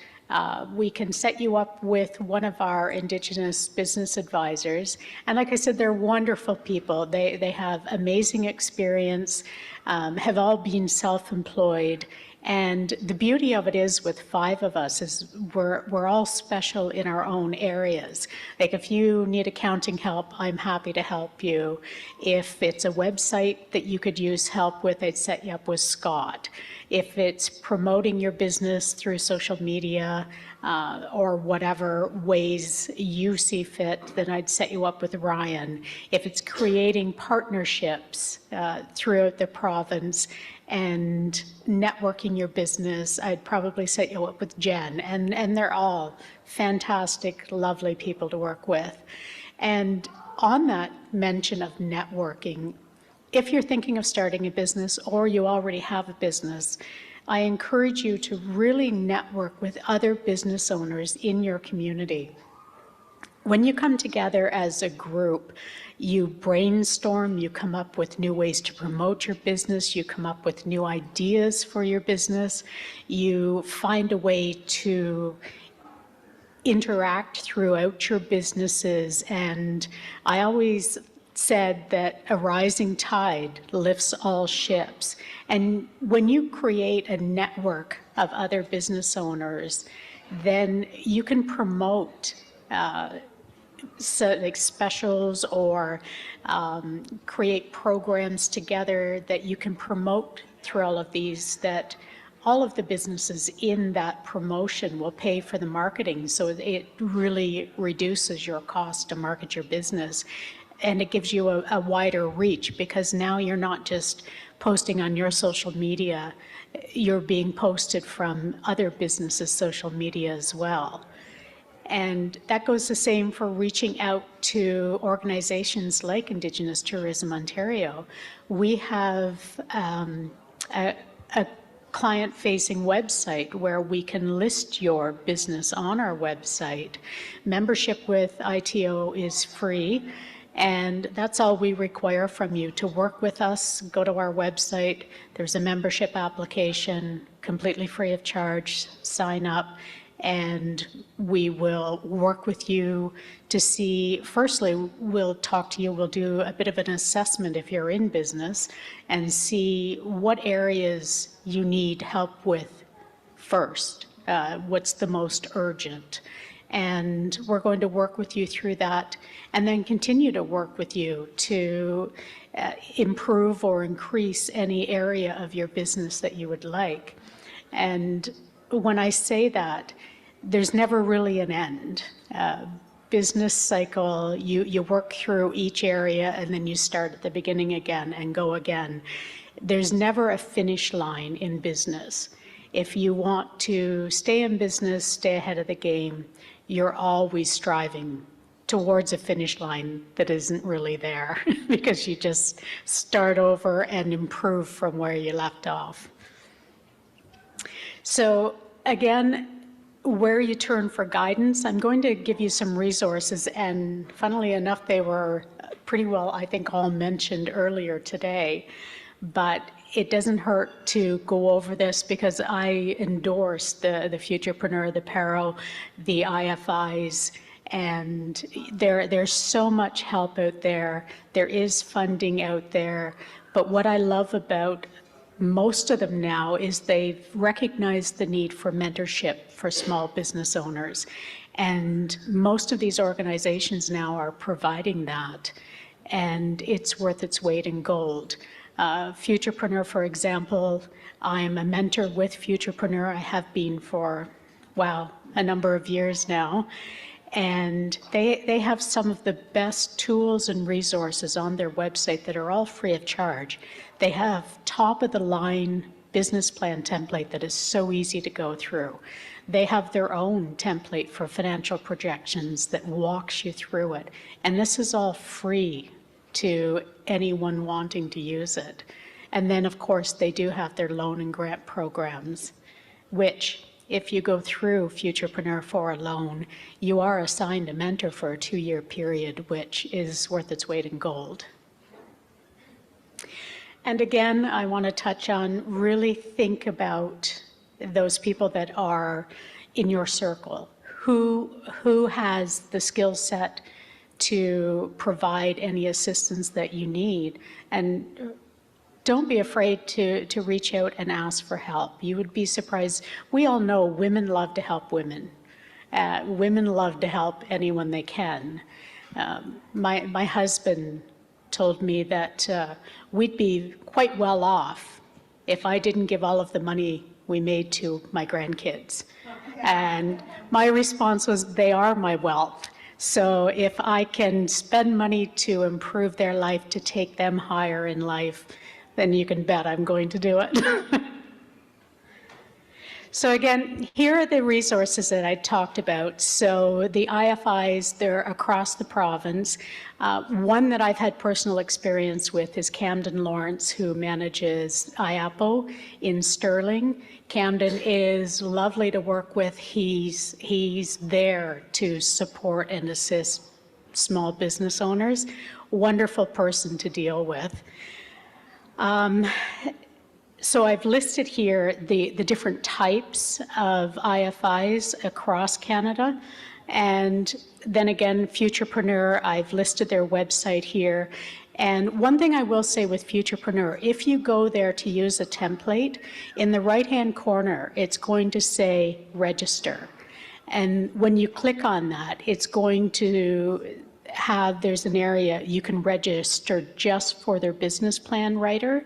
we can set you up with one of our Indigenous business advisors. And like I said, they're wonderful people. They have amazing experience, have all been self-employed. And the beauty of it is with 5 of us is we're all special in our own areas. Like if you need accounting help, I'm happy to help you. If it's a website that you could use help with, I'd set you up with Scott. If it's promoting your business through social media or whatever ways you see fit, then I'd set you up with Ryan. If it's creating partnerships throughout the province and networking your business, I'd probably set you up with Jen. And they're all fantastic, lovely people to work with. And on that mention of networking, if you're thinking of starting a business or you already have a business, I encourage you to really network with other business owners in your community. When you come together as a group, you brainstorm, you come up with new ways to promote your business, you come up with new ideas for your business, you find a way to interact throughout your businesses. And I always said that a rising tide lifts all ships. And when you create a network of other business owners, then you can promote so like specials or create programs together that you can promote through all of these, that all of the businesses in that promotion will pay for the marketing. So it really reduces your cost to market your business. And it gives you a wider reach, because now you're not just posting on your social media, you're being posted from other businesses' social media as well. And that goes the same for reaching out to organizations like Indigenous Tourism Ontario. We have a client-facing website where we can list your business on our website. Membership with ITO is free, and that's all we require from you. To work with us, go to our website. There's a membership application, completely free of charge. Sign up, and we will work with you to see, firstly, we'll talk to you, we'll do a bit of an assessment if you're in business and see what areas you need help with first, what's the most urgent. And we're going to work with you through that, and then continue to work with you to improve or increase any area of your business that you would like. And when I say that, there's never really an end. Business cycle, you work through each area and then you start at the beginning again and go again. There's never a finish line in business. If you want to stay in business, stay ahead of the game, you're always striving towards a finish line that isn't really there because you just start over and improve from where you left off. So again, where you turn for guidance, I'm going to give you some resources, and funnily enough, they were pretty well, I think, all mentioned earlier today, but it doesn't hurt to go over this because I endorse the Futurepreneur, the PARO, the IFIs, and there's so much help out there. There is funding out there, but what I love about most of them now is they've recognized the need for mentorship for small business owners. And most of these organizations now are providing that, and it's worth its weight in gold. Futurepreneur, for example, I'm a mentor with Futurepreneur. I have been for, wow, a number of years now. And they have some of the best tools and resources on their website that are all free of charge. They have top-of-the-line business plan template that is so easy to go through. They have their own template for financial projections that walks you through it. And this is all free to anyone wanting to use it. And then, of course, they do have their loan and grant programs, which, if you go through Futurepreneur for a loan, you are assigned a mentor for a 2-year period, which is worth its weight in gold. And again, I want to touch on, really think about those people that are in your circle? Who has the skill set to provide any assistance that you need? And don't be afraid to reach out and ask for help. You would be surprised. We all know women love to help women. Women love to help anyone they can. My husband told me that we'd be quite well off if I didn't give all of the money we made to my grandkids. And my response was, they are my wealth. So if I can spend money to improve their life, to take them higher in life, then you can bet I'm going to do it. So again, here are the resources that I talked about. So the IFIs, they're across the province. One that I've had personal experience with is Camden Lawrence, who manages IAPO in Sterling. Camden is lovely to work with. He's there to support and assist small business owners. Wonderful person to deal with. So I've listed here the different types of IFIs across Canada. And then again, Futurepreneur, I've listed their website here. And one thing I will say with Futurepreneur, if you go there to use a template, in the right-hand corner, it's going to say register. And when you click on that, it's going to there's an area you can register just for their business plan writer.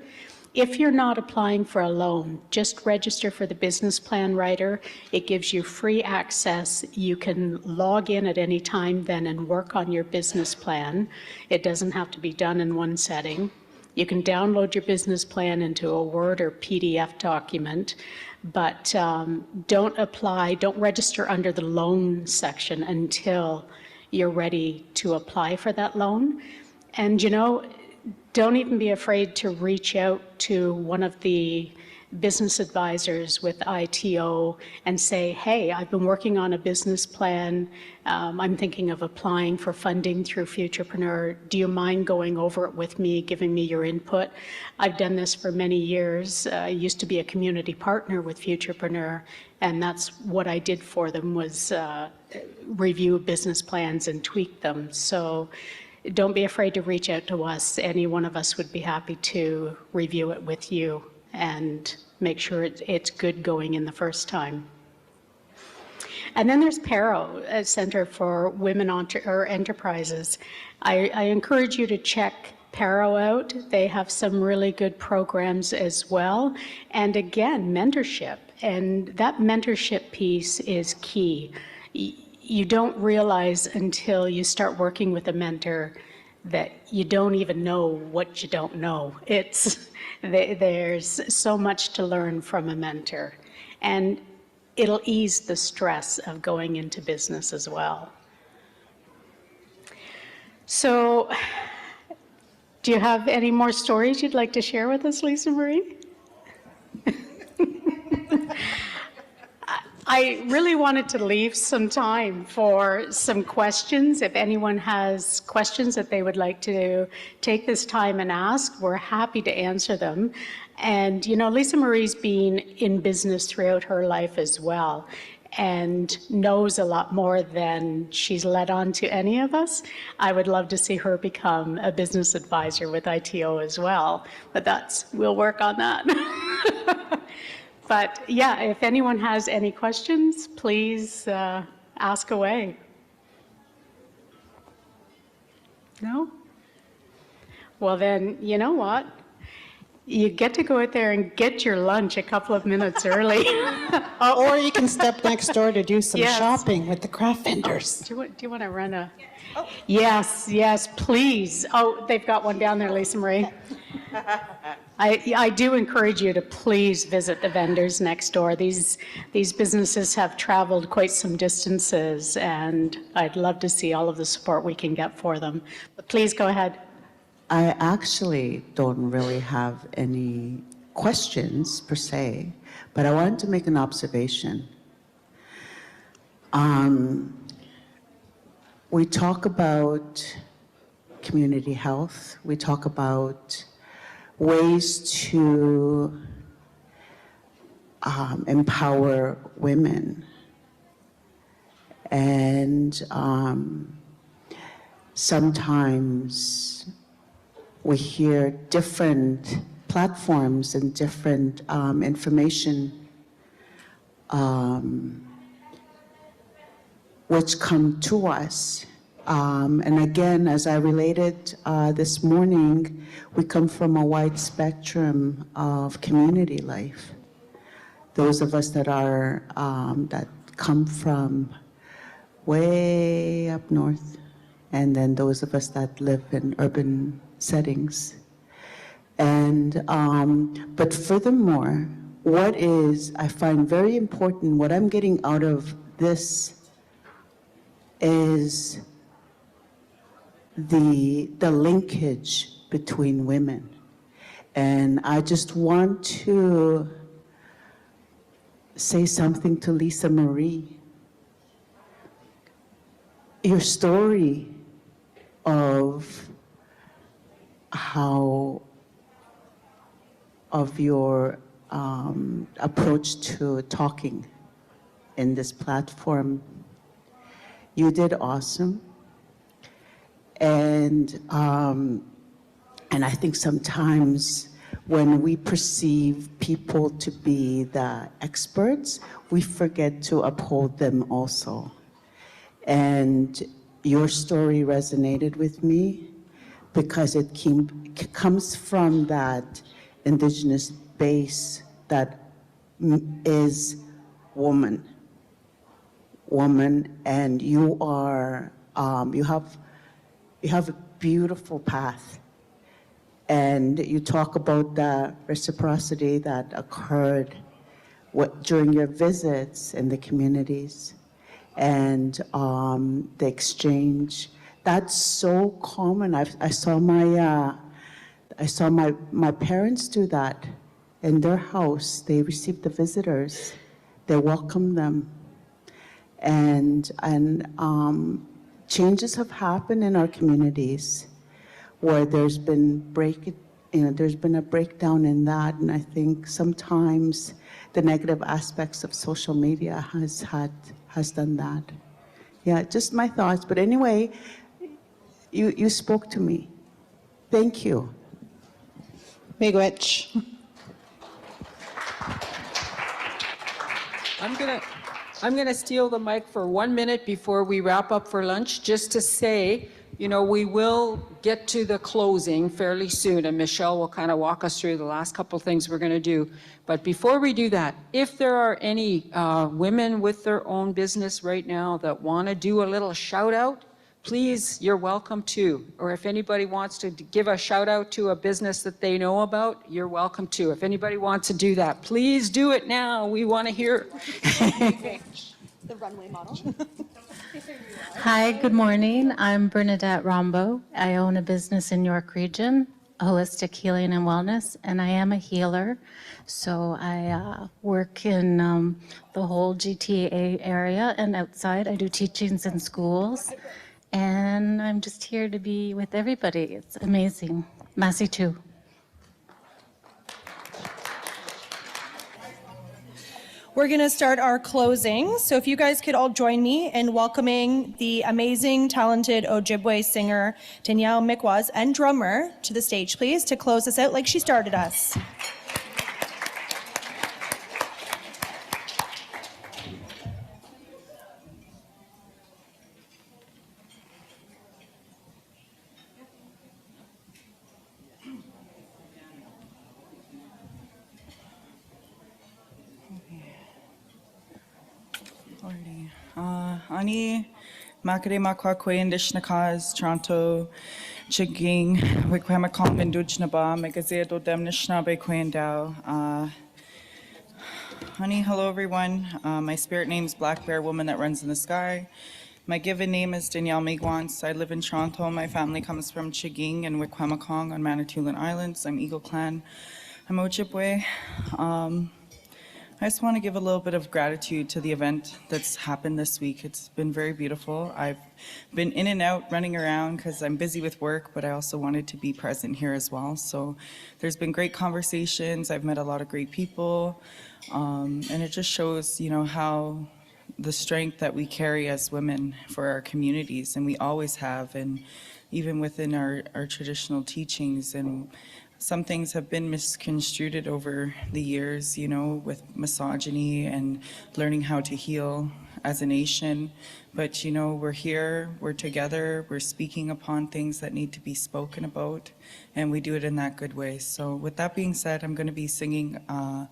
If you're not applying for a loan, just register for the business plan writer. It gives you free access. You can log in at any time then and work on your business plan. It doesn't have to be done in one setting. You can download your business plan into a Word or PDF document, but don't register under the loan section until you're ready to apply for that loan. And don't even be afraid to reach out to one of the business advisors with ITO and say, hey, I've been working on a business plan. I'm thinking of applying for funding through Futurepreneur. Do you mind going over it with me, giving me your input? I've done this for many years. I used to be a community partner with Futurepreneur, and that's what I did for them was review business plans and tweak them. So don't be afraid to reach out to us. Any one of us would be happy to review it with you and make sure it's good going in the first time. And then there's PARO, a Center for Women Enterprises. I encourage you to check PARO out. They have some really good programs as well. And again, mentorship. And that mentorship piece is key. You don't realize until you start working with a mentor that you don't even know what you don't know. There's so much to learn from a mentor, and it'll ease the stress of going into business as well. So, do you have any more stories you'd like to share with us, Lisa Marie? I really wanted to leave some time for some questions. If anyone has questions that they would like to take this time and ask, we're happy to answer them. And Lisa Marie's been in business throughout her life as well and knows a lot more than she's let on to any of us. I would love to see her become a business advisor with ITO as well, but we'll work on that. But yeah, if anyone has any questions, please ask away. No? Well then, you know what? You get to go out there and get your lunch a couple of minutes early. Or you can step next door to do some Yes. shopping with the craft vendors. Do you want to run a? Yes, please. Oh, they've got one down there, Lisa Marie. I do encourage you to please visit the vendors next door. These businesses have traveled quite some distances, and I'd love to see all of the support we can get for them. But please go ahead. I actually don't really have any questions per se, but I wanted to make an observation. We talk about community health. We talk about ways to empower women. And sometimes we hear different platforms and different information which come to us. And again, as I related this morning, we come from a wide spectrum of community life. Those of us that are, that come from way up north, and then those of us that live in urban settings. And, but furthermore, what is, I find very important, what I'm getting out of this is the linkage between women. And I just want to say something to Lisa Marie. Your story of how, of your approach to talking in this platform, you did awesome. And I think sometimes when we perceive people to be the experts, we forget to uphold them also. And your story resonated with me because it comes from that Indigenous base that is woman, and you are, you have a beautiful path. And you talk about the reciprocity that occurred during your visits in the communities, and the exchange. That's so common. I saw my parents do that in their house. They received the visitors, they welcomed them, and changes have happened in our communities where there's been there's been a breakdown in that, and I think sometimes the negative aspects of social media has done that. Yeah, just my thoughts. But anyway, you spoke to me. Thank you. Miigwech. I'm gonna steal the mic for 1 minute before we wrap up for lunch, just to say, you know, we will get to the closing fairly soon, and Michelle will kind of walk us through the last couple things we're gonna do. But before we do that, if there are any women with their own business right now that wanna do a little shout out, please, you're welcome to. Or if anybody wants to give a shout out to a business that they know about, you're welcome to. If anybody wants to do that, please do it now. We want to hear. The runway model. Hi, good morning. I'm Bernadette Rombo. I own a business in York Region, Holistic Healing and Wellness, and I am a healer. So I work in the whole GTA area and outside. I do teachings in schools. And I'm just here to be with everybody. It's amazing. Masi too. We're going to start our closing. So if you guys could all join me in welcoming the amazing, talented Ojibwe singer, Danielle Mikwaz, and drummer to the stage, please, to close us out like she started us. Ani Makare Makwakwe Indishnakas, Toronto, Chiging, Wikwamakong Indujnaba, Megazedo Demnishna Bequendao. Honey, hello everyone. My spirit name is Black Bear Woman That Runs in the Sky. My given name is Danielle Miigwans. I live in Toronto. My family comes from Chiging and Wikwamakong on Manitoulin Islands. I'm Eagle Clan. I'm Ojibwe. I just want to give a little bit of gratitude to the event that's happened this week. It's been very beautiful. I've been in and out running around because I'm busy with work, but I also wanted to be present here as well. So there's been great conversations. I've met a lot of great people. And it just shows, you know, how the strength that we carry as women for our communities, and we always have, and even within our traditional teachings. And some things have been misconstrued over the years, you know, with misogyny and learning how to heal as a nation. But, you know, we're here, we're together, we're speaking upon things that need to be spoken about, and we do it in that good way. So with that being said, I'm going to be singing A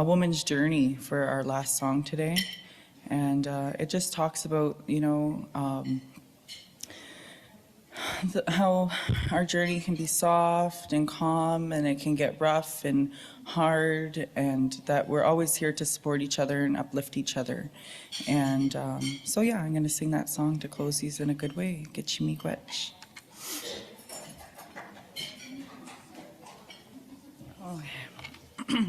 Woman's Journey for our last song today. And it just talks about, you know, how our journey can be soft and calm, and it can get rough and hard, and that we're always here to support each other and uplift each other. And so yeah, I'm going to sing that song to close these in a good way. Get you me gwetch. Oh, yeah.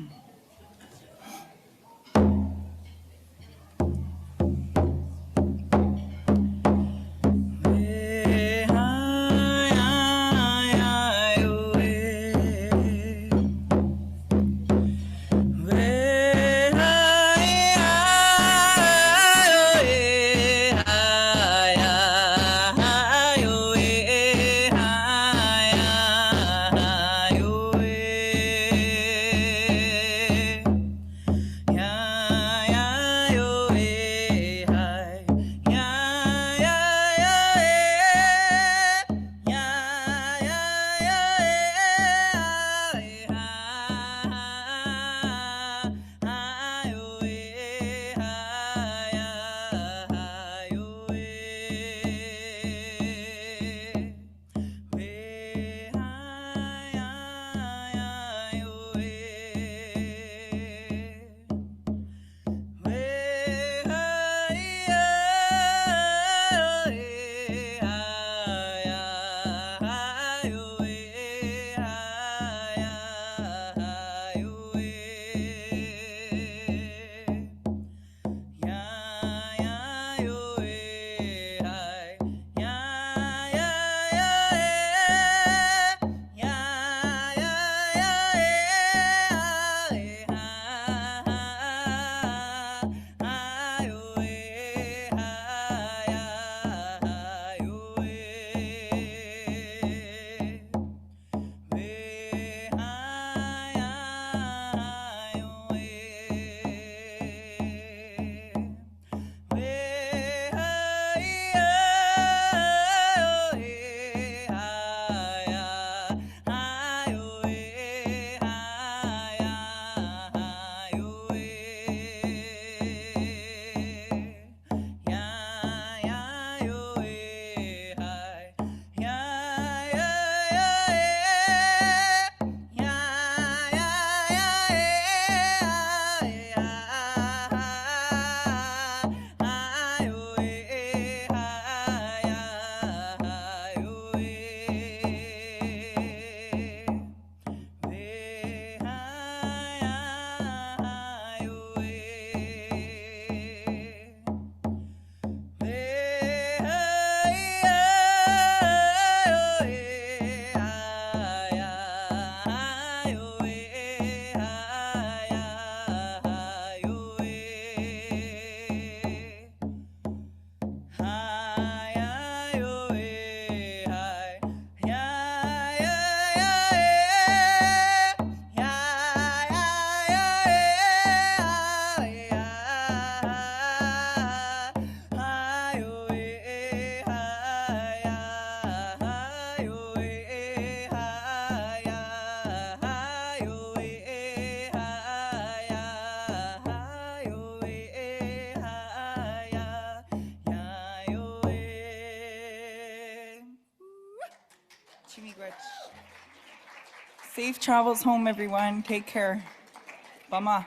Safe travels home, everyone. Take care. Bama.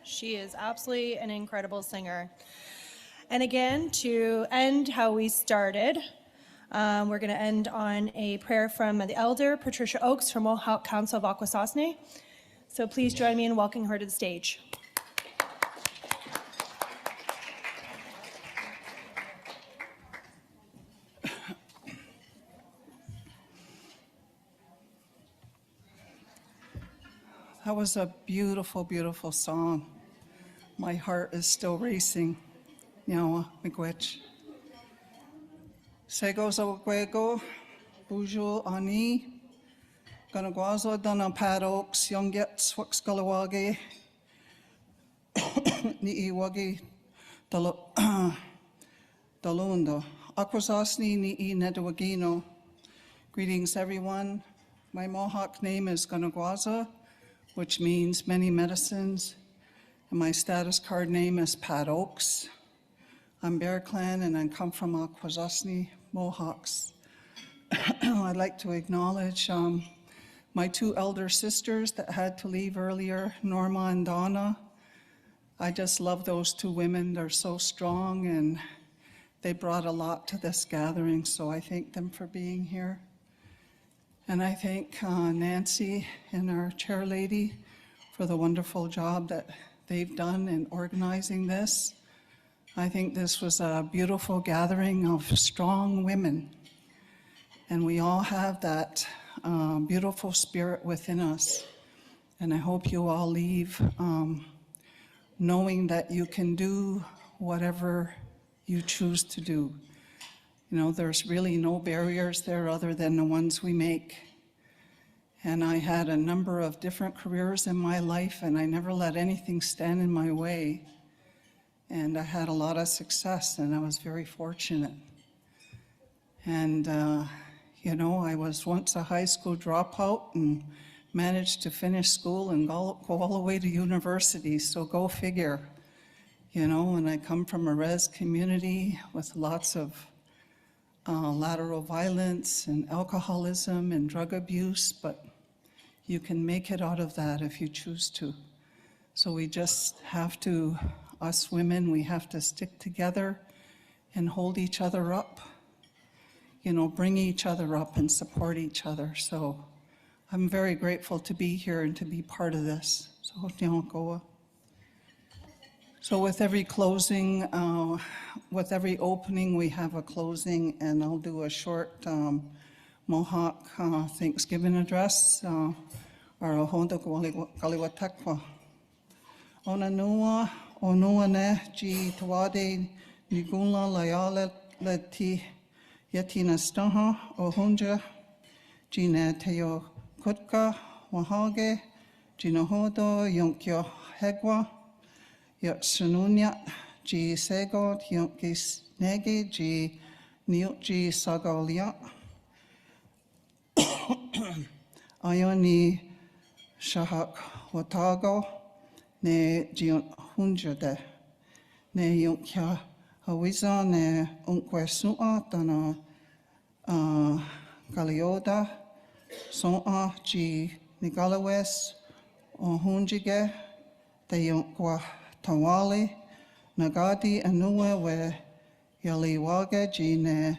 She is absolutely an incredible singer. And again, to end how we started, we're going to end on a prayer from the elder, Patricia Oakes from Mohawk Council of Akwesasne. So please join me in welcoming her to the stage. That was a beautiful, beautiful song. My heart is still racing. Nyawa, miigwech. Sego zo gwego, bujo ani, ganagwazo dana padoks, yonget swaks galawagi, ni iwagi dalundo. Akwazasni ni I nedawagino. Greetings, everyone. My Mohawk name is Ganagwaza, which means many medicines, and my status card name is Pat Oaks. I'm Bear Clan, and I come from Akwesasne Mohawks. I'd like to acknowledge my two elder sisters that had to leave earlier, Norma and Donna. I just love those two women. They're so strong, and they brought a lot to this gathering, so I thank them for being here. And I thank Nancy and our chair lady for the wonderful job that they've done in organizing this. I think this was a beautiful gathering of strong women. And we all have that beautiful spirit within us. And I hope you all leave knowing that you can do whatever you choose to do. You know, there's really no barriers there other than the ones we make. And I had a number of different careers in my life, and I never let anything stand in my way. And I had a lot of success, and I was very fortunate. And, you know, I was once a high school dropout and managed to finish school and go all the way to university, so go figure. You know, and I come from a res community with lots of lateral violence and alcoholism and drug abuse, but you can make it out of that if you choose to. So we just have to, us women, we have to stick together and hold each other up, you know, bring each other up and support each other. So I'm very grateful to be here and to be part of this. So with every closing, with every opening, we have a closing, and I'll do a short Mohawk Thanksgiving address. Arahonda Kaliwatakwa. Ona nua, onua ne, ji tawade, nigula layale leti yatina staha, ohunja, ji ne teo kutka, wahage, ji nahodo, yonkyo hegwa, Yatsununya, G Sego, Yonkis Negi, G Niuchi Sagalia, Ioni Shahak Watago, Ne Gion Hunjade, Ne Yonkya Hawiza, Ne Unkwesua, Dana Galioda, Sona, G Nigalawes, Ohunjige, De Yonkwa. Tawali, Nagadi Anua we Yaliwaga Jine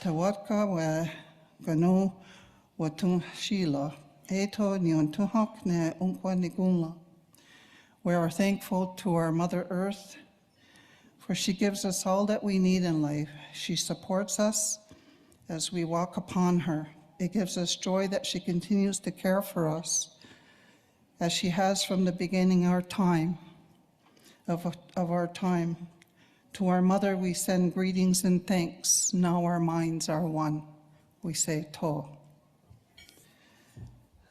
Tawatka we Ganu Watun Shila, Eto Nyontuhok ne Unkwa Nigunla. We are thankful to our Mother Earth, for she gives us all that we need in life. She supports us as we walk upon her. It gives us joy that she continues to care for us, as she has from the beginning of our time. To our mother, we send greetings and thanks. Now our minds are one. We say to.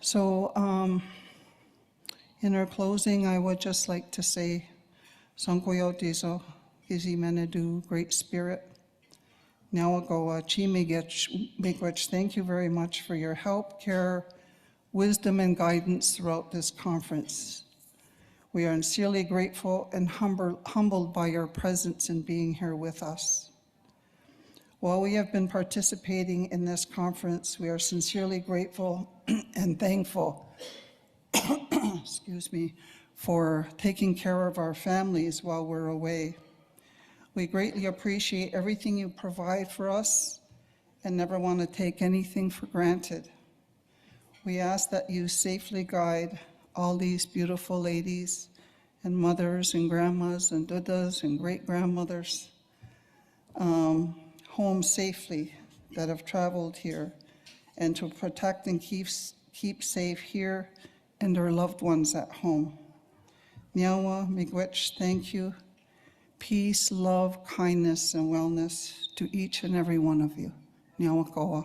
So in our closing, I would just like to say, Sankoyo Dizo, Gizi Menedu, Great Spirit. Nawagoa Chimigech, thank you very much for your help, care, wisdom, and guidance throughout this conference. We are sincerely grateful and humbled by your presence and being here with us. While we have been participating in this conference, we are sincerely grateful and thankful excuse me, for taking care of our families while we're away. We greatly appreciate everything you provide for us and never want to take anything for granted. We ask that you safely guide all these beautiful ladies and mothers and grandmas and dudas and great-grandmothers home safely that have traveled here, and to protect and keep safe here and their loved ones at home. Nyawa, miigwech, thank you. Peace, love, kindness, and wellness to each and every one of you. Nyawa koa.